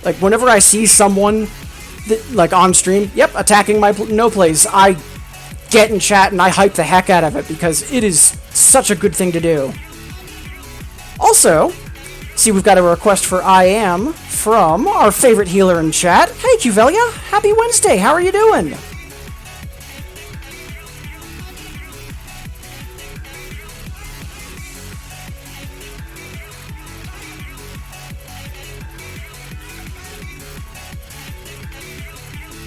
like whenever I see someone that, like on stream, yep, attacking my no plays, I get in chat and I hype the heck out of it because it is such a good thing to do. Also, see, we've got a request for I Am from our favorite healer in chat. Hey, Cuvelia, happy Wednesday. How are you doing?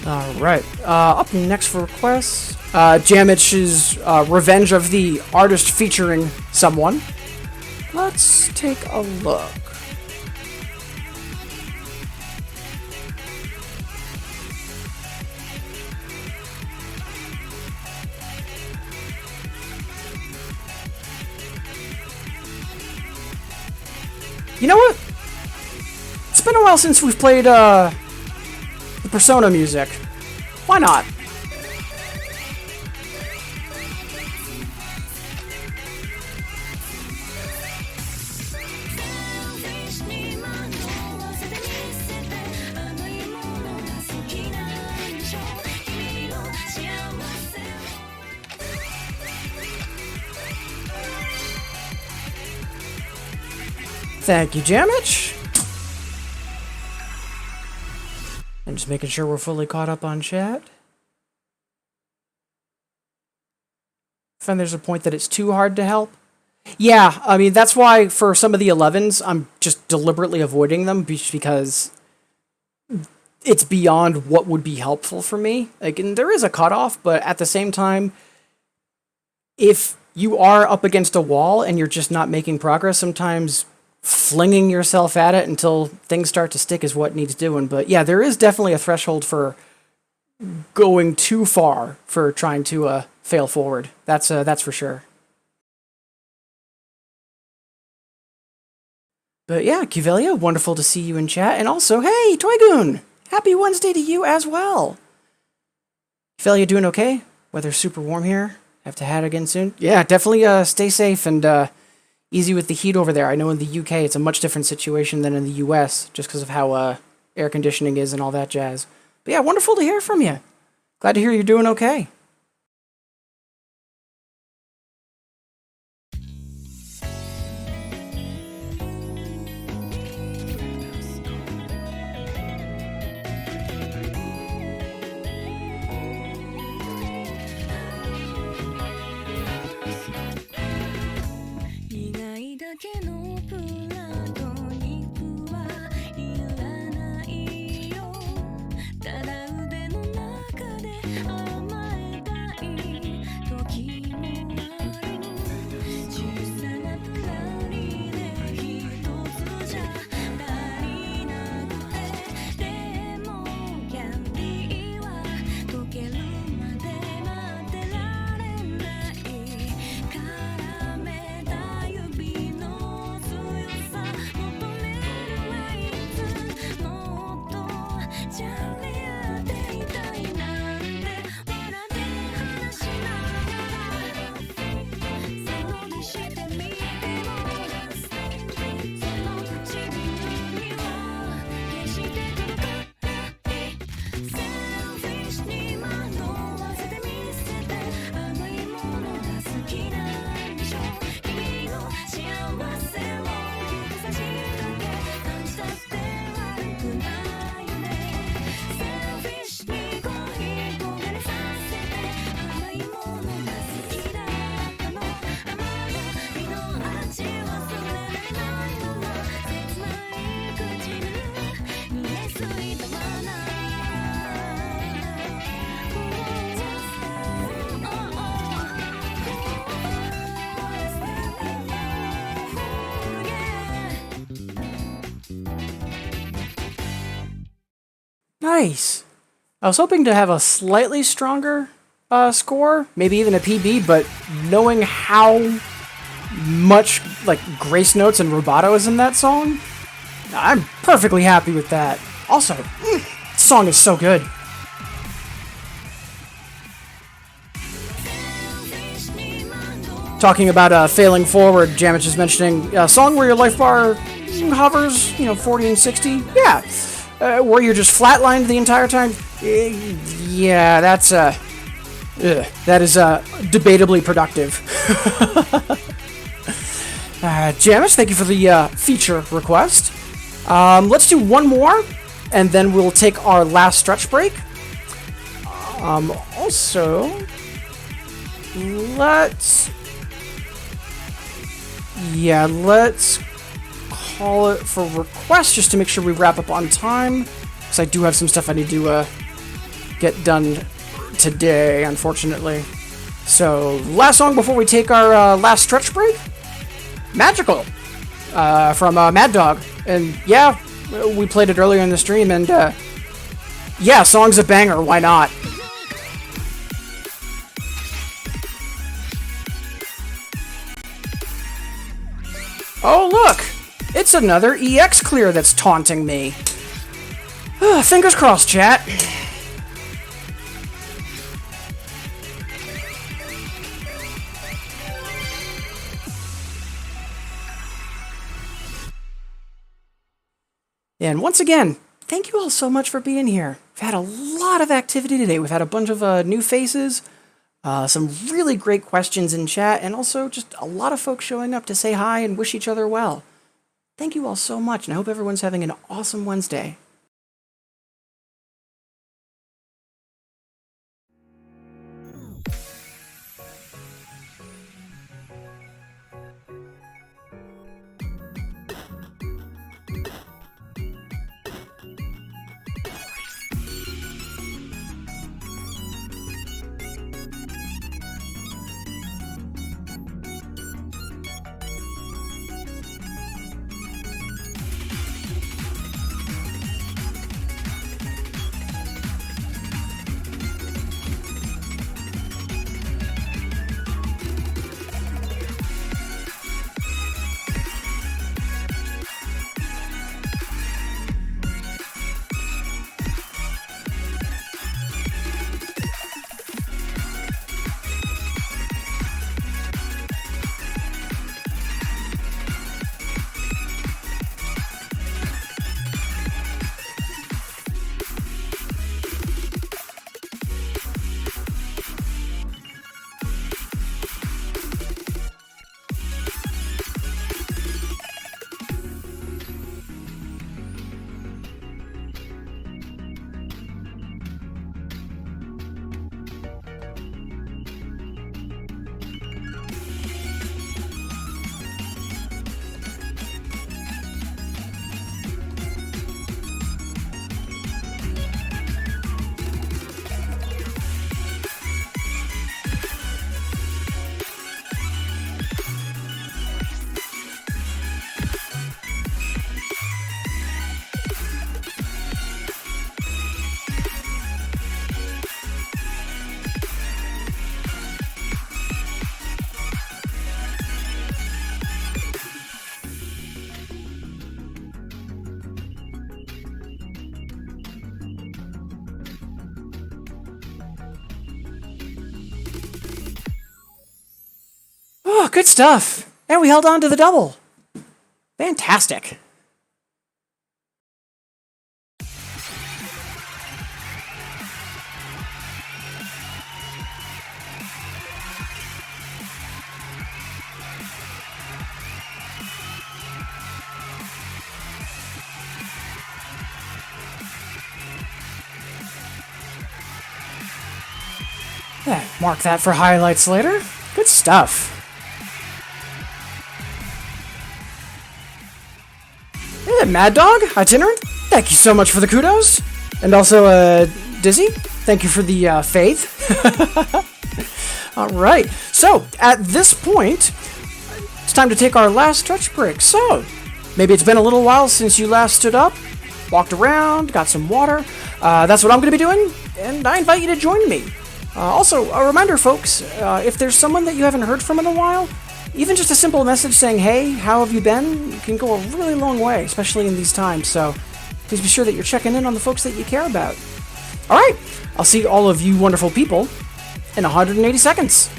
Alright, up next for requests, Jamich's Revenge of the Artist featuring someone. Let's take a look. You know what? It's been a while since we've played, the Persona music. Why not? Thank you, Jamich. And just making sure we're fully caught up on chat. I find there's a point that it's too hard to help. Yeah, I mean, that's why for some of the 11s, I'm just deliberately avoiding them because it's beyond what would be helpful for me. Like, and there is a cutoff, but at the same time, if you are up against a wall and you're just not making progress, sometimes flinging yourself at it until things start to stick is what needs doing. But yeah, there is definitely a threshold for going too far for trying to fail forward. That's for sure. But yeah, Cuvelia, wonderful to see you in chat. And also, hey, Toygoon, happy Wednesday to you as well. Cuvelia doing okay? Weather's super warm here. Have to hat again soon. Yeah, definitely stay safe and easy with the heat over there. I know in the UK it's a much different situation than in the US, just because of how air conditioning is and all that jazz. But yeah, wonderful to hear from you. Glad to hear you're doing okay. Nice. I was hoping to have a slightly stronger score, maybe even a PB, but knowing how much like grace notes and rubato is in that song, I'm perfectly happy with that. Also, this song is so good. Talking about failing forward, Jamich is mentioning a song where your life bar hovers, 40 and 60. Yeah. Where you're just flatlined the entire time. Yeah, that is debatably productive. Jamich, thank you for the feature request. Let's do one more, and then we'll take our last stretch break. Also, let's call it for requests just to make sure we wrap up on time, because I do have some stuff I need to get done today, unfortunately. So, last song before we take our last stretch break, Magical from Mad Dog. And yeah, we played it earlier in the stream, and yeah, song's a banger, why not? Oh look! It's another EX clear that's taunting me. Fingers crossed, chat. And once again, thank you all so much for being here. We've had a lot of activity today. We've had a bunch of new faces, some really great questions in chat, and also just a lot of folks showing up to say hi and wish each other well. Thank you all so much, and I hope everyone's having an awesome Wednesday. Oh, good stuff. And we held on to the double. Fantastic. Yeah, mark that for highlights later. Good stuff. Yeah, Mad Dog, Itinerant, thank you so much for the kudos. And also, Dizzy, thank you for the faith. Alright, so at this point, it's time to take our last stretch break. So, maybe it's been a little while since you last stood up, walked around, got some water. That's what I'm going to be doing, and I invite you to join me. Also, a reminder, folks, if there's someone that you haven't heard from in a while, even just a simple message saying, hey, how have you been, can go a really long way, especially in these times. So please be sure that you're checking in on the folks that you care about. All right, I'll see all of you wonderful people in 180 seconds.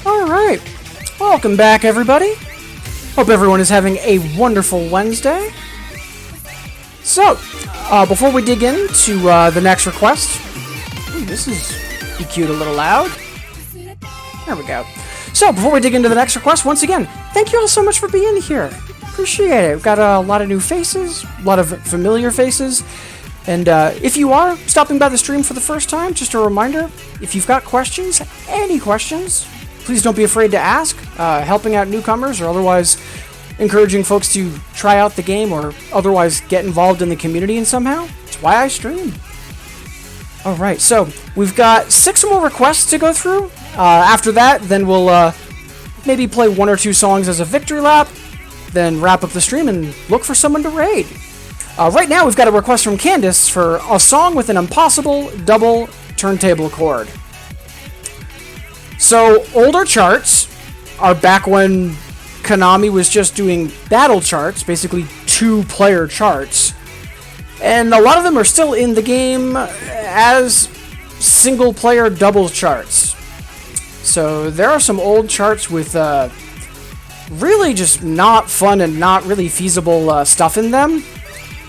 Alright, welcome back everybody. Hope everyone is having a wonderful Wednesday. So, before we dig into the next request, this is EQ'd a little loud. There we go. So, before we dig into the next request, once again, thank you all so much for being here. Appreciate it. We've got a lot of new faces, a lot of familiar faces. And if you are stopping by the stream for the first time, just a reminder, if you've got questions, any questions, please don't be afraid to ask. Helping out newcomers or otherwise encouraging folks to try out the game or otherwise get involved in the community in somehow. That's why I stream. Alright, so we've got 6 more requests to go through. After that, then we'll maybe play 1 or 2 songs as a victory lap, then wrap up the stream and look for someone to raid. Right now, we've got a request from Candace for a song with an impossible double turntable chord. So, older charts are back when Konami was just doing battle charts, basically 2-player charts. And a lot of them are still in the game as single-player double charts. So there are some old charts with really just not fun and not really feasible stuff in them.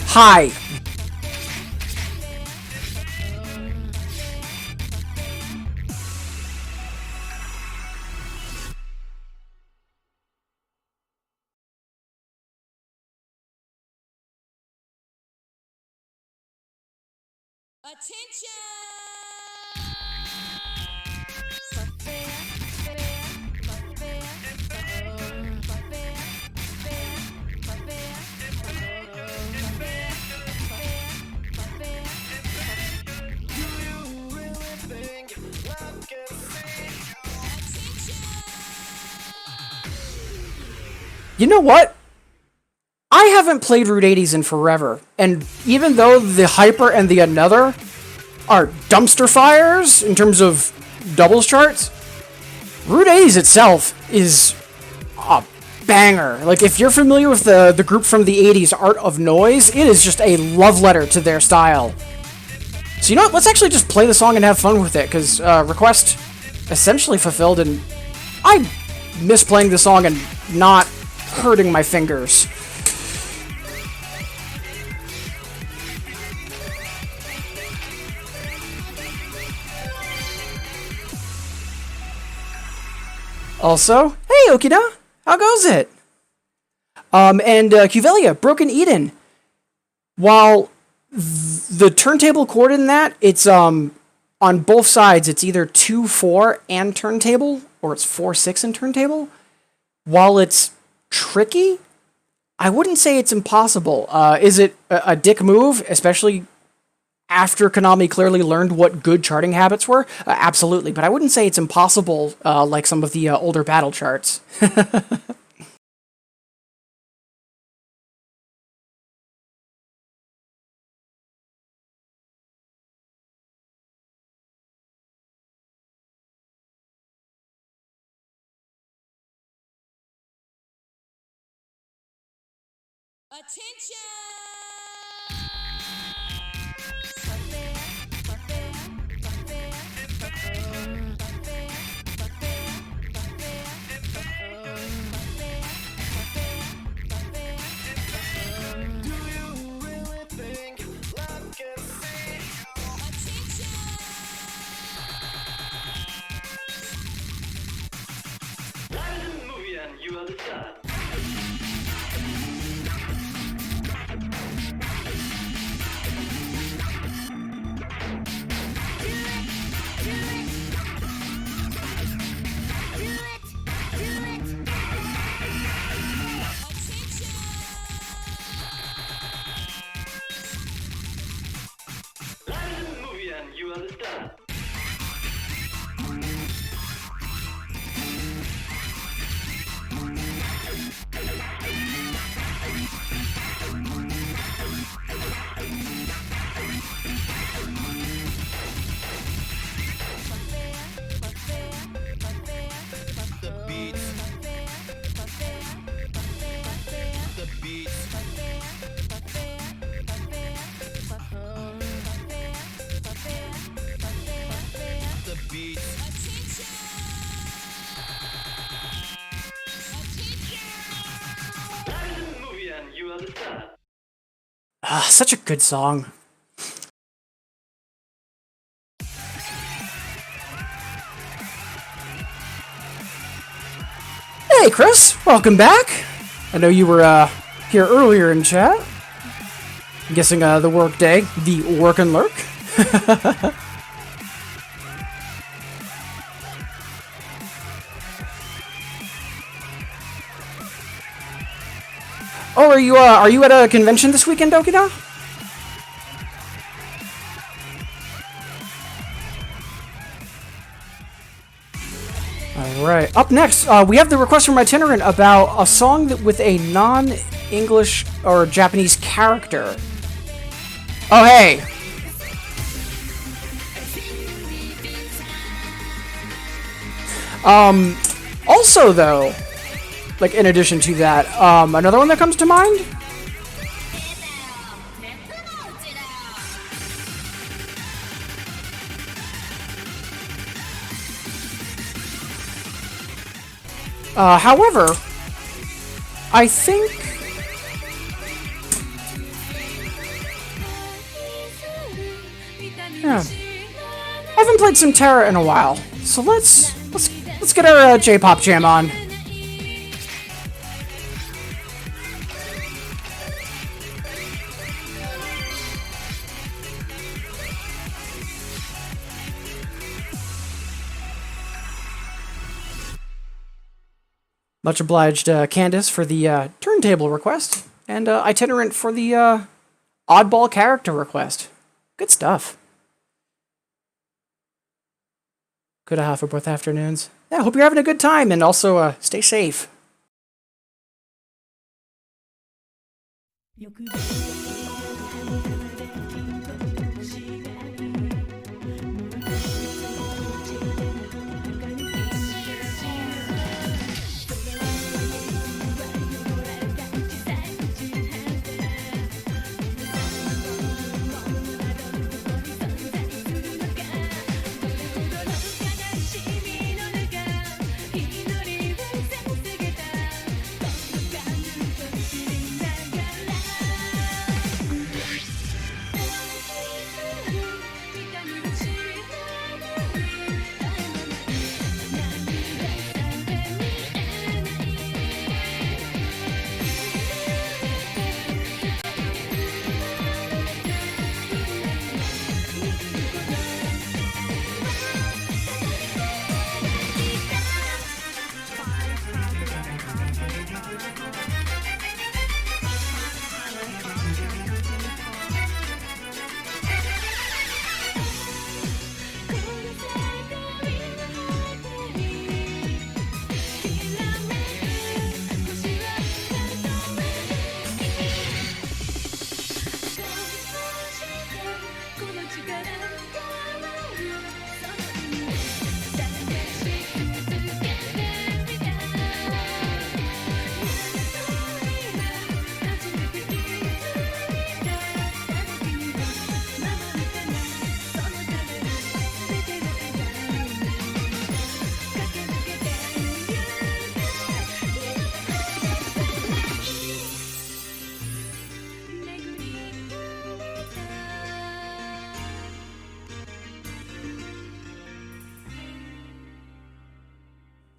Hi. You know what? I haven't played Route 80s in forever, and even though the Hyper and the Another are dumpster fires in terms of doubles charts, Route 80s itself is a banger. Like, if you're familiar with the group from the 80s, Art of Noise, it is just a love letter to their style. So you know what? Let's actually just play the song and have fun with it, because request essentially fulfilled, and I miss playing the song and not hurting my fingers. Also, hey Okina, how goes it? And Cuvelia, Broken Eden. While the turntable chord in that, it's on both sides, it's either 2/4 and turntable, or it's 4/6 and turntable. While it's tricky, I wouldn't say it's impossible. Is it a dick move, especially after Konami clearly learned what good charting habits were? Absolutely, but I wouldn't say it's impossible like some of the older battle charts. Such a good song. Hey Chris, welcome back. I know you were here earlier in chat. I'm guessing the work day, the work and lurk. Oh, are you at a convention this weekend, Okina? Alright, up next, we have the request from Itinerant about a song with a non-English or Japanese character. Oh, hey! Also, though, like, in addition to that, another one that comes to mind? However, I think... Yeah. I haven't played some Terra in a while, so let's get our J-pop jam on. Much obliged, Candace, for the turntable request, and Itinerant for the oddball character request. Good stuff. Good to have for both afternoons. Yeah, hope you're having a good time, and also stay safe.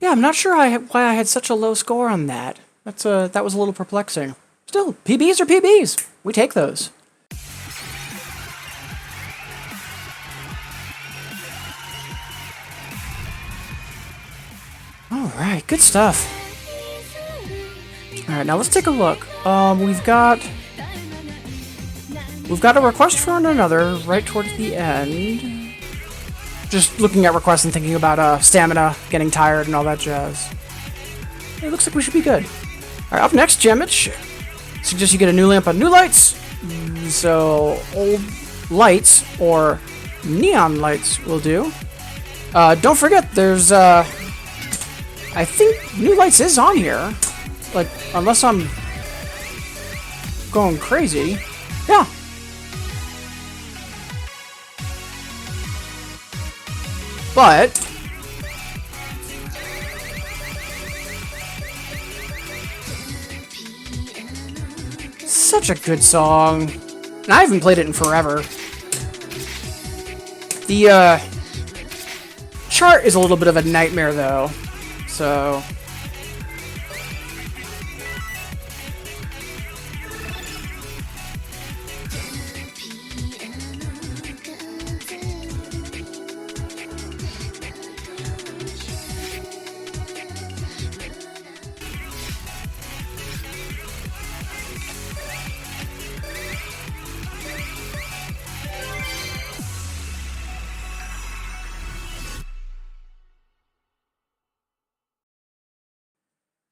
Yeah, I'm not sure why I had such a low score on that. That was a little perplexing. Still, PBs are PBs. We take those. All right, good stuff. All right, now let's take a look. We've got a request for another right towards the end. Just looking at requests and thinking about stamina, getting tired, and all that jazz. It looks like we should be good. Alright, up next, Gemich. Suggest you get a new lamp on new lights. So, old lights, or neon lights, will do. Don't forget, there's, I think new lights is on here. Like, unless I'm going crazy. Yeah. But such a good song. And I haven't played it in forever. The chart is a little bit of a nightmare though. So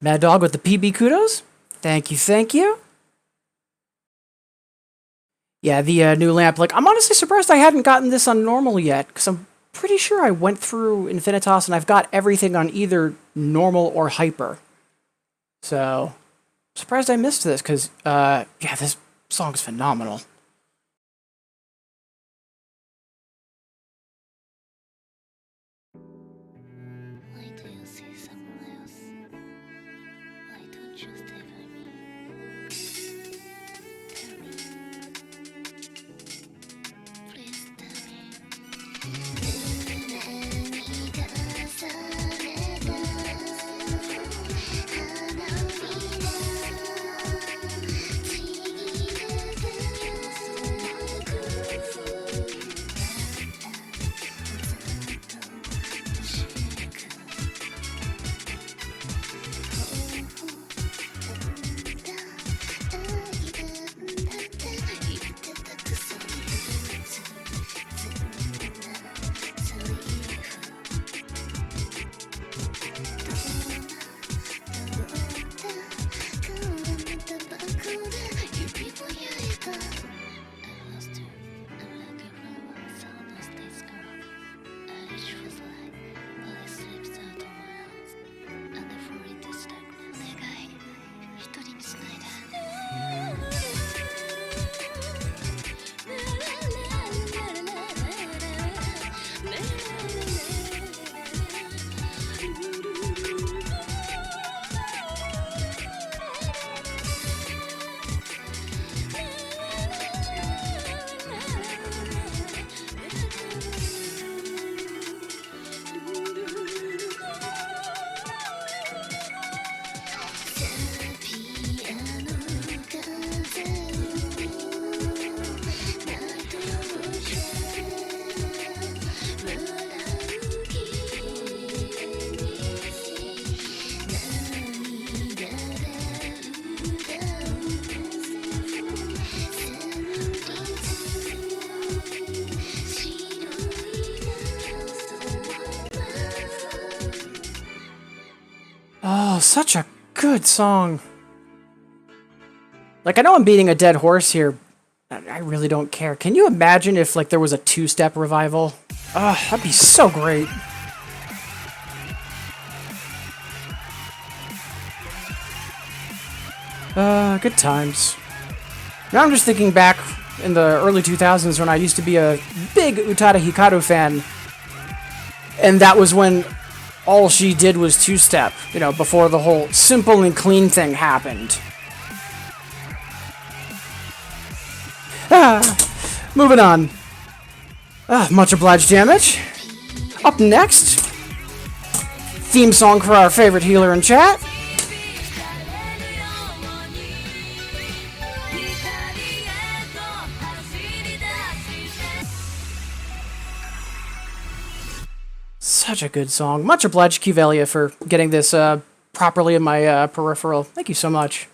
Mad Dog with the PB kudos. Thank you, thank you. Yeah, the new lamp. Like, I'm honestly surprised I hadn't gotten this on normal yet, because I'm pretty sure I went through Infinitas and I've got everything on either normal or hyper. So, surprised I missed this, because, yeah, this song's phenomenal.
Why do you see someone else? Why don't you stay by me? Tell me. Please tell me.
'Oh, such a good song. Like, I know I'm beating a dead horse here. I really don't care. Can you imagine if, like, there was a two-step revival? Oh, that'd be so great. Good times. Now I'm just thinking back in the early 2000s when I used to be a big Utada Hikaru fan. And that was when all she did was two-step, you know, before the whole simple and clean thing happened. Moving on. Much obliged, damage. Up next, theme song for our favorite healer in chat. Such a good song. Much obliged, Kivelia, for getting this properly in my peripheral. Thank you so much.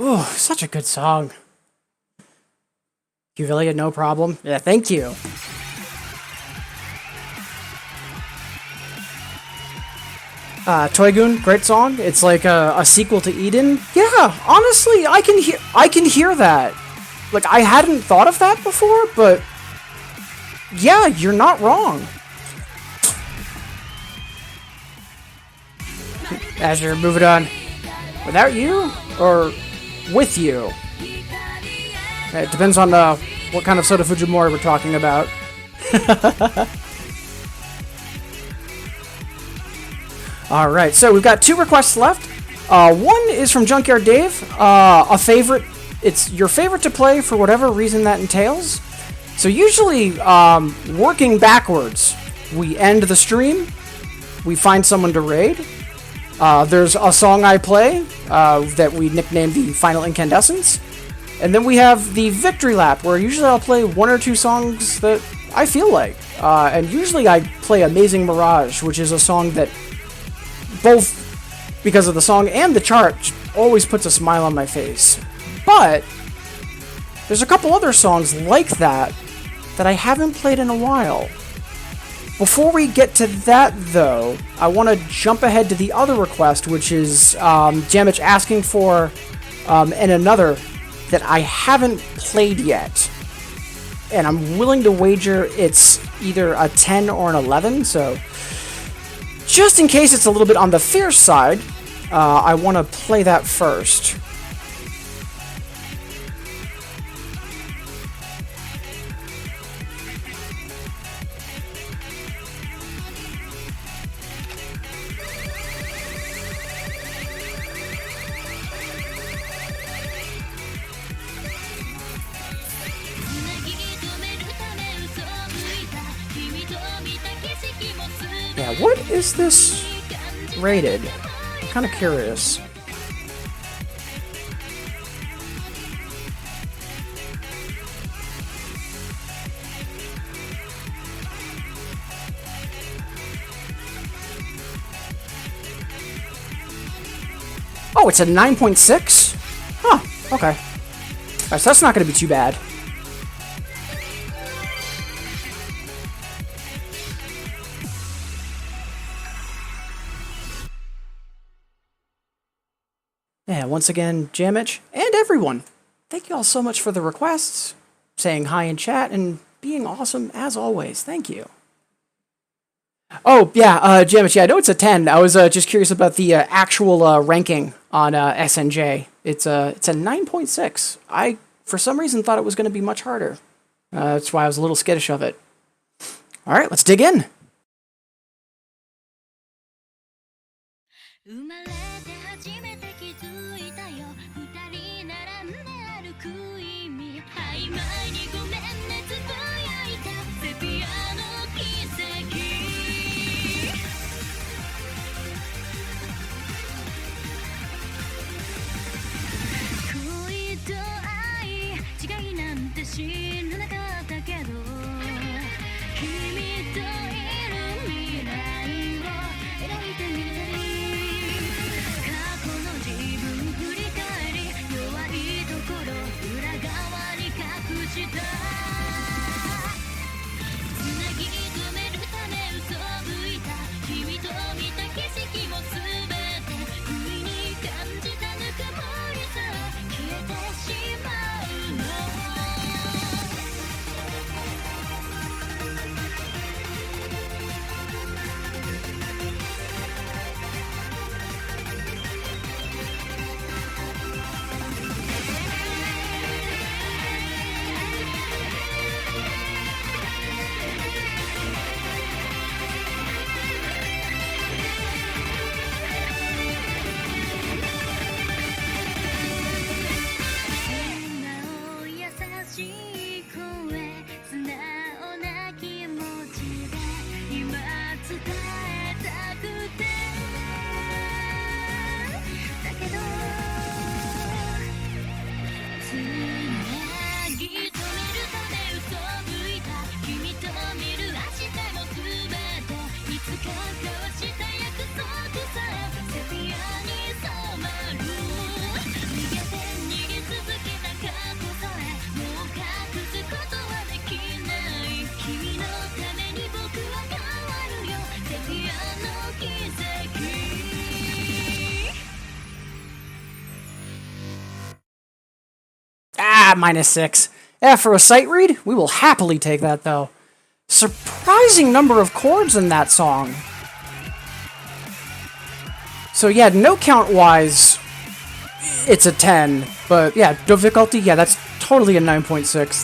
Ooh, such a good song. You really had no problem? Yeah, thank you. Toygun, great song. It's like a sequel to Eden. Yeah, honestly, I can hear that. Like, I hadn't thought of that before, but yeah, you're not wrong. Azure, move it on. Without you or with you? It depends on what kind of Soda Fujimori we're talking about. Alright, so we've got 2 requests left. One is from Junkyard Dave. A favorite. It's your favorite to play for whatever reason that entails. So usually, working backwards, we end the stream, we find someone to raid. There's a song I play that we nicknamed the Final Incandescence. And then we have the Victory Lap, where usually I'll play 1 or 2 songs that I feel like. And usually I play Amazing Mirage, which is a song that, both because of the song and the chart, always puts a smile on my face. But there's a couple other songs like that that I haven't played in a while. Before we get to that, though, I want to jump ahead to the other request, which is Jamich asking for and another that I haven't played yet. And I'm willing to wager it's either a 10 or an 11, so just in case it's a little bit on the fierce side, I want to play that first. Yeah, what is this rated? I'm kind of curious. Oh, it's a 9.6? Huh, okay. Alright, so that's not going to be too bad. Yeah, once again, Jamich, and everyone, thank you all so much for the requests, saying hi in chat, and being awesome as always. Thank you. Oh, yeah, Jamich, yeah, I know it's a 10. I was just curious about the actual ranking on SNJ. It's a 9.6. I, for some reason, thought it was going to be much harder. That's why I was a little skittish of it. All right, let's dig in.
生まれて初めて気づいたよ二人並んで歩く意味曖昧にごめんねつぶやいたセピアの奇跡恋と愛違いなんて知らなかったけど君といる未来を描いてみるたび
-6. Yeah, for a sight read, we will happily take that, though. Surprising number of chords in that song. So yeah, note count-wise, it's a 10. But yeah, difficulty, yeah, that's totally a 9.6.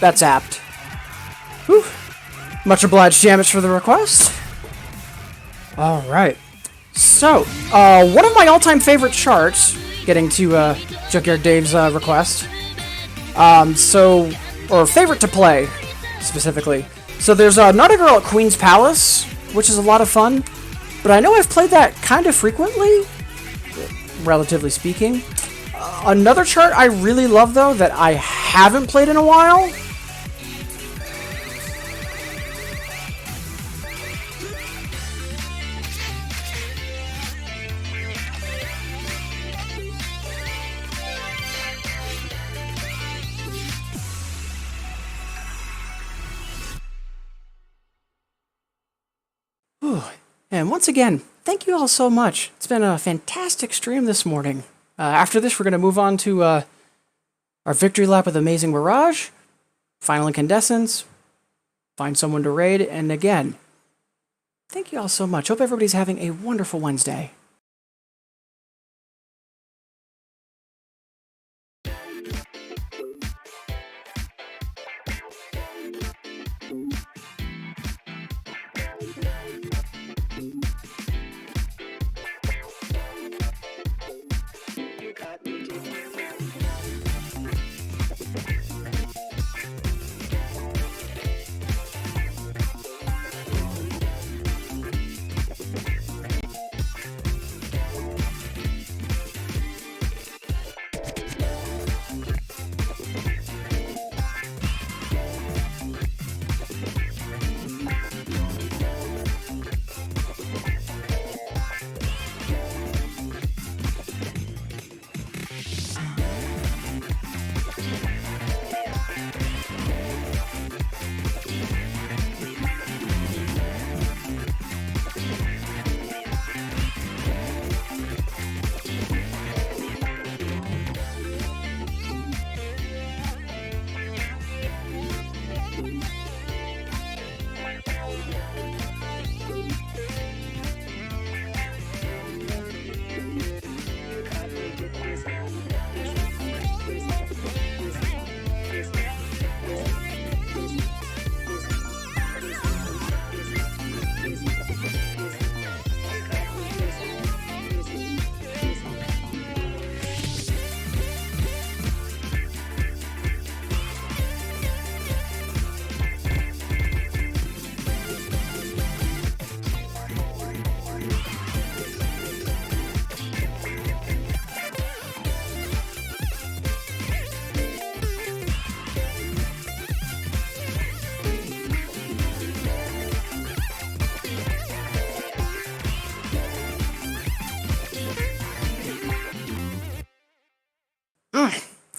That's apt. Whew. Much obliged, Jamich, for the request. Alright. So, one of my all-time favorite charts, getting to Junkyard Dave's request. Or favorite to play, specifically. So there's Not a Girl at Queen's Palace, which is a lot of fun. But I know I've played that kind of frequently, relatively speaking. Another chart I really love, though, that I haven't played in a while. And once again, thank you all so much. It's been a fantastic stream this morning. After this, we're going to move on to our victory lap with Amazing Mirage, Final Incandescence, find someone to raid, and again, thank you all so much. Hope everybody's having a wonderful Wednesday.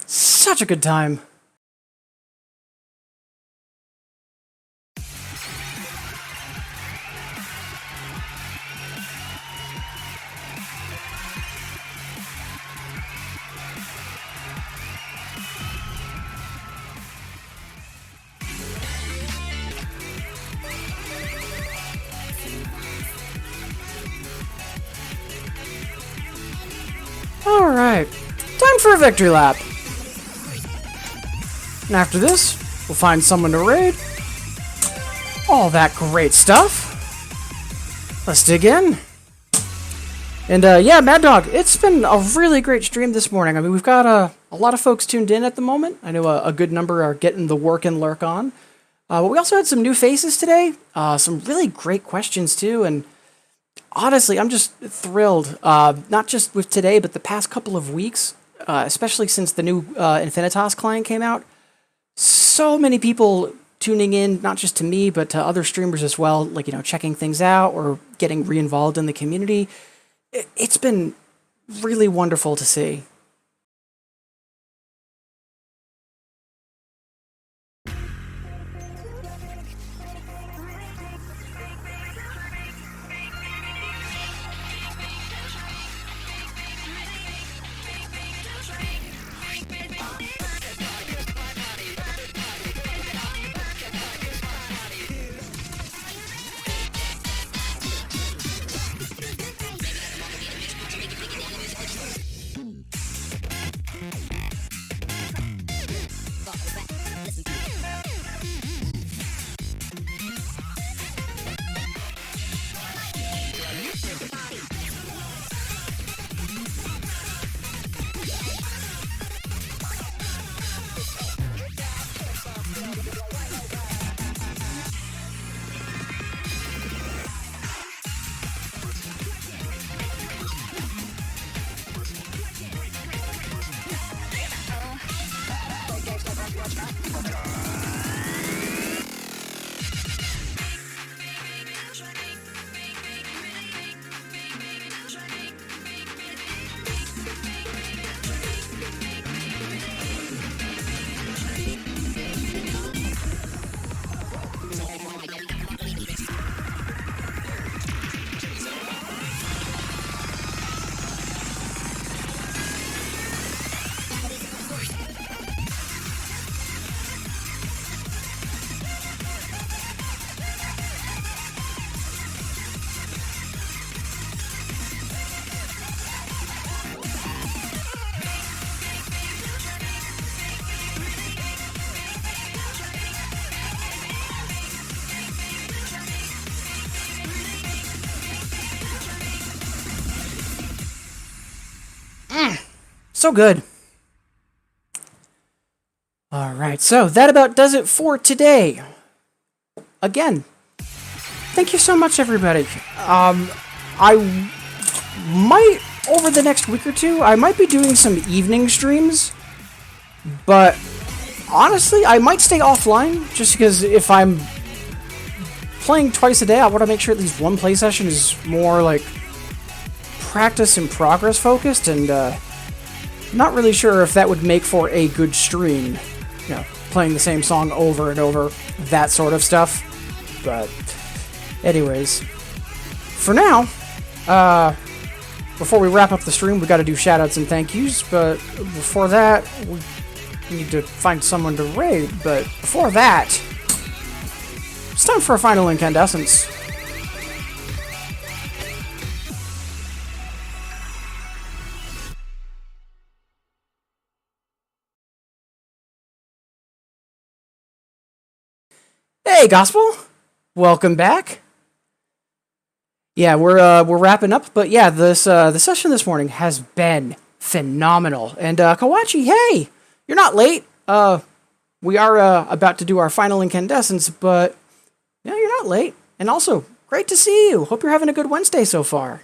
Such a good time. Alright, time for a victory lap. And after this, we'll find someone to raid. All that great stuff. Let's dig in. And yeah, Mad Dog, it's been a really great stream this morning. I mean, we've got a lot of folks tuned in at the moment. I know a good number are getting the work and lurk on. But we also had some new faces today. Some really great questions, too. And honestly, I'm just thrilled. Not just with today, but the past couple of weeks, especially since the new Infinitas client came out. So many people tuning in, not just to me, but to other streamers as well, like, you know, checking things out or getting re-involved in the community. It's been really wonderful to see. So good. Alright, so that about does it for today. Again, thank you so much, everybody. I might, over the next week or two, I might be doing some evening streams, but honestly, I might stay offline, just because if I'm playing twice a day, I want to make sure at least one play session is more, like, practice and progress focused, and, not really sure if that would make for a good stream. You know, playing the same song over and over, that sort of stuff. But, anyways, for now, before we wrap up the stream, we gotta do shoutouts and thank yous, but before that, we need to find someone to raid, but before that, it's time for a final incandescence. Hey, Gospel! Welcome back. Yeah, we're wrapping up, but yeah, this the session this morning has been phenomenal. And Kawachi, hey, you're not late. We are about to do our final incandescence, but yeah, you're not late. And also, great to see you. Hope you're having a good Wednesday so far.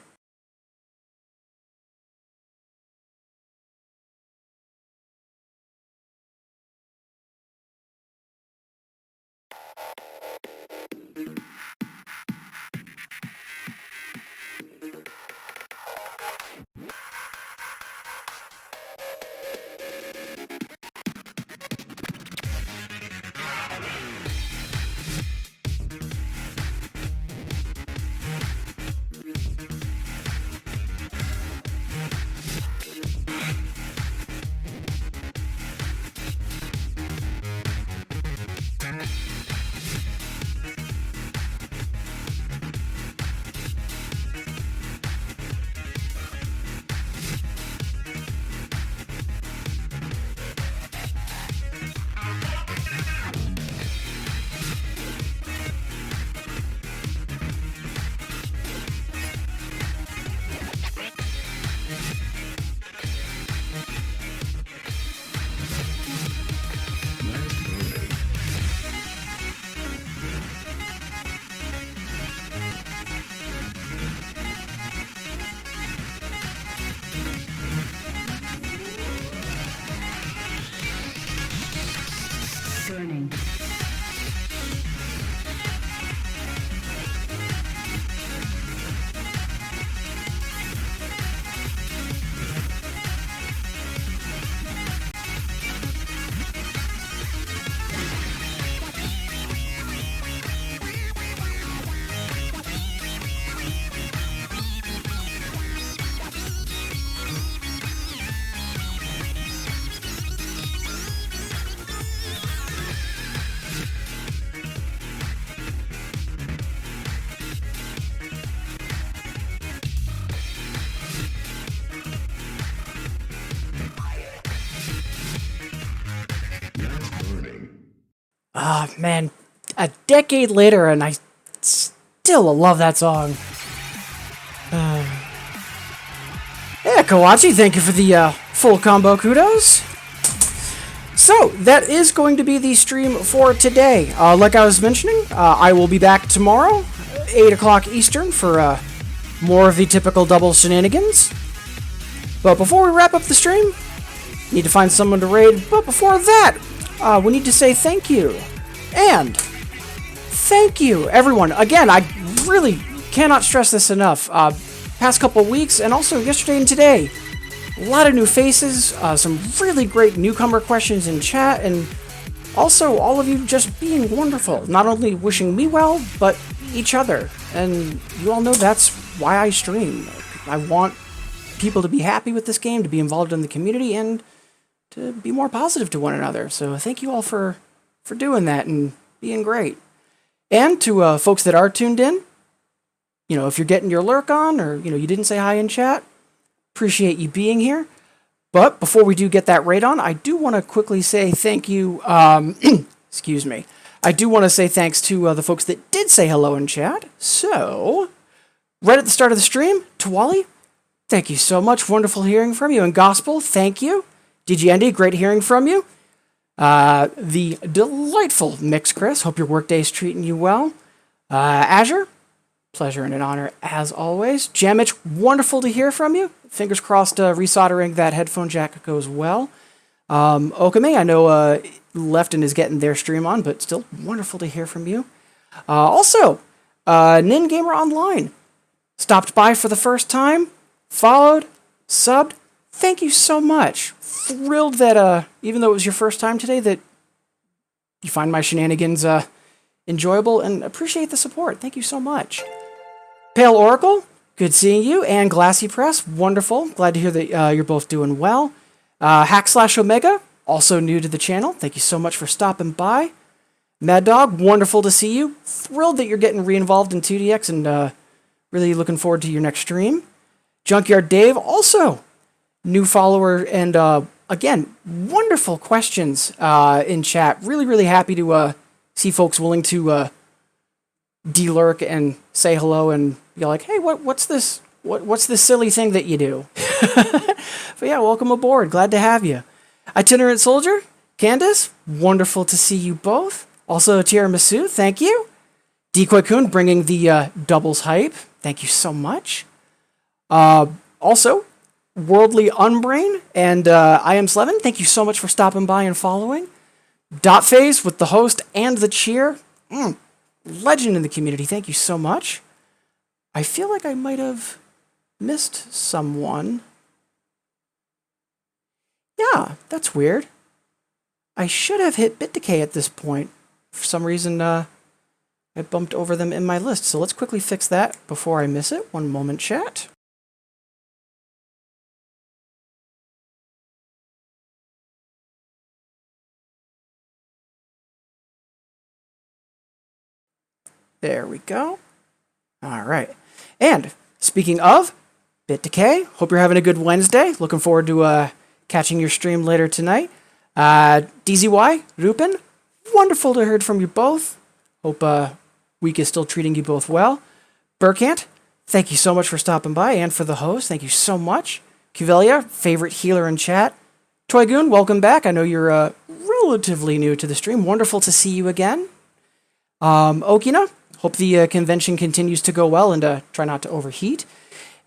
Burning.
Ah, man, a decade later, and I still love that song. Yeah, Kawachi, thank you for the full combo kudos. So, that is going to be the stream for today. Like I was mentioning, I will be back tomorrow, 8 o'clock Eastern, for more of the typical double shenanigans. But before we wrap up the stream, need to find someone to raid. But before that, we need to say thank you. And thank you, everyone. Again, I really cannot stress this enough. Past couple weeks, and also yesterday and today, a lot of new faces, some really great newcomer questions in chat, and also all of you just being wonderful. Not only wishing me well, but each other. And you all know that's why I stream. I want people to be happy with this game, to be involved in the community, and to be more positive to one another. So thank you all for doing that and being great. And to folks that are tuned in, you know, if you're getting your lurk on, or, you know, you didn't say hi in chat, appreciate you being here. But before we do get that raid on, I do want to quickly say thank you, excuse me. I do want to say thanks to the folks that did say hello in chat. So, right at the start of the stream, Tawali, thank you so much. Wonderful hearing from you. And Gospel, thank you. DG Andy, great hearing from you. The delightful Mix Chris, hope your workday is treating you well. Azure, pleasure and an honor as always. Jamich, wonderful to hear from you. Fingers crossed resoldering that headphone jack goes well. Okame, I know left and is getting their stream on, but still wonderful to hear from you. Also, Nin Gamer Online stopped by for the first time, followed, subbed. Thank you so much. Thrilled that even though it was your first time today, that you find my shenanigans enjoyable and appreciate the support. Thank you so much. Pale Oracle, good seeing you. And Glassy Press, wonderful. Glad to hear that you're both doing well. Hack/Omega, also new to the channel. Thank you so much for stopping by. Mad Dog, wonderful to see you. Thrilled that you're getting re-involved in 2DX and really looking forward to your next stream. Junkyard Dave, also new follower, and again, wonderful questions in chat. Really, really happy to see folks willing to de-lurk and say hello and be like, hey, what's this? What's this silly thing that you do? But yeah, welcome aboard. Glad to have you. Itinerant Soldier, Candace, wonderful to see you both. Also, Tiramisu, thank you. Decoy-kun bringing the doubles hype. Thank you so much. Also, Worldly Unbrain and I Am Slevin, thank you so much for stopping by and following. Dot Phase with the host and the cheer. Legend in the community, thank you so much. I feel like I might have missed someone. Yeah, that's weird. I should have hit bit decay at this point. For some reason, I bumped over them in my list. So let's quickly fix that before I miss it. One moment, chat. There we go. All right. And speaking of bit decay, hope you're having a good Wednesday. Looking forward to catching your stream later tonight. DZY, Rupin, wonderful to heard from you both. Hope week is still treating you both well. Burkant, thank you so much for stopping by and for the host. Thank you so much. Cuvelia, favorite healer in chat. Toygoon, welcome back. I know you're relatively new to the stream. Wonderful to see you again. Okina, hope the convention continues to go well and try not to overheat.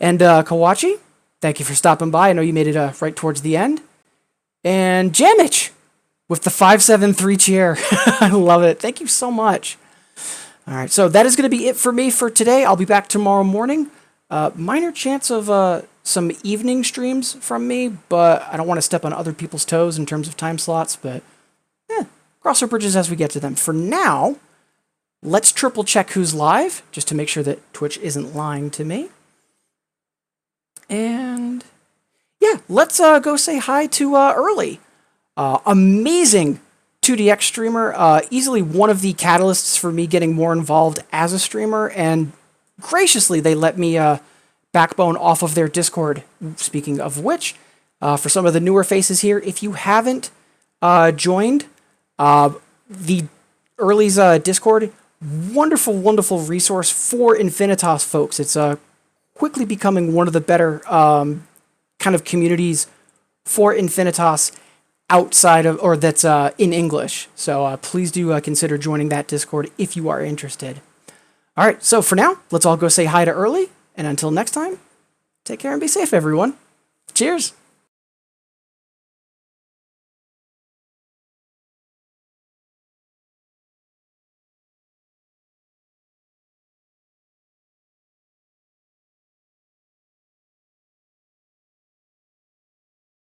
And Kawachi, thank you for stopping by. I know you made it right towards the end. And Jamich with the 573 cheer. I love it. Thank you so much. All right, so that is going to be it for me for today. I'll be back tomorrow morning. Minor chance of some evening streams from me, but I don't want to step on other people's toes in terms of time slots, but cross our bridges as we get to them. For now, let's triple check who's live, just to make sure that Twitch isn't lying to me. And yeah, let's go say hi to Early. Amazing 2DX streamer, easily one of the catalysts for me getting more involved as a streamer, and graciously they let me backbone off of their Discord. Speaking of which, for some of the newer faces here, if you haven't joined the Early's Discord, wonderful resource for Infinitas folks. It's quickly becoming one of the better kind of communities for Infinitas outside of, or that's in English. So please do consider joining that Discord if you are interested. All right, so for now, let's all go say hi to Early, and until next time, take care and be safe, everyone. Cheers!